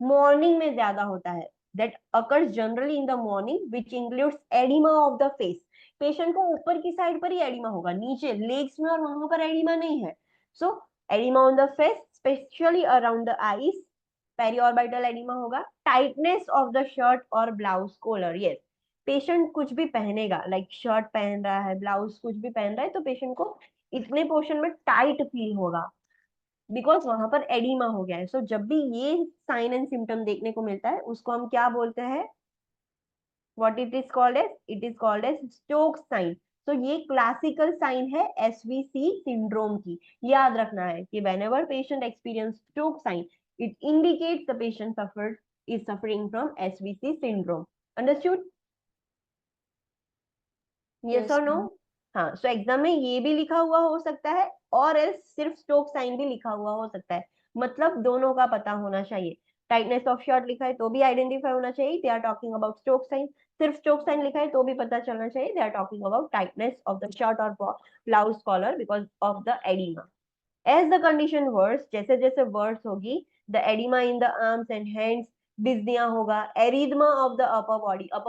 मॉर्निंग में ज्यादा होता है, that occurs generally in the morning, which includes oedema of the face. Patient को ऊपर की साइड पर ही एडिमा होगा, नीचे लेग्स में और वहां पर एडिमा नहीं है. So oedema on the face, specially around the eyes, periorbital oedema होगा. टाइटनेस ऑफ द शर्ट और ब्लाउज कॉलर. यस, पेशेंट कुछ भी पहनेगा, लाइक शर्ट पहन रहा है, ब्लाउज कुछ भी पहन रहा है, तो पेशेंट को इतने पोर्शन में टाइट फील होगा बिकॉज वहां पर एडिमा हो गया है. सो जब भी ये साइन एंड सिम्टम देखने को मिलता है उसको हम क्या बोलते हैं? what it is called as? It is called as Stokes sign. तो ये क्लासिकल साइन है एसवीसी सिंड्रोम की. याद रखना है कि whenever patient experience Stokes sign, it indicates the patient is suffering from SVC syndrome. Understood? Yes or no? हाँ, सो एग्जाम में ये भी लिखा हुआ हो सकता है और एल्स सिर्फ स्टोक साइन भी लिखा हुआ हो सकता है. मतलब दोनों का पता होना चाहिए. टाइटनेस ऑफ शर्ट लिखा है तो भी आइडेंटिफाई होना चाहिए, they are talking about stoke sign. सिर्फ स्टोक साइन लिखा है तो भी पता चलना चाहिए, they are talking about tightness of the shirt और blouse collar because of the oedema. As the condition worse, जैसे जैसे वर्स होगी, the edema in the arms and hands, dyspnoea होगा, erythema of the upper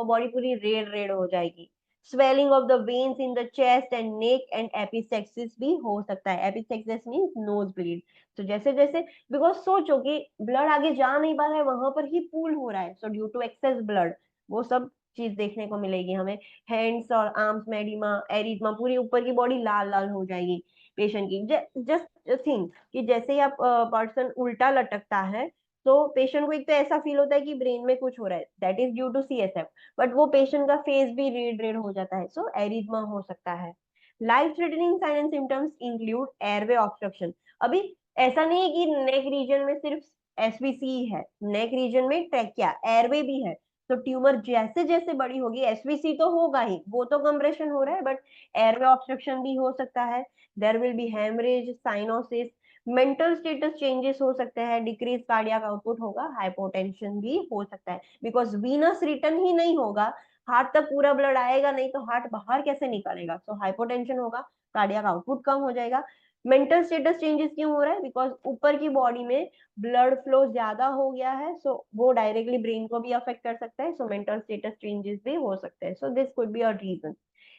body पूरी रेड रेड हो जाएगी, swelling of the veins in the chest and neck and epistaxis भी हो सकता है. epistaxis means nose bleed. तो जैसे जैसे बिकॉज सोचो कि ब्लड आगे जा नहीं पा रहा है, वहां पर ही पूल हो रहा है, so due to excess blood, वो सब चीज देखने को मिलेगी हमें. हैंड्स और आर्म्स में एरिथमा, पूरी ऊपर की बॉडी लाल लाल हो जाएगी पेशेंट की. जस्ट थिंक कि जैसे ही आप पर्सन उल्टा लटकता है तो पेशेंट को एक तो ऐसा फील होता है कि ब्रेन में कुछ हो रहा है, that is due to CSF, but वो पेशेंट का फेस भी रेड रेड हो जाता है, सो एरिथमा हो सकता है. Life threatening sign and symptoms include airway obstruction. अभी ऐसा नहीं है कि नेक रीजन में सिर्फ एसवीसी है, नेक रीजन में ट्रैकिया, एयरवे भी है. तो ट्यूमर जैसे जैसे बड़ी होगी, एसवीसी तो होगा ही, वो तो कंप्रेशन हो रहा है, बट एयरवे ऑब्स्ट्रक्शन भी हो सकता है. There will be haemorrhage, cyanosis, mental status changes हो सकते हैं, डिक्रीज कार्डियक आउटपुट होगा, हाइपोटेंशन भी हो सकता है बिकॉज वीनस रिटर्न ही नहीं होगा, हार्ट तक पूरा ब्लड आएगा नहीं तो हार्ट बाहर कैसे निकालेगा. सो हाइपोटेंशन होगा, कार्डियक आउटपुट कम हो जाएगा. मेंटल स्टेटस चेंजेस क्यों हो रहा है? बिकॉज ऊपर की बॉडी में ब्लड फ्लो ज्यादा हो गया है, सो वो डायरेक्टली ब्रेन को भी अफेक्ट कर सकता है, सो मेंटल स्टेटस चेंजेस भी हो सकते हैं. So this could be a reason.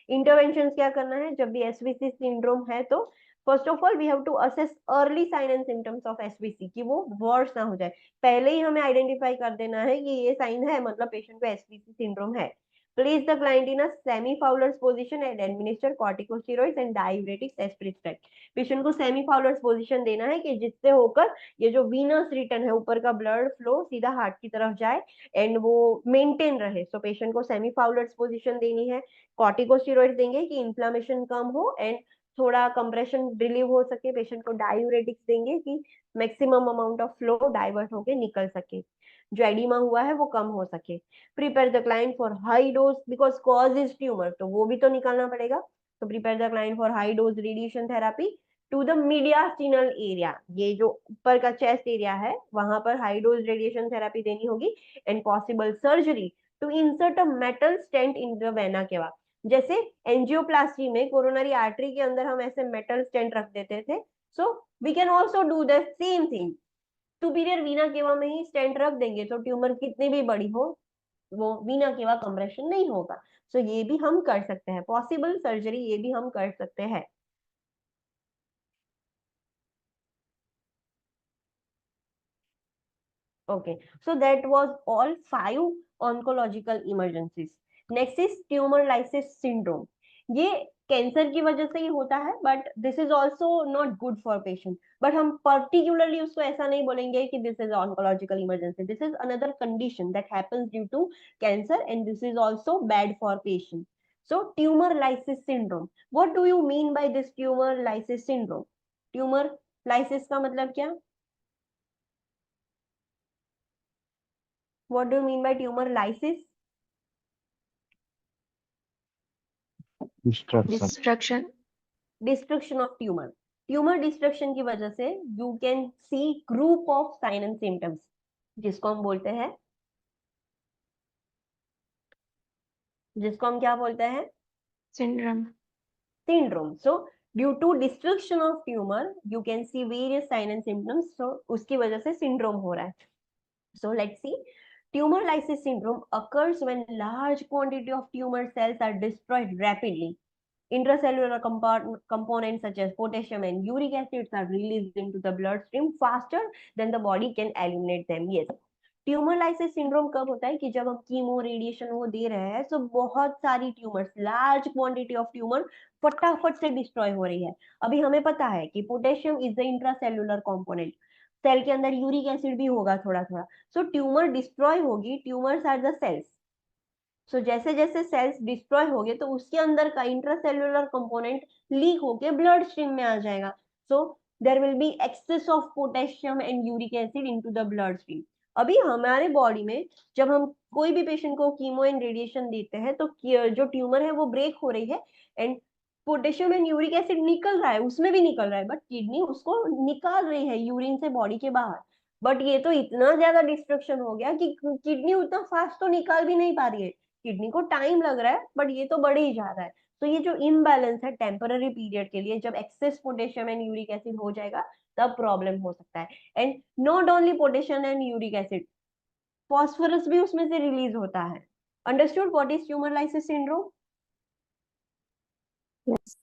Intervention क्या करना है जब भी एसवीसी सिंड्रोम है? तो first of all we have to assess early sign and symptoms of SVC, कि वो वर्स ना हो जाए. पहले ही हमें आइडेंटिफाई कर देना है कि ये साइन है मतलब पेशेंट को एसवीसी सिंड्रोम है. Place the client in a semi-Fowler's position and administer corticosteroids and diuretics as prescribed. Patient को semi-Fowler's position देना है कि जिससे होकर ये जो वीनस रिटर्न है ऊपर का ब्लड फ्लो सीधा हार्ट की तरफ जाए एंड वो मेंटेन रहे. सो पेशेंट को semi-Fowler's position देनी है. corticosteroids देंगे कि इन्फ्लामेशन कम हो एंड थोड़ा कंप्रेशन रिलीव हो सके. पेशेंट को डायूरेटिक्स देंगे कि maximum amount of flow divert होके निकल सके, जो एडिमा हुआ है वो कम हो सके. Prepare the client for high dose because cause is tumour, तो वो भी तो निकालना पड़ेगा. तो prepare the client for high dose radiation therapy to the mediastinal area. ये जो ऊपर का चेस्ट एरिया है वहां पर हाई डोज रेडिएशन थेरापी देनी होगी and possible surgery to insert a metal stent in the vena cava. जैसे एंजियोप्लास्टी में कोरोनरी आर्टरी के अंदर हम ऐसे मेटल स्टेंट रख देते थे, so we can also do the same thing. Superior vena cava में ही स्टेंट रख देंगे तो ट्यूमर कितनी भी बड़ी हो वो वीना केवा कंप्रेशन नहीं होगा. सो ये भी हम कर सकते हैं, पॉसिबल सर्जरी ये भी हम कर सकते हैं. Okay, so that was all 5 oncological emergencies. Next is tumor lysis syndrome. ये कैंसर की वजह से ही होता है but this is also not good for patient. But हम पर्टिकुलरली उसको ऐसा नहीं बोलेंगे कि this is oncological emergency. This is another condition that happens due to cancer and this is also bad for patient. So tumour lysis syndrome, what do you mean by this tumour lysis syndrome? Tumour lysis का मतलब क्या? What do you mean by tumor lysis? Destruction. Destruction of tumor. Tumor destruction की वजह से you can see group of sign and symptoms जिसको हम बोलते हैं, जिसको हम क्या बोलते हैं? Syndrome. Syndrome. So due to destruction of tumor you can see various sign and symptoms. So उसकी वजह से syndrome हो रहा है. So let's see. Tumor lysis syndrome occurs when large quantity of tumor cells are destroyed rapidly. Intracellular components such as potassium and uric acids are released into the bloodstream faster than the body can eliminate them. Yes. Tumour lysis syndrome कब होता है कि जब हम कीमो रेडिएशन वो दे रहे हैं तो बहुत सारी tumours, large quantity of tumour फटाफट से डिस्ट्रॉय हो रही है. अभी हमें पता है कि potassium is the intracellular component, cell के अंदर यूरिक एसिड भी होगा थोड़ा थोड़ा. सो ट्यूमर डिस्ट्रॉय होगी, tumours are the cells. So जैसे जैसे सेल्स डिस्ट्रॉय होंगे तो उसके अंदर का इंट्रासेल्युलर कंपोनेंट लीक होके ब्लड स्ट्रीम में आ जाएगा. So there will be excess of potassium and uric acid into the blood stream. अभी हमारे बॉडी में जब हम कोई भी पेशेंट को कीमो एंड रेडिएशन देते हैं तो जो ट्यूमर है वो ब्रेक हो रही है and potassium and uric acid निकल रहा है, उसमें भी निकल रहा है, बट किडनी उसको निकाल रही है यूरिन से बॉडी के बाहर. बट ये तो इतना ज्यादा डिस्ट्रक्शन हो गया कि किडनी उतना फास्ट तो निकाल भी नहीं पा रही है. किडनी को टाइम लग रहा है बट ये तो बढ़ ही जा रहा है. तो ये जो इम्बैलेंस है टेम्पररी पीरियड के लिए, जब access potassium and uric acid हो जाएगा तब प्रॉब्लम हो सकता है. And not only potassium and uric acid, phosphorus भी उसमें से रिलीज होता है. Understood what is tumour lysis syndrome? Yes.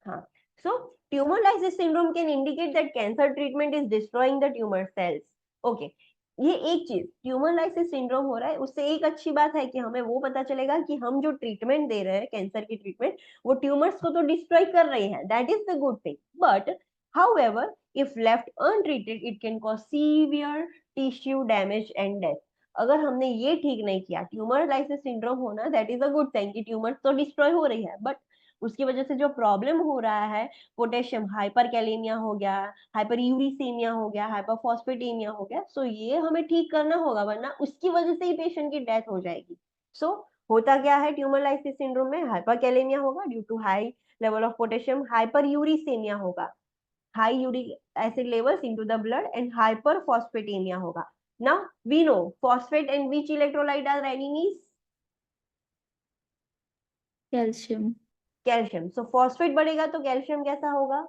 हाँ. So tumor lysis syndrome can indicate that cancer treatment is destroying the tumor cells. Okay. ये एक चीज, ट्यूमर लाइसिस सिंड्रोम हो रहा है उससे एक अच्छी बात है कि हमें वो पता चलेगा कि हम जो ट्रीटमेंट दे रहे हैं कैंसर की ट्रीटमेंट वो ट्यूमर्स को तो डिस्ट्रॉय कर रही है. That is the good thing. But however if left untreated it can cause severe tissue damage and death. अगर हमने ये ठीक नहीं किया, ट्यूमर लाइसिस सिंड्रोम होना that is a good thing कि ट्यूमर्स तो डिस्ट्रॉय हो रही है, बट उसकी वजह से जो प्रॉब्लम हो रहा है, पोटेशियम हाइपरकैलेमिया हो गया, हाइपर यूरिसेमिया हो गया, हाइपरफॉस्फेटेमिया हो गया, सो ये हमें ठीक करना होगा वरना उसकी वजह से ही पेशेंट की डेथ हो जाएगी. सो होता क्या है ट्यूमर लाइसिस सिंड्रोम में? हाइपरकैलेमिया होगा due to high level of potassium, hyperuricaemia होगा, high uric acid levels into the blood, and hyperphosphataemia होगा. Now we know phosphate and which electrolyte are enemies? Calcium calcium. So phosphate बढ़ेगा तो कैल्शियम कैसा होगा?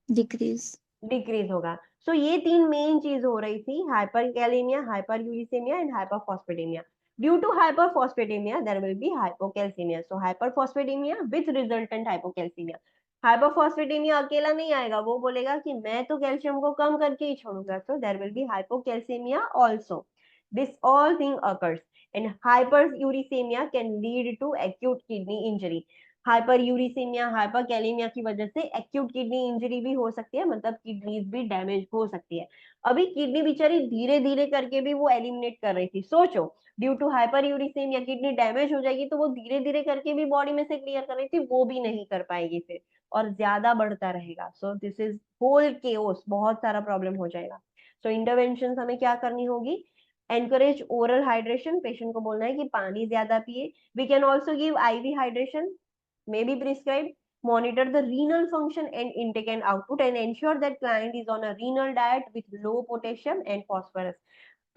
डिक्रीज. डिक्रीज होगा. सो ये तीन मेन चीज हो रही थी, hyperkalaemia, hyperuricaemia and hyperphosphataemia. Due to hyperphosphataemia there will be hypocalcaemia. So hyperphosphataemia with resultant hypocalcaemia. Hyperphosphataemia अकेला नहीं आएगा, वो बोलेगा कि मैं तो कैल्शियम को कम करके ही छोड़ूंगा. So there will be hypocalcaemia also. This all thing occurs and hyperuricemia can lead to acute kidney injury. Hyperuricemia hyperkalaemia की वजह से एक्यूट किडनी इंजरी भी हो सकती है, मतलब किडनीज भी डैमेज हो सकती है। अभी किडनी बेचारी धीरे धीरे करके भी वो एलिमिनेट कर रही थी, सोचो due to hyperuricaemia kidney damage हो जाएगी तो वो धीरे धीरे करके भी बॉडी में से क्लियर कर रही थी, वो भी नहीं कर पाएगी फिर, और ज्यादा बढ़ता रहेगा। So this is whole chaos, बहुत सारा प्रॉब्लम हो जाएगा। सो इंटरवेंशन हमें क्या करनी होगी? एनकरेज ओरल हाइड्रेशन, पेशेंट को बोलना है कि पानी ज्यादा पिए। We can also give IV hydration, may be prescribed. Monitor the renal function and intake and output and ensure that client is on a renal diet with low potassium and phosphorus.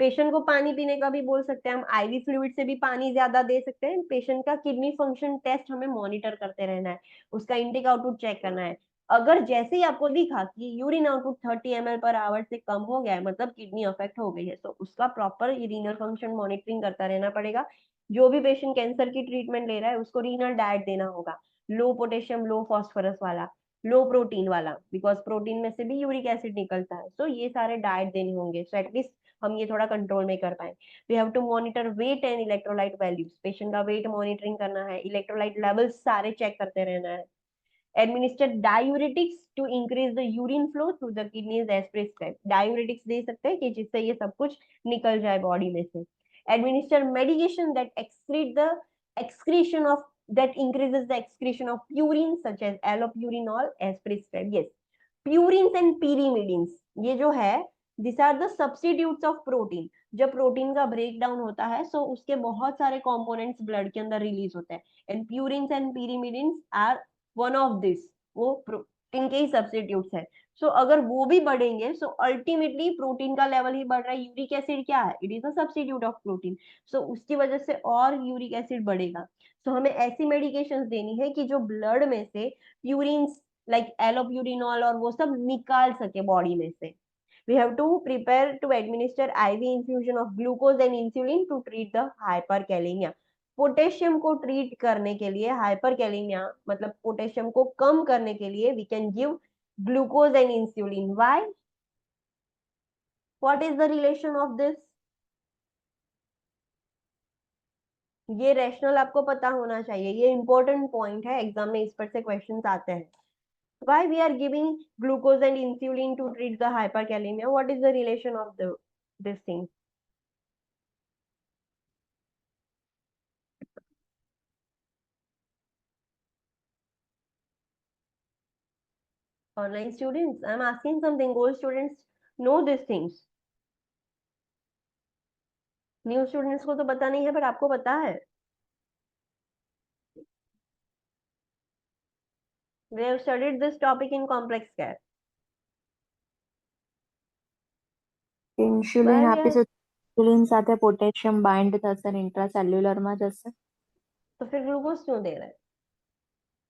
Patient को पानी पीने का भी बोल सकते हैं हम, आईवी फ्लूइड से भी पानी ज्यादा दे सकते हैं। पेशेंट का किडनी फंक्शन टेस्ट हमें मॉनिटर करते रहना है, उसका इंटेक आउटपुट चेक करना है। अगर जैसे ही आपको दिखा कि यूरिन आउटपुट 30 ml पर आवर से कम हो गया है, मतलब किडनी अफेक्ट हो गई है, तो उसका प्रॉपर रीनल फंक्शन मॉनिटरिंग करता रहना पड़ेगा। जो भी पेशेंट कैंसर की ट्रीटमेंट ले रहा है उसको रीनल डाइट देना होगा, लो पोटेशियम लो फॉस्फोरस वाला, लो प्रोटीन वाला, बिकॉज प्रोटीन में से भी यूरिक एसिड निकलता है। तो ये सारे डाइट देने होंगे, सो एटलीस्ट हम ये थोड़ा कंट्रोल में कर पाए। We have to monitor weight and electrolyte values, patient का वेट मॉनिटरिंग करना है, इलेक्ट्रोलाइट लेवल्स सारे चेक करते रहना है। Administer diuretics to increase the urine flow through the kidneys as prescribed, diuretics दे सकते हैं कि जिससे ये सब कुछ निकल जाए बॉडी में से। Administer medication that excrete the excretion of that increases the excretion of purine such as allopurinol as prescribed. Yes, purines and pyrimidines ये जो है, these are the substitutes of protein। जब प्रोटीन का ब्रेक डाउन होता है सो उसके बहुत सारे कंपोनेंट्स ब्लड के अंदर रिलीज होते हैं, and purines and pyrimidines are one of this, वो प्रोटीन के ही सब्स्टिट्यूट्स है। सो अगर वो भी बढ़ेंगे सो अल्टीमेटली प्रोटीन का लेवल ही बढ़ रहा है। यूरिक एसिड क्या है? It is a substitute of protein, so उसकी वजह से और यूरिक एसिड बढ़ेगा। सो हमें ऐसी मेडिकेशंस देनी है कि जो ब्लड में से प्यूरिन्स लाइक एलोप्यूरिनॉल और वो सब निकाल सके बॉडी में से। We have to prepare to administer IV infusion of glucose and insulin to treat the hyperkalemia। Potassium को ट्रीट करने के लिए, हाइपरकैलेमिया मतलब पोटेशियम को कम करने के लिए, we can give glucose and insulin. Why? What is the relation of this? ये रैशनल आपको पता होना चाहिए, ये इंपॉर्टेंट पॉइंट है, एग्जाम में इस पर से क्वेश्चंस आते हैं। Why we are giving glucose and insulin to treat the hyperkalemia? What is the relation of this thing? Online students, I'm asking something. Old students know these things. New students को तो पता नहीं है, पर आपको पता है। We have studied this topic in complex care. Insulin Why we આપી are... તો ઇન્સ્યુલિન સાથે પોટેશિયમ બાઇન્ડ થશે ને ઇન્ટ્રાસેલ્યુલરમાં જશે। तो फिर ग्लूकोज क्यों दे रहे हैं?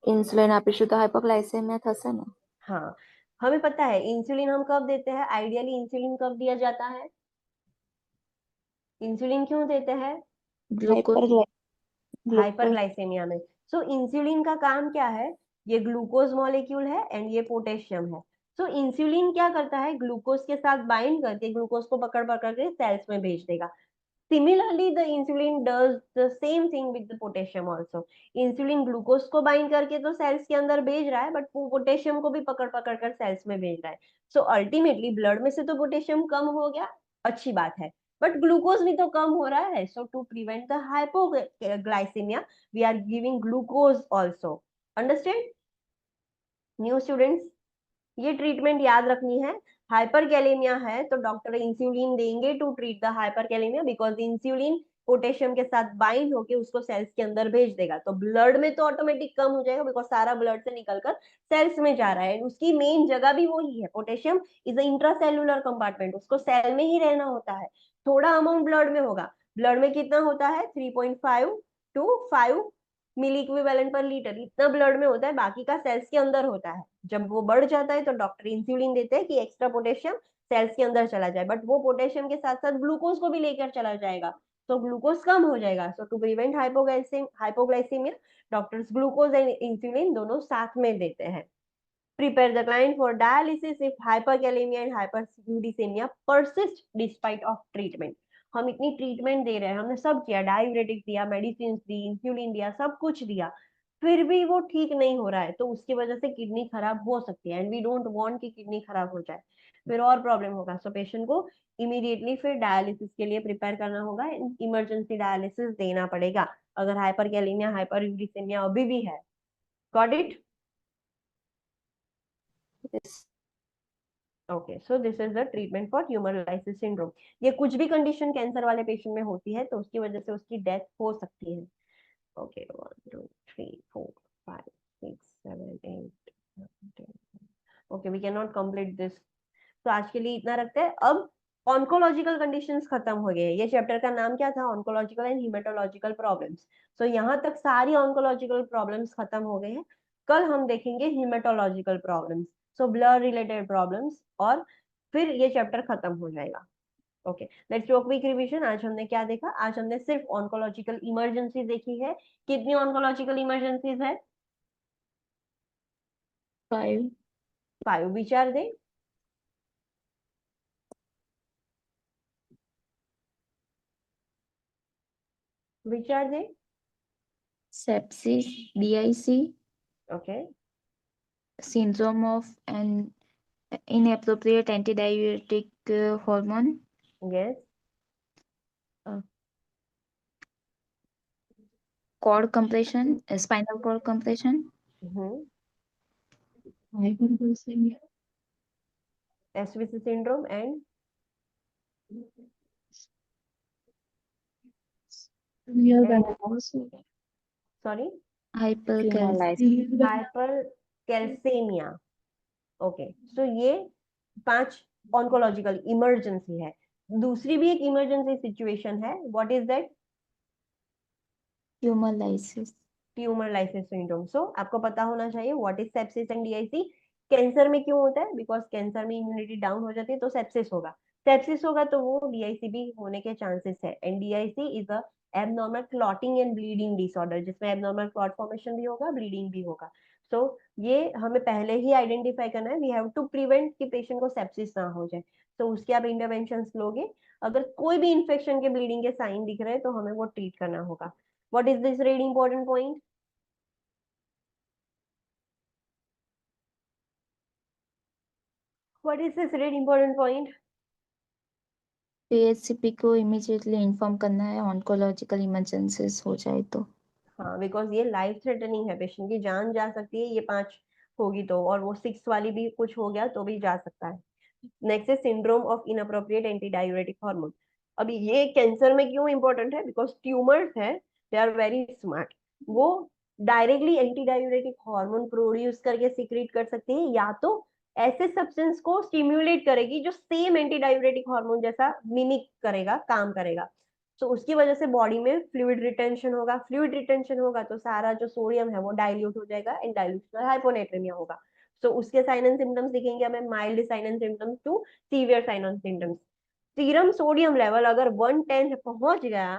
ઇન્સ્યુલિન આપીશું તો હાઇપોગ્લાઇસેમિયા થશે ને। हाँ, हमें पता है इंसुलिन हम कब देते हैं, आइडियली इंसुलिन कब दिया जाता है? इंसुलिन क्यों देते हैं? ग्लूकोज हाइपरग्लाइसेमिया में। सो इंसुलिन का काम क्या है? ये ग्लूकोज मॉलिक्यूल है एंड ये पोटेशियम है। सो इंसुलिन क्या करता है? ग्लूकोज के साथ बाइंड करके ग्लूकोज को पकड़ पकड़ के सेल्स में भेज देगा। Similarly, the insulin does the same thing with the potassium also. Insulin glucose को बाइंड करके तो सेल्स के अंदर भेज रहा है, बट वो पोटेशियम को भी पकड़ पकड़ कर सेल्स में भेज रहा है। सो अल्टीमेटली ब्लड में से तो पोटेशियम कम हो गया, अच्छी बात है, बट ग्लूकोज भी तो कम हो रहा है। So to prevent the hypoglycaemia we are giving glucose also. Understand new students? ये ट्रीटमेंट याद रखनी है। हाइपरकैलेमिया है तो डॉक्टर इंसुलिन देंगे to treat the hyperkalaemia, because insulin potassium के साथ बाइंड होके उसको सेल्स के अंदर भेज देगा, तो ब्लड में तो ऑटोमेटिक कम हो जाएगा, बिकॉज सारा ब्लड से निकलकर सेल्स में जा रहा है। उसकी मेन जगह भी वही है, potassium is a intracellular compartment, उसको सेल में ही रहना होता है। थोड़ा अमाउंट ब्लड में होगा, ब्लड में कितना होता है? 3.5 to 5 milliequivalent per litre, इतना ब्लड में होता है, बाकी का सेल्स के अंदर होता है। जब वो बढ़ जाता है तो डॉक्टर इंसुलिन देते हैं कि एक्स्ट्रा पोटेशियम सेल्स के अंदर चला जाए, बट वो पोटेशियम के साथ साथ ग्लूकोज को भी लेकर चला जाएगा, तो ग्लूकोज कम हो जाएगा। So to prevent hypoglycaemia doctors glucose and insulin दोनों साथ में देते हैं। Prepare the client for dialysis if hyperkalemia and hyperuricemia persist despite of treatment। हम इतनी ट्रीटमेंट दे रहे हैं, हमने सब किया, डायूरेटिक दिया, मेडिसिन दी, इंसुलिन दिया, सब कुछ दिया, फिर भी वो ठीक नहीं हो रहा है, तो उसकी वजह से किडनी खराब हो सकती है, एंड वी डोंट वांट कि किडनी खराब हो जाए, फिर और प्रॉब्लम होगा। सो पेशेंट को इमीडिएटली फिर डायलिसिस के लिए प्रिपेयर करना होगा, इमरजेंसी डायलिसिस देना पड़ेगा अगर हाइपरकैलेमिया, हाइपरयूरिसेमिया अभी भी है। Got it? Yes. Okay, so this is the treatment for tumour lysis syndrome. ये कुछ भी कंडीशन कैंसर वाले पेशेंट में होती है तो उसकी वजह से उसकी डेथ हो सकती है। Okay, 1 2 3 4 5 6 7 8 9 10। Okay, we can not complete this, तो आज के लिए इतना रखते हैं। अब ऑन्कोलॉजिकल कंडीशंस खत्म हो गए। ये चैप्टर का नाम क्या था? Oncological and haematological problems. So यहाँ तक सारी ऑन्कोलॉजिकल प्रॉब्लम्स खत्म हो गए हैं। कल हम देखेंगे haematological problems, so blood related problems, और फिर ये चैप्टर खत्म हो जाएगा। Okay, let's do a quick revision. आज हमने क्या देखा? आज हमने सिर्फ ऑन्कोलॉजिकल इमरजेंसी देखी है। कितनी ऑन्कोलॉजिकल इमरजेंसीज है? 5, 5। विचार दे। विचार दे। sepsis, DIC, okay, syndrome of an inappropriate antidiuretic hormone, yes, cord compression, spinal cord compression, hyperglycemia, SVC syndrome and sorry, hypercalcemia, hypercalcemia। Okay, so ये 5 ऑन्कोलॉजिकल इमरजेंसी है। दूसरी भी एक इमरजेंसी सिचुएशन है, what is that? tumor lysis, tumour lysis syndrome. So आपको पता होना चाहिए what is sepsis and DIC. Cancer में क्यों होता है? बिकॉज कैंसर में इम्यूनिटी डाउन हो जाती है तो सेप्सिस होगा, सेप्सिस होगा तो वो डीआईसी भी होने के चांसेस है। And DIC is a abnormal clotting and bleeding disorder, जिसमें एबनॉर्मल क्लॉट फॉर्मेशन भी होगा, ब्लीडिंग भी होगा। सो ये हमें पहले ही आइडेंटिफाई करना है, वी हैव टू प्रिवेंट कि पेशेंट को सेप्सिस ना हो जाए। तो उसके आप इंटरवेंशन लोगे। अगर कोई भी इन्फेक्शन के, ब्लीडिंग के साइन दिख रहे हैं तो हमें वो ट्रीट करना होगा। What is this red important point? What is this very important point? PHCP को immediately inform करना है ऑन्कोलॉजिकल इमरजेंसीज हो जाए तो। हाँ, बिकॉज ये लाइफ थ्रेटनिंग है, पेशेंट की जान जा सकती है, ये 5 होगी तो, और वो 6 वाली भी कुछ हो गया तो भी जा सकता है। नेक्स्ट है syndrome of inappropriate anti diuretic hormone. अभी ये कैंसर में क्यों इंपॉर्टेंट है? बिकॉज ट्यूमर्स है, दे आर वेरी स्मार्ट, वो directly anti diuretic hormone produce करके सीक्रेट कर सकती है, या तो ऐसे सब्सटेंस को स्टिम्युलेट करेगी जो सेम एंटी डायूरेटिक हार्मोन जैसा मिमिक करेगा, काम करेगा। तो उसकी वजह से बॉडी में फ्लूइड रिटेंशन होगा, फ्लूइड रिटेंशन होगा तो सारा जो सोडियम है वो डाइल्यूट हो जाएगा, एंड डाइल्यूशनल हाइपोनेट्रेमिया होगा। तो उसके साइन एंड सिम्टम्स दिखेंगे हमें, mild sign and symptoms to severe sign and symptoms. Serum sodium level अगर 110 पहुंच गया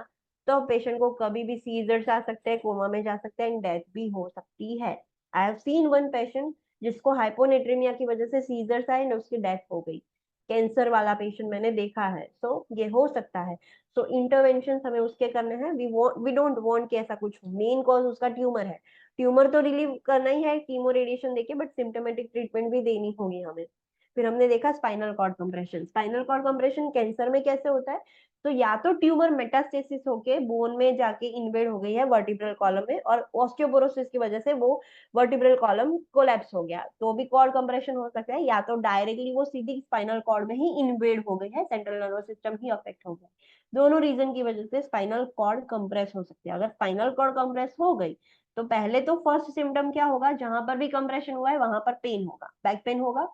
तो पेशेंट को कभी भी सीजर्स आ सकते हैं, कोमा में जा सकते हैं, एंड डेथ भी हो सकती है। I have seen one patient जिसको हाइपोनेट्रेमिया की वजह से सीजर्स आए एंड उसकी डेथ हो गई। कैंसर वाला पेशेंट मैंने देखा है। सो ये हो सकता है। सो इंटरवेंशन हमें उसके करने हैं। वी डोंट वांट कि ऐसा कुछ हो। मेन कॉज उसका ट्यूमर है, ट्यूमर तो रिलीव करना ही है कीमो रेडिएशन देके, बट सिम्टोमेटिक ट्रीटमेंट भी देनी होगी हमें। फिर हमने देखा spinal cord compression. Spinal cord compression cancer में कैसे होता है? तो या तो ट्यूमर मेटास्टेसिस होके बोन में जाके इन्वेड हो गई है वर्टिब्रल कॉलम में, और ऑस्टियोपोरोसिस की वजह से वो वर्टिब्रल कॉलम कोलैप्स हो गया, तो भी कॉर्ड कंप्रेशन हो सकता है। या तो डायरेक्टली वो सीधी स्पाइनल कॉर्ड में ही इन्वेड हो गई है, सेंट्रल नर्वस सिस्टम ही अफेक्ट हो गया। दोनों रीजन की वजह से स्पाइनल कॉर्ड कंप्रेस हो सकती है। अगर स्पाइनल कॉर्ड कंप्रेस हो गई तो पहले तो फर्स्ट सिम्टम क्या होगा? जहां पर भी कंप्रेशन हुआ है वहां पर पेन होगा, बैक पेन होगा।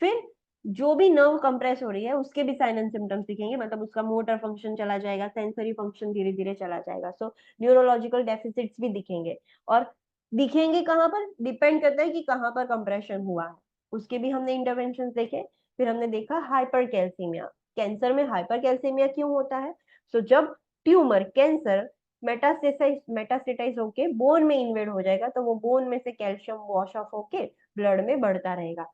फिर जो भी नर्व कंप्रेस हो रही है उसके भी साइन एंड सिम्टम्स दिखेंगे, मतलब उसका मोटर फंक्शन चला जाएगा, सेंसरी फंक्शन धीरे धीरे चला जाएगा। सो न्यूरोलॉजिकल डेफिसिट्स भी दिखेंगे। और दिखेंगे कहाँ पर? डिपेंड करता है कि कहाँ पर कंप्रेशन हुआ है, उसके भी हमने इंटरवेंशन देखे। फिर हमने देखा हाइपरकैल्सीमिया। कैंसर में हाइपरकैल्सीमिया क्यों होता है? सो जब ट्यूमर, कैंसर मेटास्टेसाइज होके बोन में इन्वेड हो जाएगा तो वो बोन में से कैल्शियम वॉश ऑफ होके ब्लड में बढ़ता रहेगा।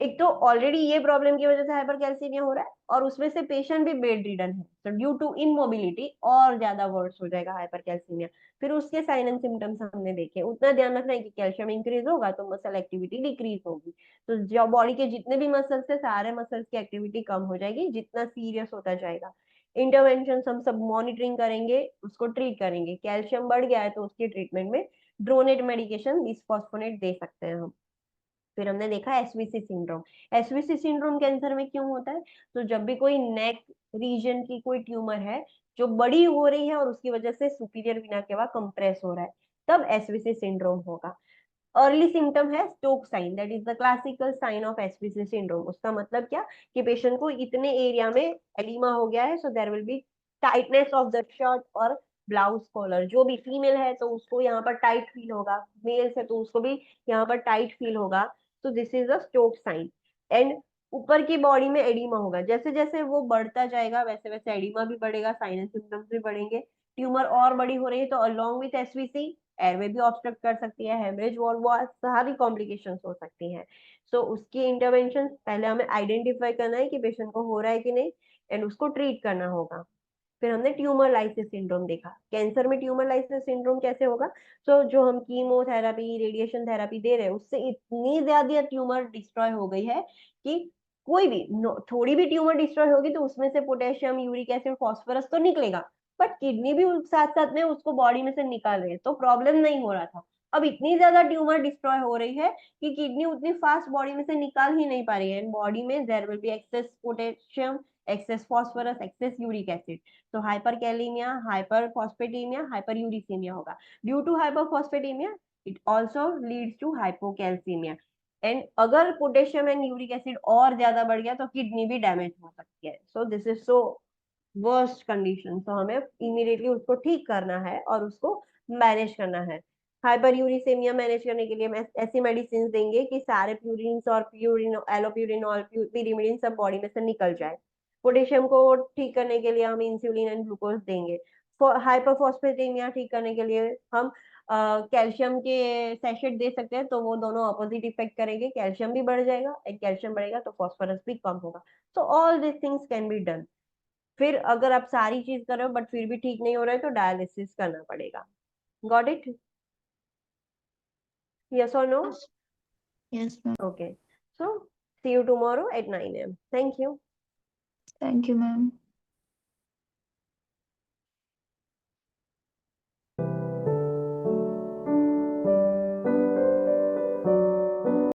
एक तो ऑलरेडी ये प्रॉब्लम की वजह से हाइपरकैल्सीमिया हो रहा है और उसमें से पेशेंट भी बेड रिडन है, तो ड्यू टू इनमोबिलिटी और ज्यादा वर्स हो जाएगा हाइपरकैल्सीमिया। फिर उसके साइन एंड सिम्टम्स हमने देखे। उतना ध्यान रखना है कि कैल्शियम इंक्रीज होगा तो मसल एक्टिविटी डिक्रीज होगी, तो जो बॉडी के जितने भी मसल्स है सारे मसल्स की एक्टिविटी कम हो जाएगी जितना सीरियस होता जाएगा। इंटरवेंशन हम सब मॉनिटरिंग करेंगे, उसको ट्रीट करेंगे। कैल्शियम बढ़ गया है तो उसकी ट्रीटमेंट में ड्रोनेट मेडिकेशन बिस्फॉस्फोनेट दे सकते हैं हम। फिर हमने देखा SVC syndrome. SVC syndrome cancer में क्यों होता है? तो जब भी कोई नेक रीजन की कोई ट्यूमर है जो बड़ी हो रही है और उसकी वजह से सुपीरियर वीना केवा कंप्रेस हो रहा है, तब एसवीसी सिंड्रोम होगा। अर्ली सिम्टम है Stokes sign, that is the classical sign of SVC syndrome. उसका मतलब क्या कि पेशेंट को इतने एरिया में एडिमा हो गया है, so there will be tightness of the shirt और ब्लाउज कॉलर। जो भी फीमेल है तो उसको यहाँ पर टाइट फील होगा, मेल है तो उसको भी यहाँ पर टाइट फील होगा। तो this is a Stokes sign. And ऊपर की बॉडी में एडिमा होगा, जैसे जैसे वो बढ़ता जाएगा वैसे वैसे एडिमा भी बढ़ेगा, साइनस सिम्टम्स भी बढ़ेंगे। ट्यूमर और बड़ी हो रही है तो अलोंग विथ एसवीसी एयरवे भी ऑब्स्ट्रक्ट कर सकती है, हेमरेज वो सारी कॉम्प्लिकेशंस हो सकती हैं। सो उसकी इंटरवेंशन पहले हमें आइडेंटिफाई करना है कि पेशेंट को हो रहा है कि नहीं, एंड उसको ट्रीट करना होगा। फिर हमने ट्यूमर लाइसिस सिंड्रोम देखा। कैंसर में ट्यूमर लाइसिस सिंड्रोम कैसे होगा? तो जो हम कीमोथेरेपी रेडिएशन थेरेपी दे रहे हैं उससे इतनी ज्यादा ट्यूमर डिस्ट्रॉय हो गई है कि कोई भी थोड़ी भी ट्यूमर डिस्ट्रॉय होगी तो उसमें से पोटेशियम, यूरिक एसिड, फास्फोरस तो निकलेगा, बट किडनी भी साथ साथ में उसको बॉडी में से निकाल रही है, तो प्रॉब्लम नहीं हो रहा था। अब इतनी ज्यादा ट्यूमर डिस्ट्रॉय हो रही है कि किडनी उतनी फास्ट बॉडी में से निकाल ही नहीं पा रही है, एंड बॉडी में there will be excess potassium, excess phosphorus, excess uric acid. तो हाइपरकैलेमिया, हाइपरफॉस्फेटेमिया, हाइपरयूरिसीमिया होगा। Due to hyperphosphataemia it also leads to hypocalcaemia. And अगर पोटेशियम एंड यूरिक एसिड और ज्यादा बढ़ गया तो किडनी भी डैमेज हो सकती है। सो this is so worst condition, तो हमें इमीडिएटली उसको ठीक करना है और उसको मैनेज करना है। हाइपर यूरिसेमिया मैनेज करने के लिए हम ऐसी मेडिसिन देंगे कि सारे प्यूरिन और प्यूरिन, एलोप्यूरिनॉल, pyrimidine सब बॉडी में से निकल जाए। पोटेशियम को ठीक करने के लिए हम इंसुलिन एंड ग्लूकोज देंगे। हाइपरफॉस्फेटेमिया ठीक करने के लिए हम कैल्शियम के सैशेट दे सकते हैं, तो वो दोनों ऑपोजिट इफेक्ट करेंगे, कैल्शियम भी बढ़ जाएगा, एक कैल्शियम बढ़ेगा तो फॉस्फोरस भी कम होगा। तो all this things can be done. फिर अगर आप सारी चीज कर रहे हो बट फिर भी ठीक नहीं हो रहा है तो डायलिसिस करना पड़ेगा। Got it? यस और no? Yes, ma'am. Okay, so see you tomorrow at 9 AM। Thank you. Thank you, ma'am.